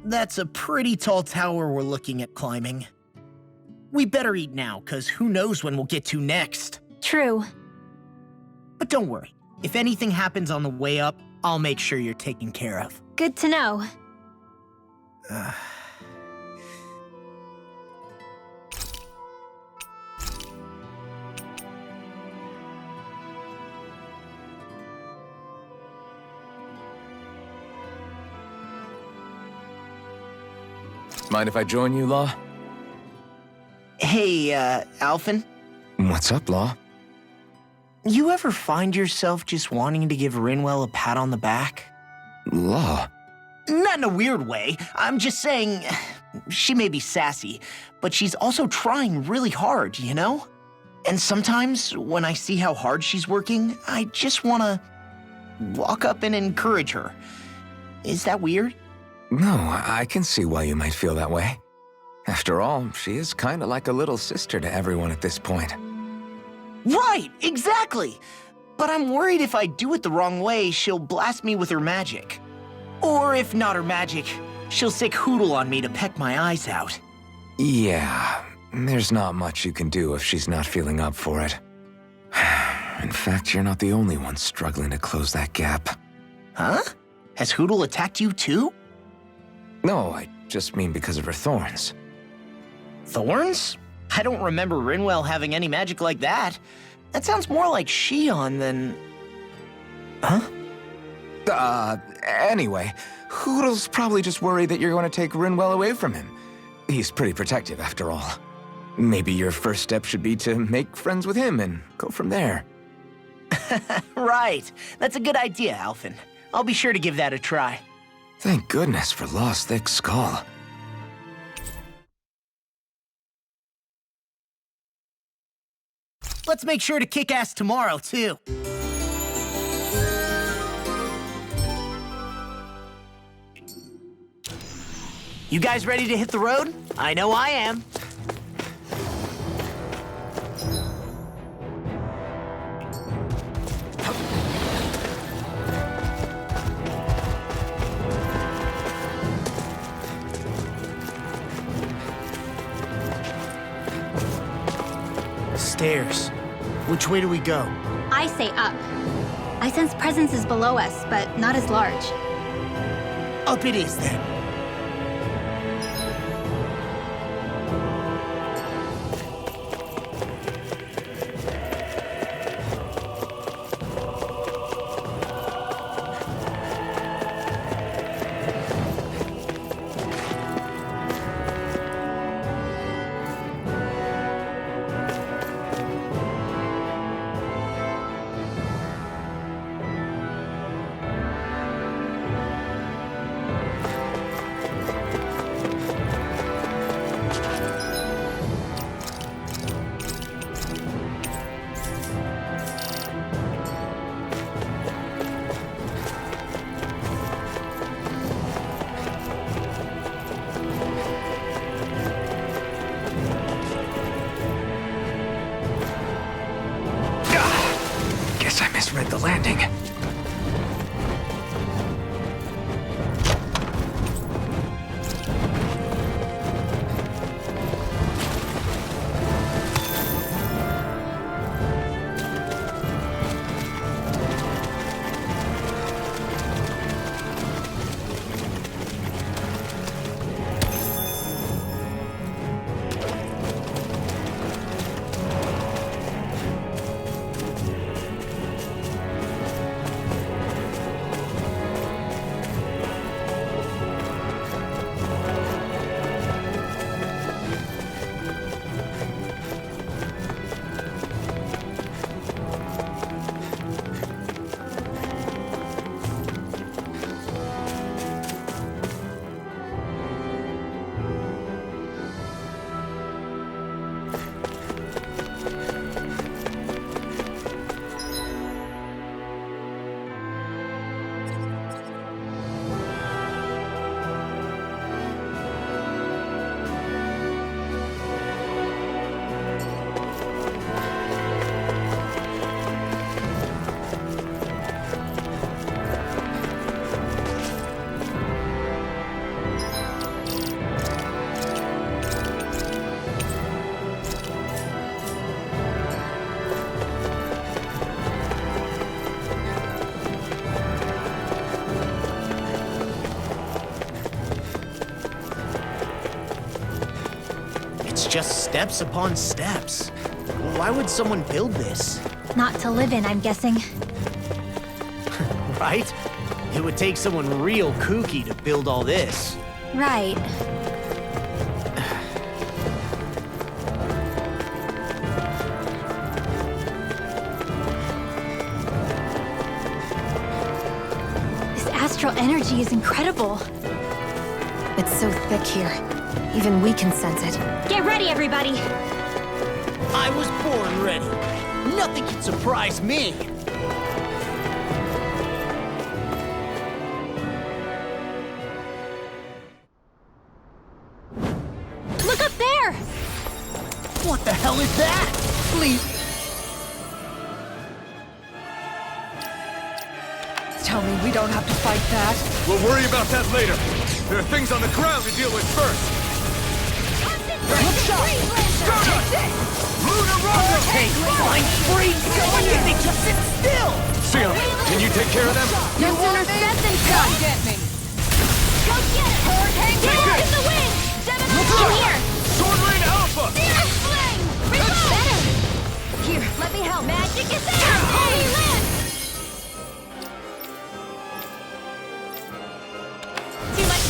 That's a pretty tall tower we're looking at climbing. We better eat now, 'cause who knows when we'll get to next. True. But don't worry. If anything happens on the way up, I'll make sure you're taken care of. Good to know. Mind if I join you, Law? Hey, Alphen, What's up, Law? you ever find yourself just wanting to give Rinwell a pat on the back? Law? Not in a weird way. I'm just saying, she may be sassy, but she's also trying really hard, you know? And sometimes, when I see how hard she's working, I just want to walk up and encourage her. Is that weird? No, I can see why you might feel that way. After all, she is kind of like a little sister to everyone at this point. Right, exactly! But I'm worried if I do it the wrong way, she'll blast me with her magic. Or if not her magic, she'll sick Hootle on me to peck my eyes out. Yeah, there's not much you can do if she's not feeling up for it. In fact, you're not the only one struggling to close that gap. Huh? Has Hootle attacked you too? No, I just mean because of her thorns. Thorns? I don't remember Rinwell having any magic like that. That sounds more like Shion than... Huh? Anyway, Hoodle's probably just worried that you're going to take Rinwell away from him. He's pretty protective, after all. Maybe your first step should be to make friends with him and go from there. Right. That's a good idea, Alphen. I'll be sure to give that a try. Thank goodness for Lost Thick Skull. Let's make sure to kick ass tomorrow, too. You guys ready to hit the road? I know I am. Stairs. Which way do we go? I say up. I sense presences below us, but not as large. Up it is, then. Read the landing. Just steps upon steps. Why would someone build this? Not to live in, I'm guessing. Right? It would take someone real kooky to build all this. Right. This astral energy is incredible. It's so thick here. Even we can sense it. Get ready, everybody! I was born ready. Nothing can surprise me. Look up there! What the hell is that? Please. tell me we don't have to fight that. We'll worry about that later. There are things on the ground to deal with first. Look sharp! Lunar Rondo! Hey, flying free! Why can't they just sit still? Sia, can you take care of them? No sooner said than done! Get me. Go get it! Hurricane Tail in the wind! In here! Sword Rain Alpha! Fierce Flame! Reload! Better! Here, let me help. Magic is there! Holy Land! Too much...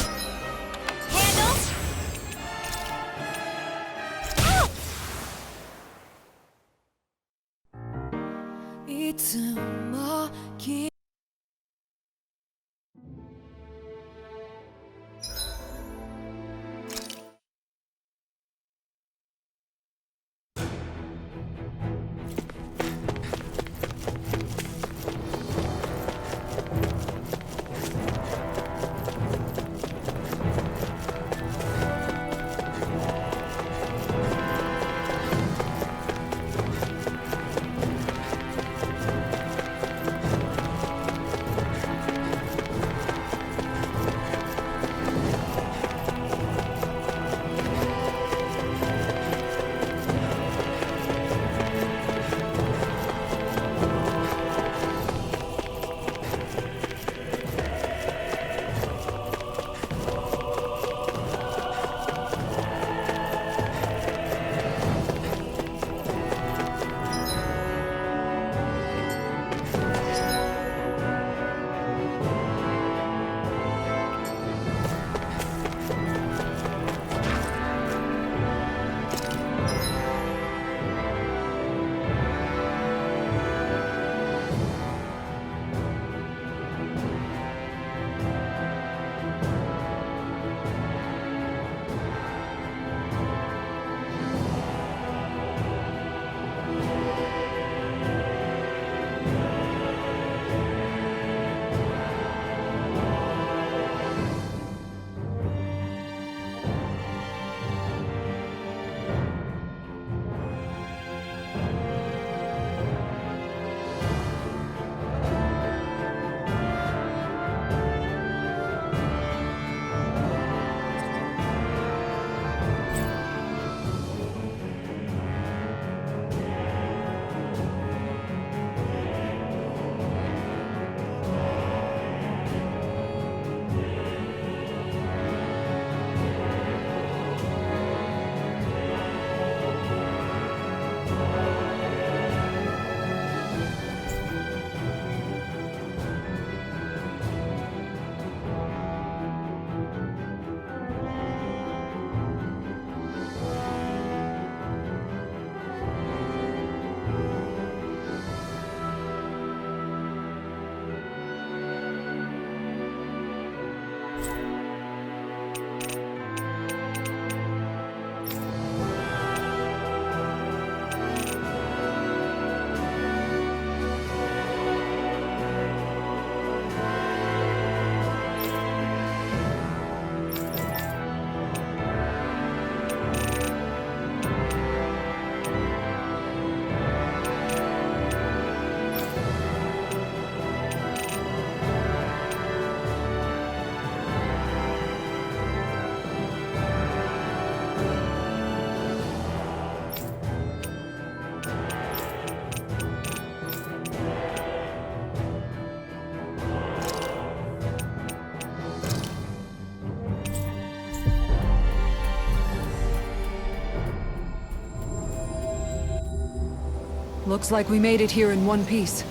Handle? Oh! いつも君 Looks like we made it here in one piece.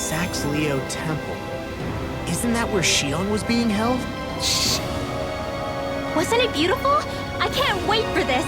Sax-Leo Temple. Isn't that where Shion was being held? Shh. Wasn't it beautiful? I can't wait for this.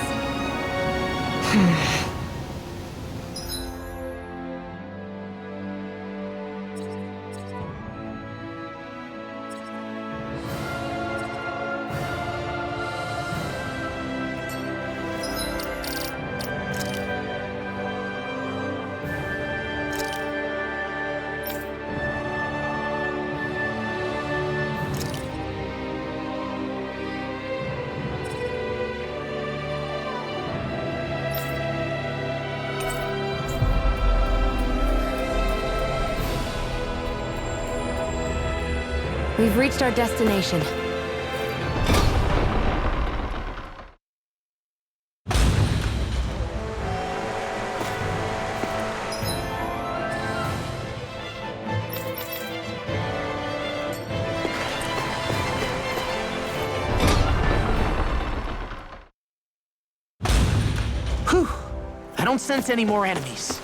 We've reached our destination. Whew. I don't sense any more enemies.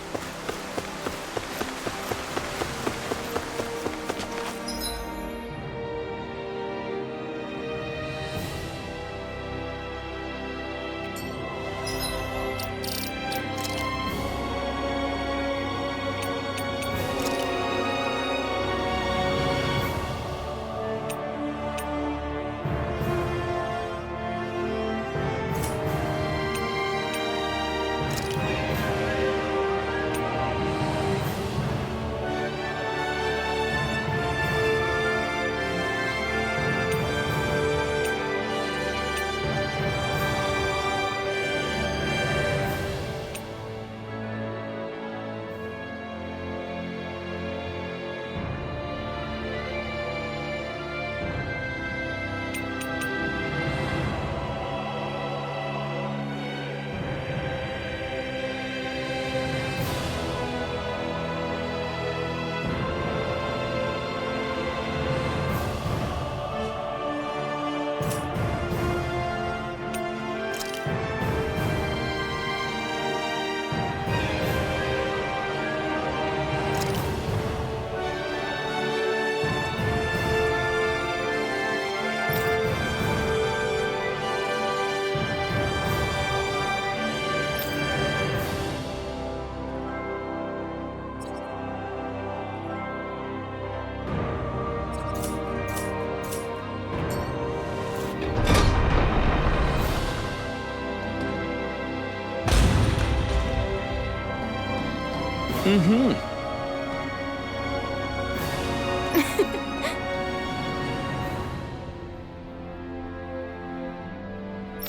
Mm-hmm.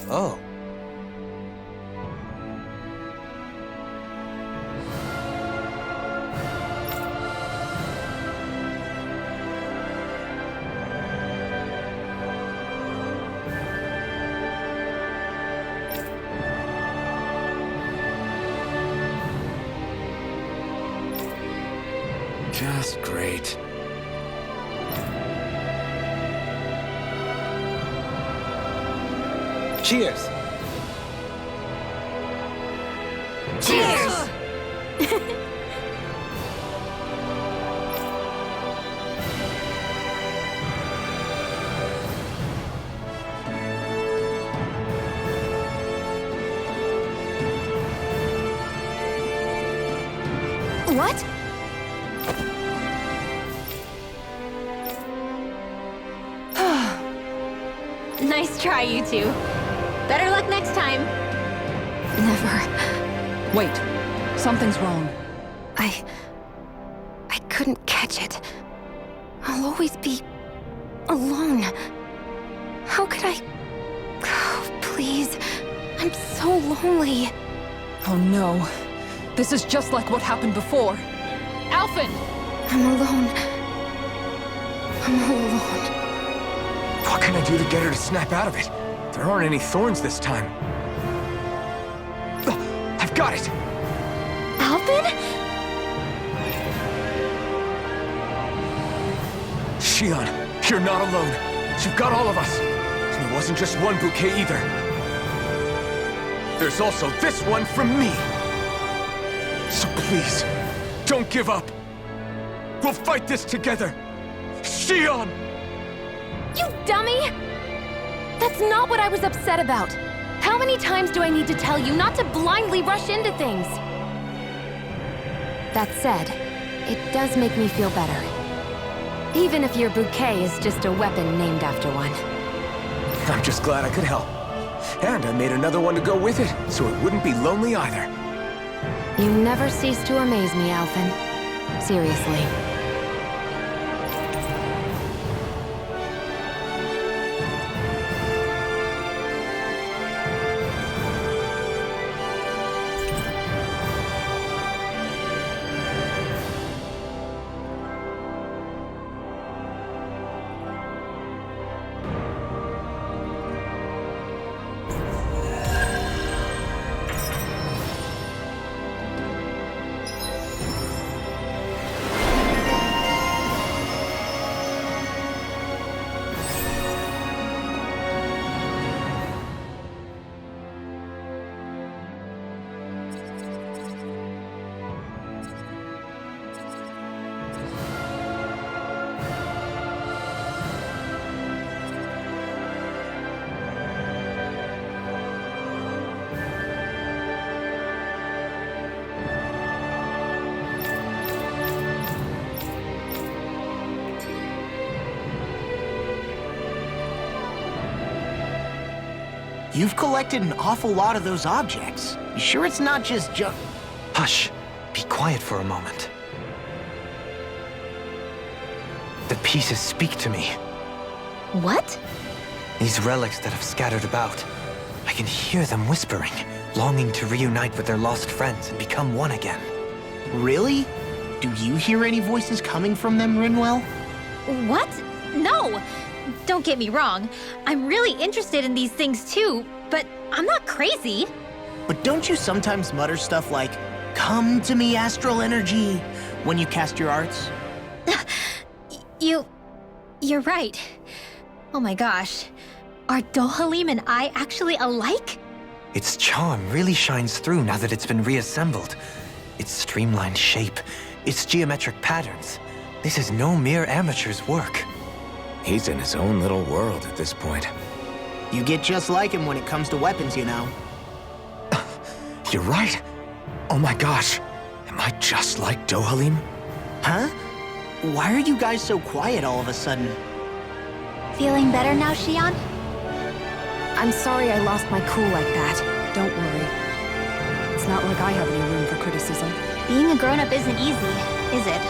Oh. Just great. Cheers! Cheers! What? Nice try, you two. Better luck next time. Never. Wait. Something's wrong. I couldn't catch it. I'll always be alone. How could I... Oh, please. I'm so lonely. Oh no. This is just like what happened before. Alphen! I'm alone. I'm all alone. What can I do to get her to snap out of it? There aren't any thorns this time. I've got it! Alphen? Shion, you're not alone. You've got all of us. And it wasn't just one bouquet either. There's also this one from me. So please, don't give up. We'll fight this together! Shion! You dummy! That's not what I was upset about. How many times do I need to tell you not to blindly rush into things? That said, it does make me feel better. Even if your bouquet is just a weapon named after one. I'm just glad I could help. And I made another one to go with it, so it wouldn't be lonely either. You never cease to amaze me, Alphen. Seriously. You've collected an awful lot of those objects. You sure it's not just junk? Hush. Be quiet for a moment. The pieces speak to me. What? These relics that have scattered about. I can hear them whispering, longing to reunite with their lost friends and become one again. Really? Do you hear any voices coming from them, Rinwell? What? No! Don't get me wrong. I'm really interested in these things too, but I'm not crazy. But don't you sometimes mutter stuff like, "Come to me, astral energy," when you cast your arts? You're right. Oh my gosh. Are Dohalim and I actually alike? Its charm really shines through now that it's been reassembled. Its streamlined shape, its geometric patterns. This is no mere amateur's work. He's in his own little world at this point. You get just like him when it comes to weapons, you know. You're right. Oh my gosh. Am I just like Dohalim? Huh? Why are you guys so quiet all of a sudden? Feeling better now, Shion? I'm sorry I lost my cool like that. Don't worry. It's not like I have any room for criticism. Being a grown-up isn't easy, is it?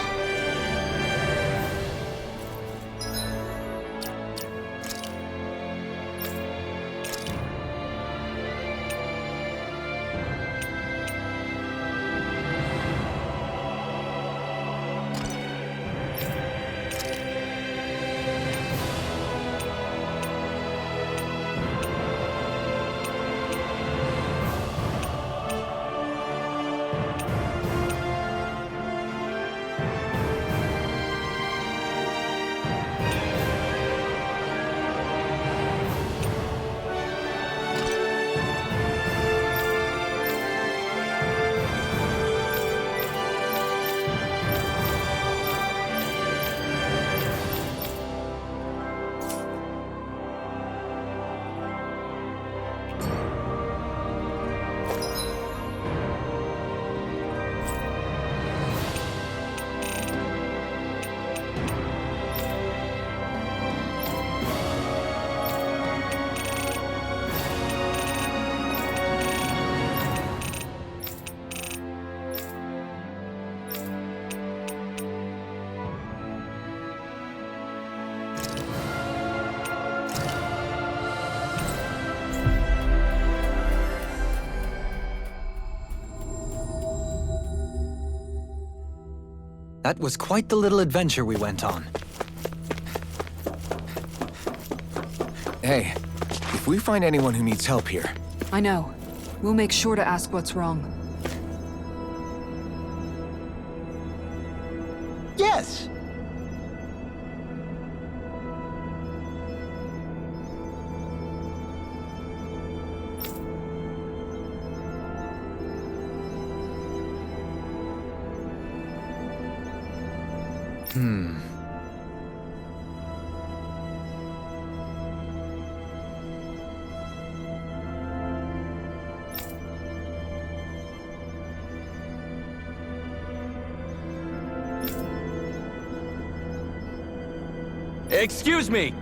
That was quite the little adventure we went on. Hey, if we find anyone who needs help here... I know. We'll make sure to ask what's wrong. Yes. Excuse me!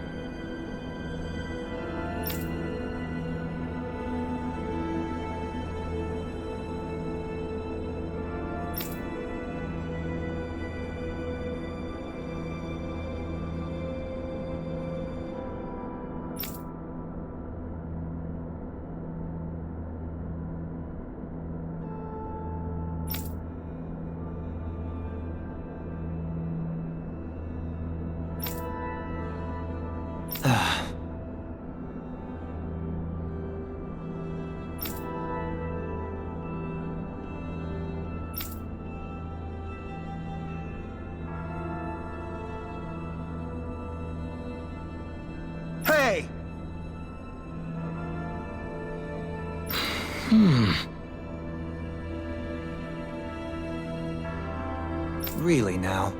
Hey! Really now?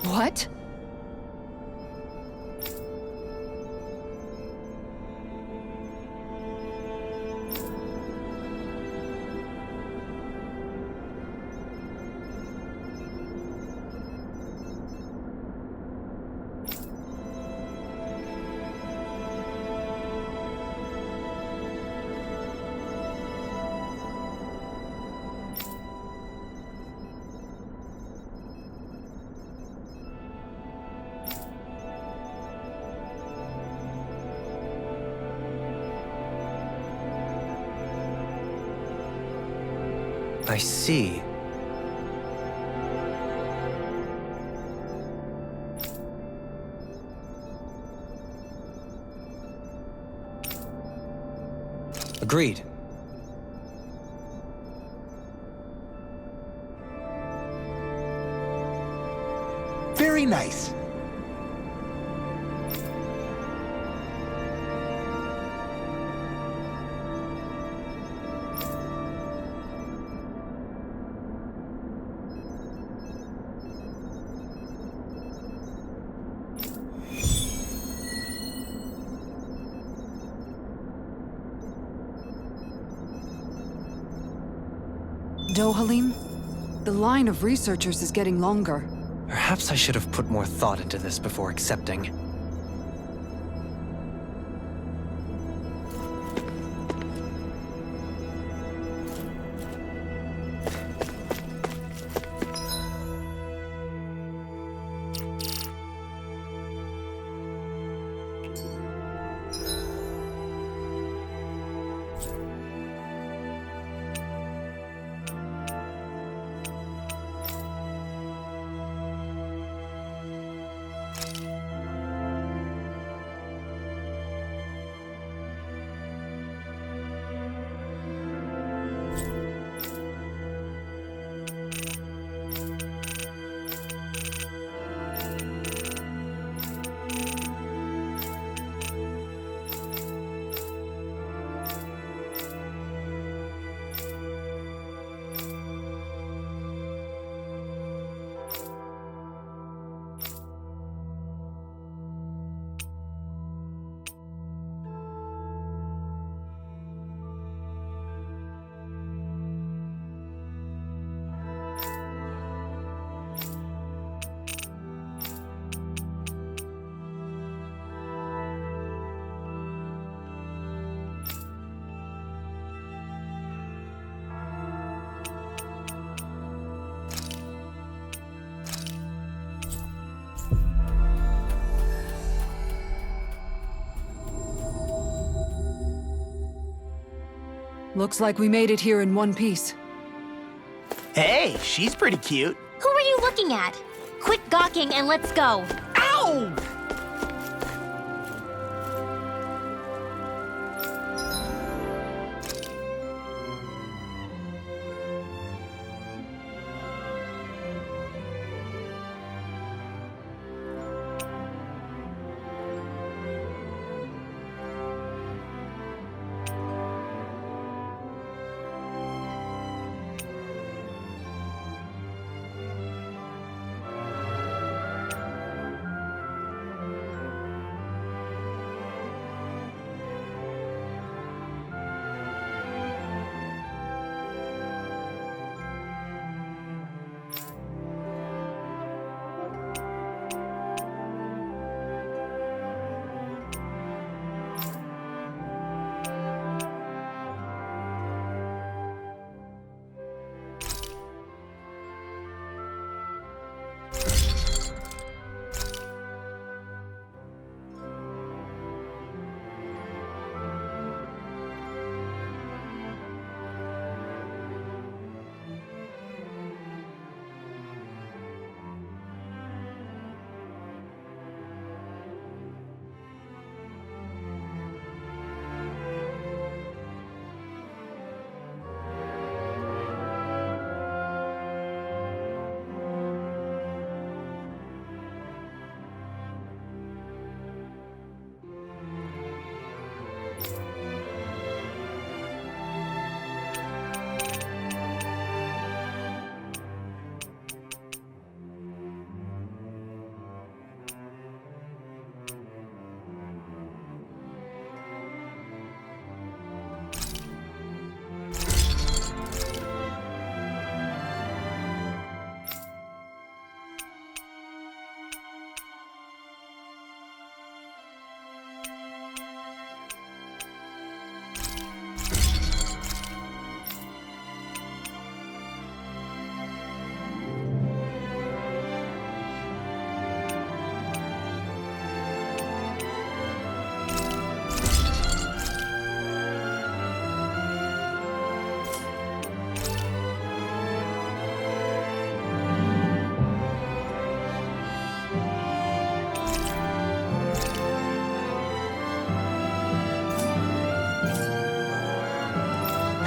What? I see. Agreed. Very nice. Dohalim, the line of researchers is getting longer. Perhaps I should have put more thought into this before accepting. Looks like we made it here in one piece. Hey, she's pretty cute. Who are you looking at? Quit gawking and let's go. Ow!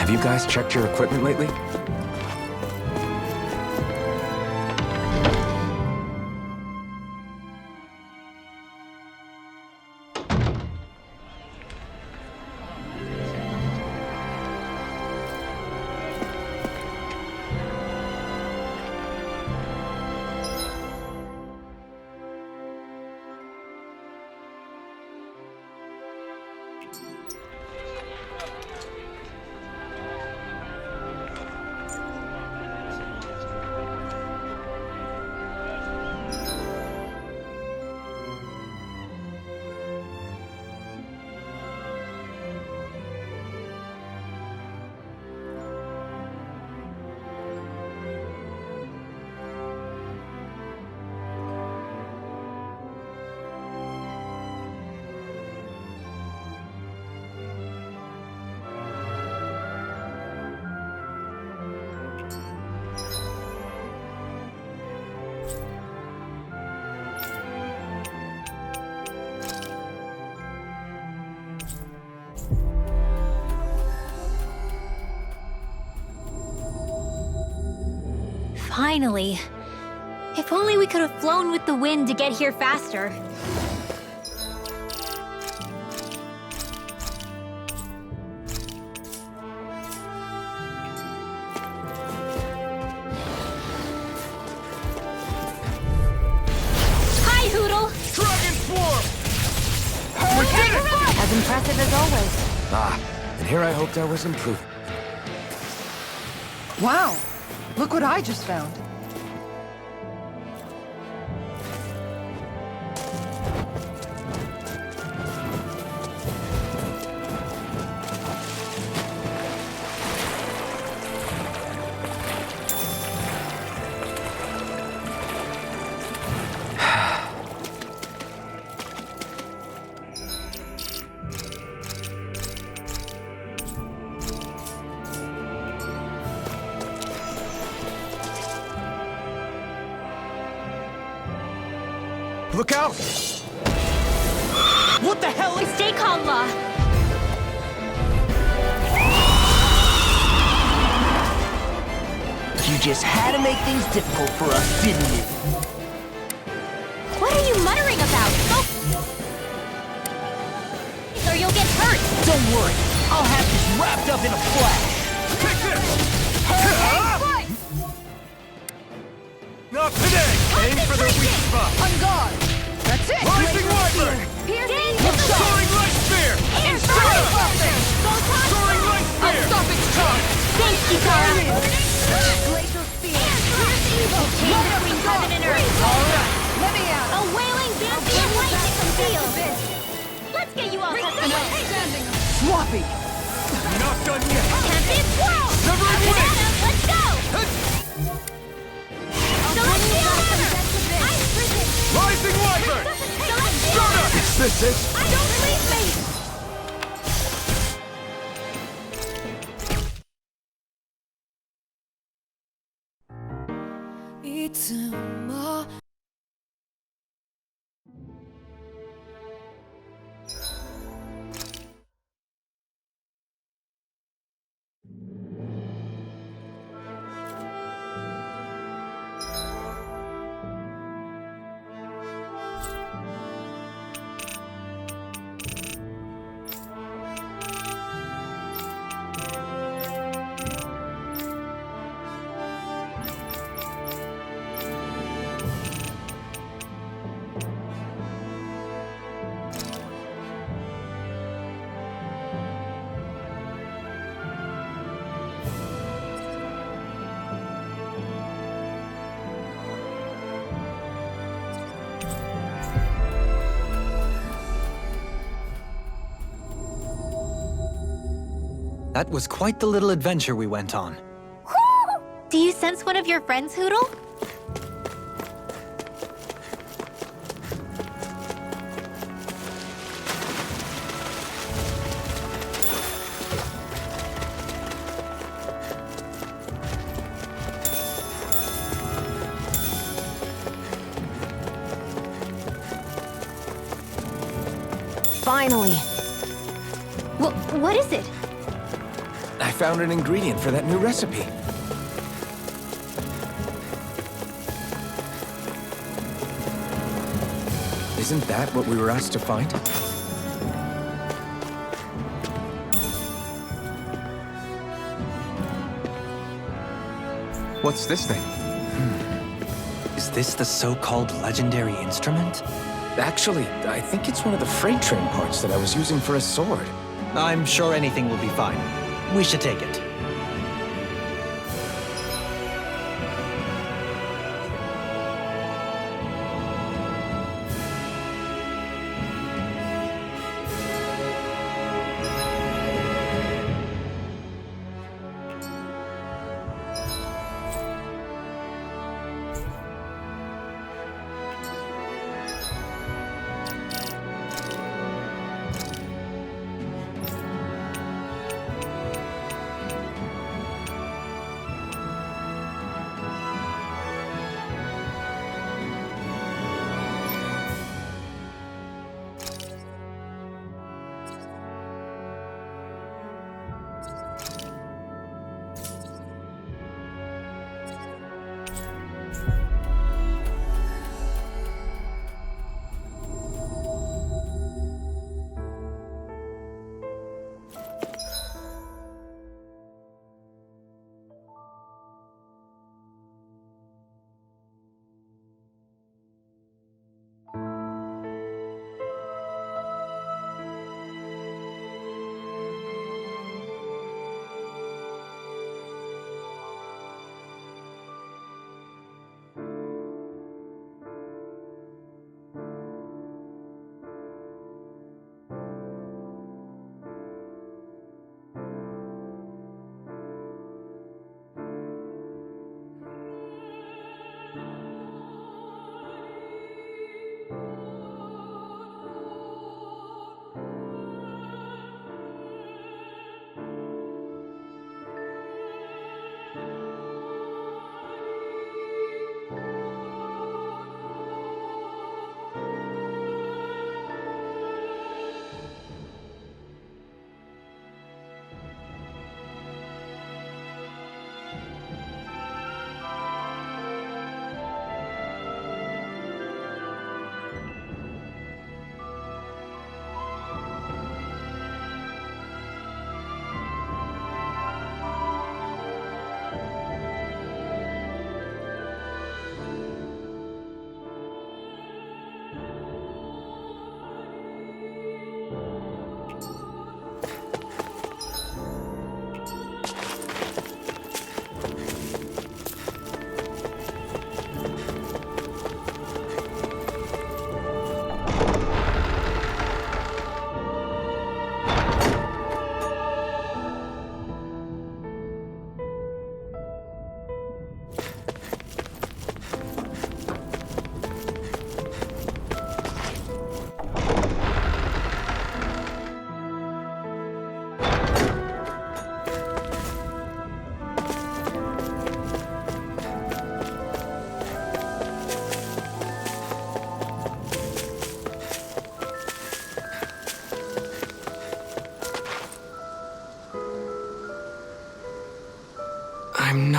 Have you guys checked your equipment lately? Finally. If only we could have flown with the wind to get here faster. Hi, Hoodle! Dragon Swarm! As impressive as always. Ah, and here I hoped I was improving. Wow! Look what I just found. Look out! What the hell is... Stay calm, Law. You just had to make things difficult for us, didn't you? What are you muttering about? Oh. Or you'll get hurt. Don't worry, I'll have this wrapped up in a flash. Take this! Not today! Aim for the weak spot! On guard! That's it! Rising Wyvern! Soaring Light Spear! Soaring Light I'll Spear! stop its charge! Thanks, Kitara. Glacial spear! Chain between heaven and earth. All right, let me out! A wailing dancing of lightning from field. Let's get you all tucked away. Standing up! Sloppy! Not done yet! Champion swirl! Severing Wing! Let's go! Celestial Hammer! Ice Prison! Rising Wyvern! Celestial Hammer! Is this it? Don't leave me! That was quite the little adventure we went on. Do you sense one of your friends, Hootle? Finally. What is it? I found an ingredient for that new recipe. Isn't that what we were asked to find? What's this thing? Is this the so-called legendary instrument? Actually, I think it's one of the freight train parts that I was using for a sword. I'm sure anything will be fine. We should take it.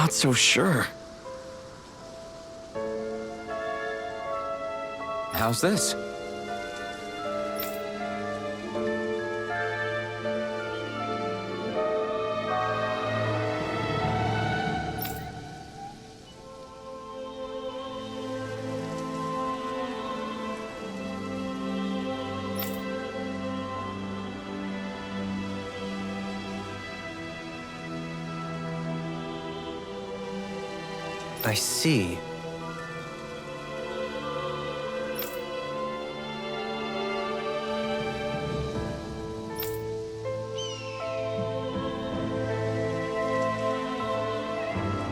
not so sure. How's this? I see.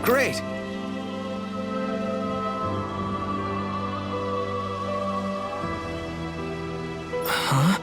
Great! Huh?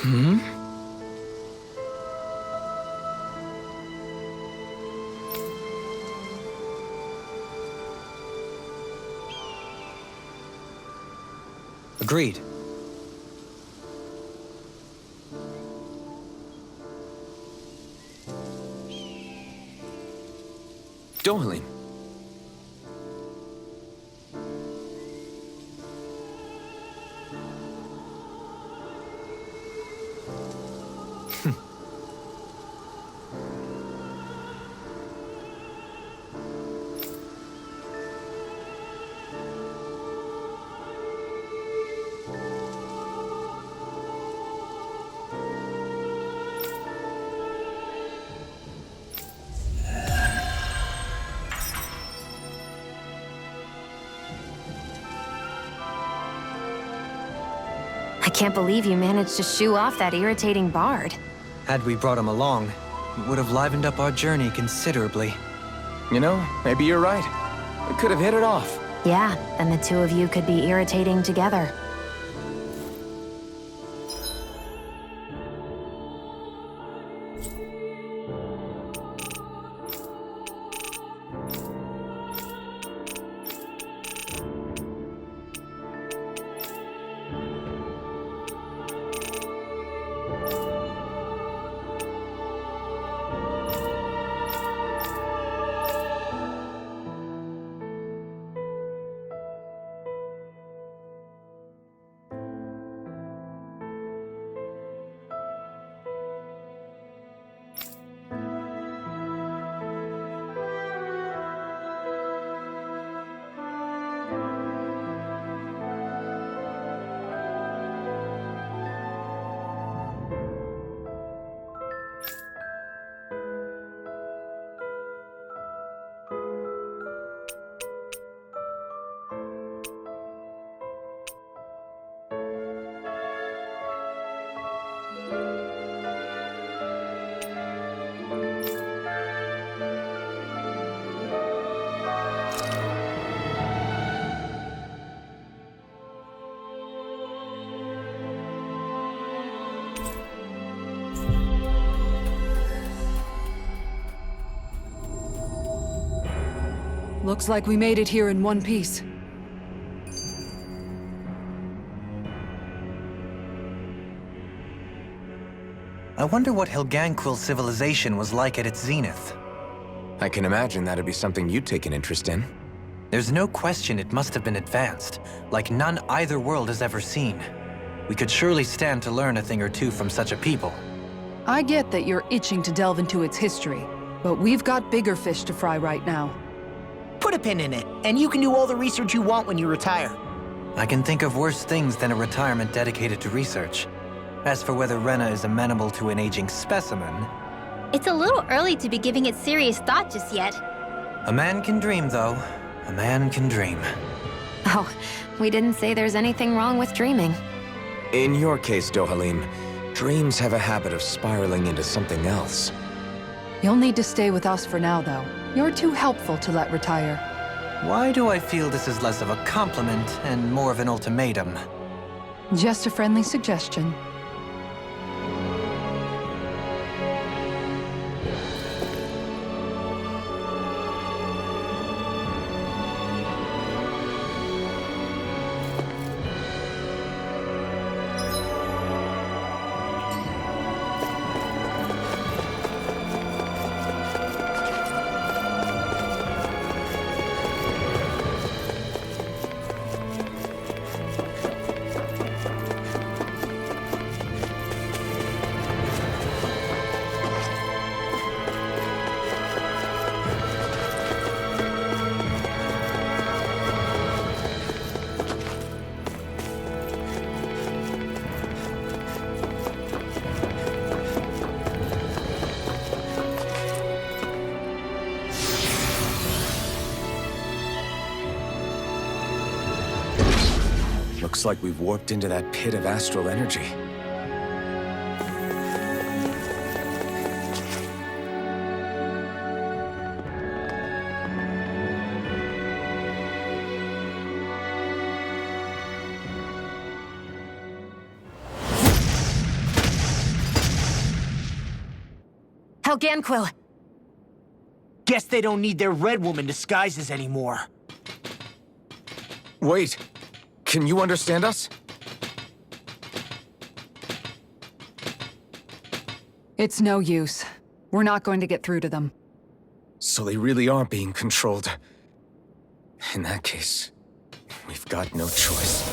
Hmm? Agreed. Dohalim. I can't believe you managed to shoo off that irritating bard. Had we brought him along, it would have livened up our journey considerably. You know, maybe you're right. We could have hit it off. Yeah, and the two of you could be irritating together. Looks like we made it here in one piece. I wonder what Hilganquil's civilization was like at its zenith. I can imagine that'd be something you'd take an interest in. There's no question it must have been advanced, like none either world has ever seen. We could surely stand to learn a thing or two from such a people. I get that you're itching to delve into its history, but we've got bigger fish to fry right now. Put a pin in it, and you can do all the research you want when you retire. I can think of worse things than a retirement dedicated to research. As for whether Rena is amenable to an aging specimen... It's a little early to be giving it serious thought just yet. A man can dream, though. A man can dream. Oh, we didn't say there's anything wrong with dreaming. In your case, Dohalim, dreams have a habit of spiraling into something else. You'll need to stay with us for now, though. You're too helpful to let retire. Why do I feel this is less of a compliment and more of an ultimatum? Just a friendly suggestion. Looks like we've warped into that pit of astral energy. Helganquil! Guess they don't need their Red Woman disguises anymore. Wait, can you understand us? It's no use. We're not going to get through to them. So they really are being controlled. In that case, we've got no choice.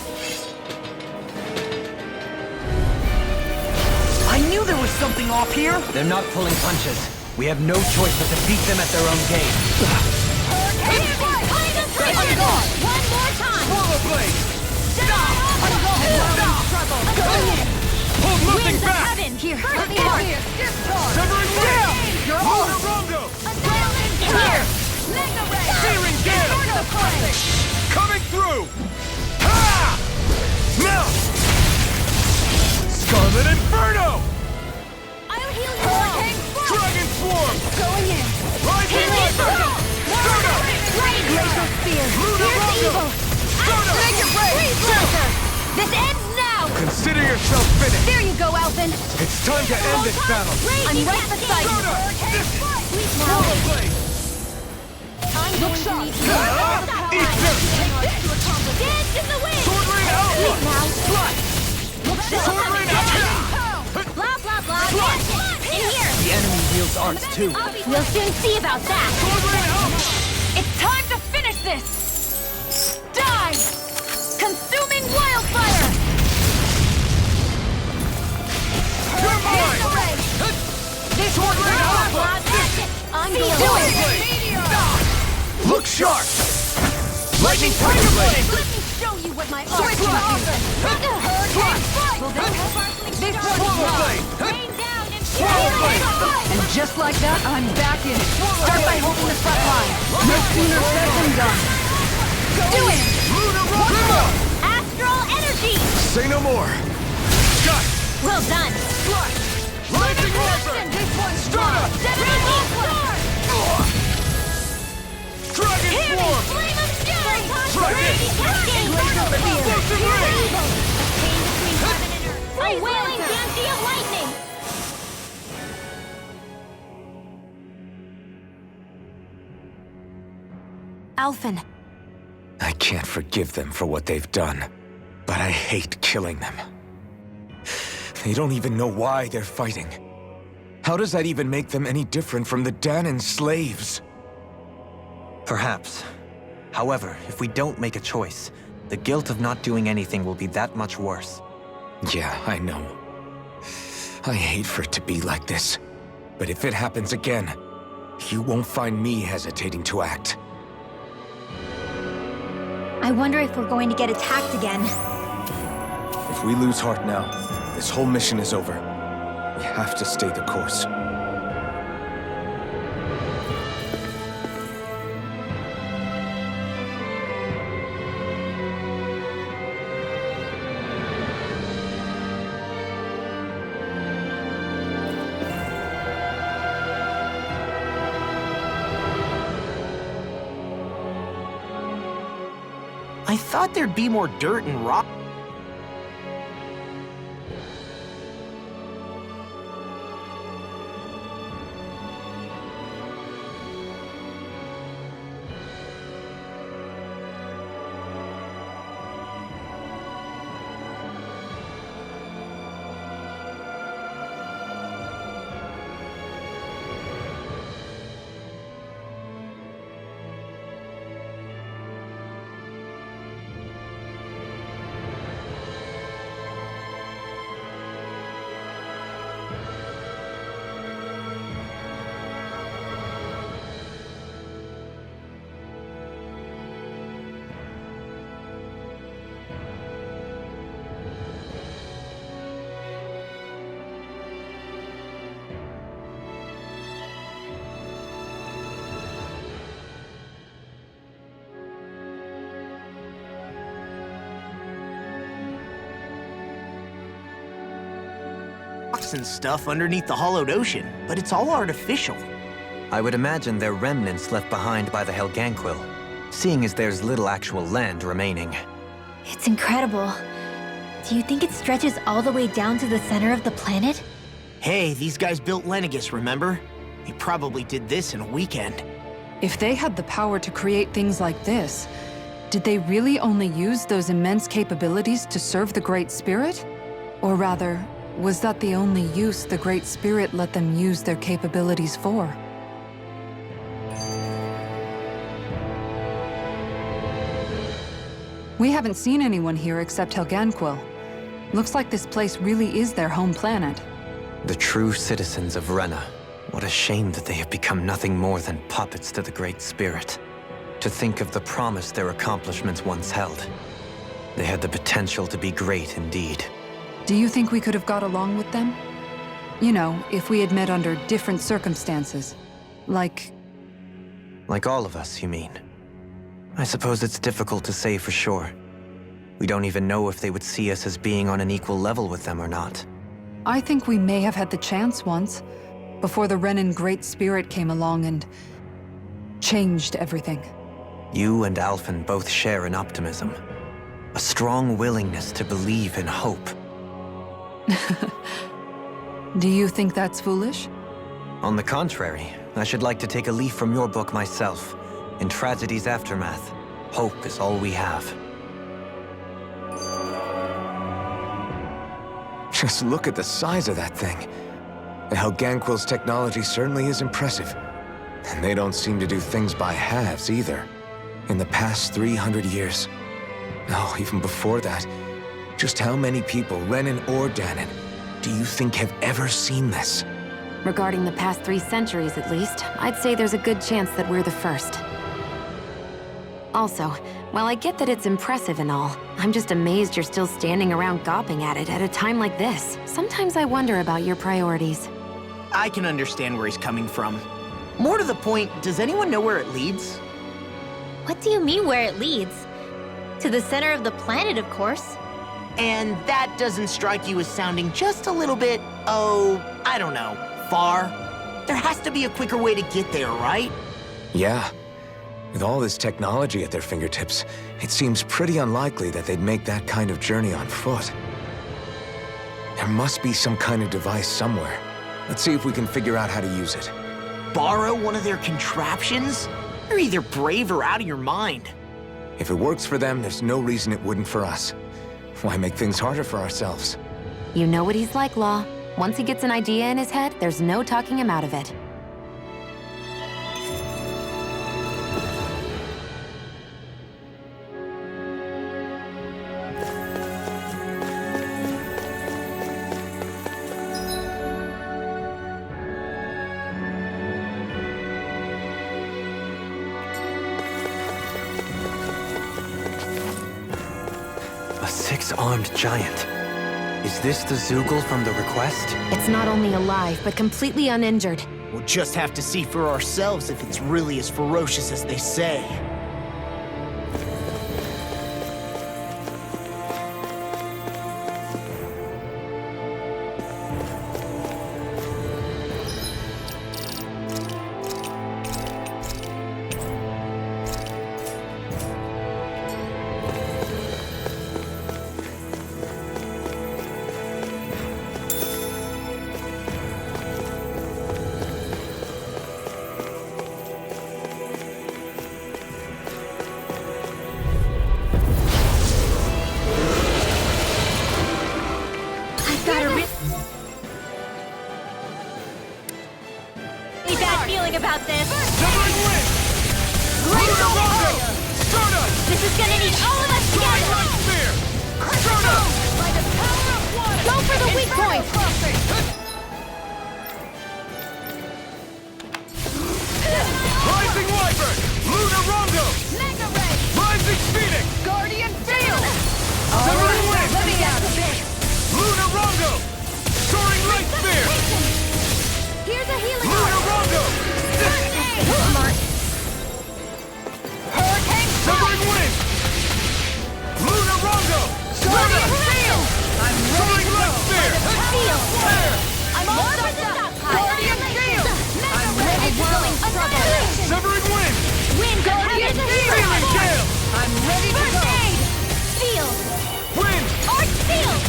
I knew there was something off here! They're not pulling punches. We have no choice but to beat them at their own game. One more time! Swallow blade! Stop! Hold nothing Winds of back! heaven! Here, let me mark! Severing blade! You're all Rongo! Here! Mega Ray! Searing gale! Inferno Play! Coming through! Ha! Now! Scarlet Inferno! I'll heal you all! Dragon Swarm! Going in! Rising Rider! Soda! Glacial Spear! Luna Here's Rongo! evil! Soda! Freeze Blaster! This ends now! Consider yourself finished! There you go, Alphen! It's time to end this battle! I'm right beside you! Soda! Swallow Blade! I'm going to need you. Eat this! Dance in the wind! Sword Rain Alpha! Now! Sword Rain Alpha! Blah, blah, blah! Dance in here! The enemy wields arts too. We'll soon see about that! Sword Rain Alpha! It's time to finish this! Die! Consuming wildfire! You're mine! This Sword Rain Alpha! I'm going to do it! Look sharp! Lightning Tiger Blade! Let me show you what my art can do! This Swallow Blade! rain down and Swallow Blade! And just like that, I'm back in it. Start by holding the front line. No sooner said than done. do it! Luna Rongo! Astral energy! Say no more! Sky! Well done! Flash! Lightning Rider! This one's Soda! Dragon Hear me! Swarm! Flame of fury! Try this! Explosive Ray! A wailing banshee of lightning! Alphen, I can't forgive them for what they've done, but I hate killing them. They don't even know why they're fighting. How does that even make them any different from the Danon slaves? Perhaps. However, if we don't make a choice, the guilt of not doing anything will be that much worse. Yeah, I know. I hate for it to be like this. But if it happens again, you won't find me hesitating to act. I wonder if we're going to get attacked again. If we lose heart now, this whole mission is over. We have to stay the course. I thought there'd be more dirt and rock. And stuff underneath the hollowed ocean, but it's all artificial. I would imagine they're remnants left behind by the Helganquil, seeing as there's little actual land remaining. It's incredible. Do you think it stretches all the way down to the center of the planet? Hey, these guys built Lenegus, remember? They probably did this in a weekend. If they had the power to create things like this, did they really only use those immense capabilities to serve the Great Spirit? Or rather, was that the only use the Great Spirit let them use their capabilities for? We haven't seen anyone here except Helganquil. Looks like this place really is their home planet. The true citizens of Rena. What a shame that they have become nothing more than puppets to the Great Spirit. To think of the promise their accomplishments once held. They had the potential to be great indeed. Do you think we could have got along with them? You know, if we had met under different circumstances. Like all of us, you mean? I suppose it's difficult to say for sure. We don't even know if they would see us as being on an equal level with them or not. I think we may have had the chance once, before the Renan Great Spirit came along and changed everything. You and Alphen both share an optimism. A strong willingness to believe in hope. Do you think that's foolish? On the contrary, I should like to take a leaf from your book myself. In tragedy's aftermath, hope is all we have. Just look at the size of that thing. The Helganquil's technology certainly is impressive. And they don't seem to do things by halves either. In the past 300 years. No, even before that. Just how many people, Renan or Danon, do you think have ever seen this? Regarding the past 3 centuries at least, I'd say there's a good chance that we're the first. Also, while I get that it's impressive and all, I'm just amazed you're still standing around gawping at it at a time like this. Sometimes I wonder about your priorities. I can understand where he's coming from. More to the point, does anyone know where it leads? What do you mean where it leads? To the center of the planet, of course. And that doesn't strike you as sounding just a little bit, oh, I don't know, far? There has to be a quicker way to get there, right? Yeah. With all this technology at their fingertips, it seems pretty unlikely that they'd make that kind of journey on foot. There must be some kind of device somewhere. Let's see if we can figure out how to use it. Borrow one of their contraptions? You're either brave or out of your mind. If it works for them, there's no reason it wouldn't for us. Why make things harder for ourselves? You know what he's like, Law. Once he gets an idea in his head, there's no talking him out of it. A 6-armed giant. Is this the Zoogle from the request? It's not only alive, but completely uninjured. We'll just have to see for ourselves if it's really as ferocious as they say. brag about this. Severing wind! Lunar Rondo! Stardust! This is gonna need all of us Soaring together. light spear! Stardust! By the power of water. Go for the weak point. Rising Wyvern! Lunar Rondo! Mega ray. Rising Phoenix! Guardian field. Severing wind! Let me out of this. Lunar Rondo! Soaring light spear! Here's a healing Lunar Rondo! Smart. Hurricane Severing wind! Lunar Rondo! Guardian field. I'm Soaring light spear! Field. Flare! I'm all set up. Guardian field. I'm ready to go. Severing wind! Wind. Guardian field. Feeling gale! I'm ready to go. Field. Wind! Arch field.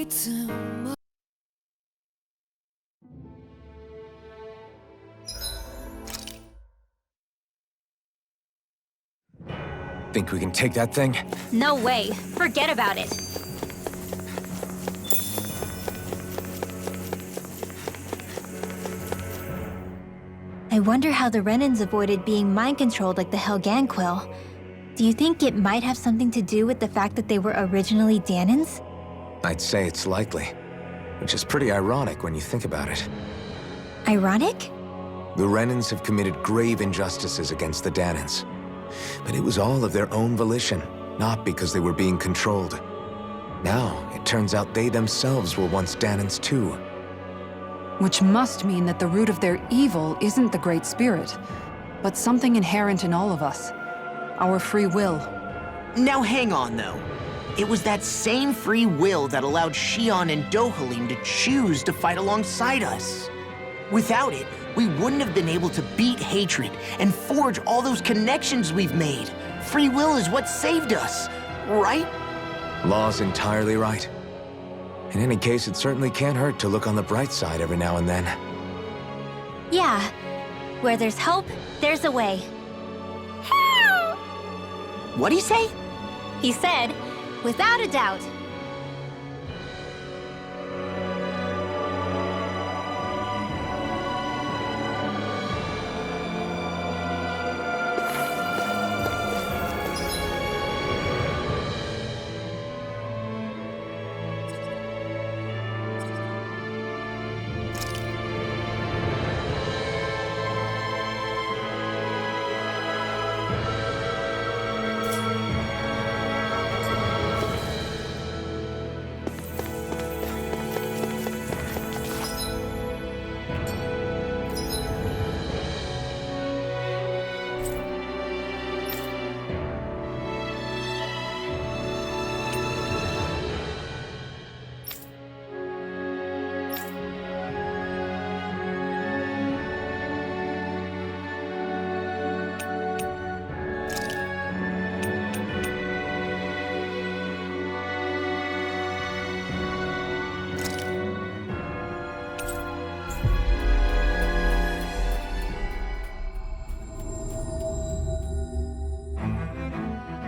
Too much. Think we can take that thing? No way. Forget about it. I wonder how the Renans avoided being mind-controlled like the Helganquil. Do you think it might have something to do with the fact that they were originally Danans? I'd say it's likely. Which is pretty ironic when you think about it. Ironic? The Renans have committed grave injustices against the Danans. But it was all of their own volition, not because they were being controlled. Now, it turns out they themselves were once Danans too. Which must mean that the root of their evil isn't the Great Spirit, but something inherent in all of us. Our free will. Now hang on, though. It was that same free will that allowed Xion and Dohalim to choose to fight alongside us. Without it, we wouldn't have been able to beat hatred and forge all those connections we've made. Free will is what saved us, right? Law's entirely right. In any case, it certainly can't hurt to look on the bright side every now and then. Yeah. Where there's hope, there's a way. What'd he say? He said, without a doubt.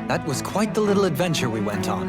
That was quite the little adventure we went on.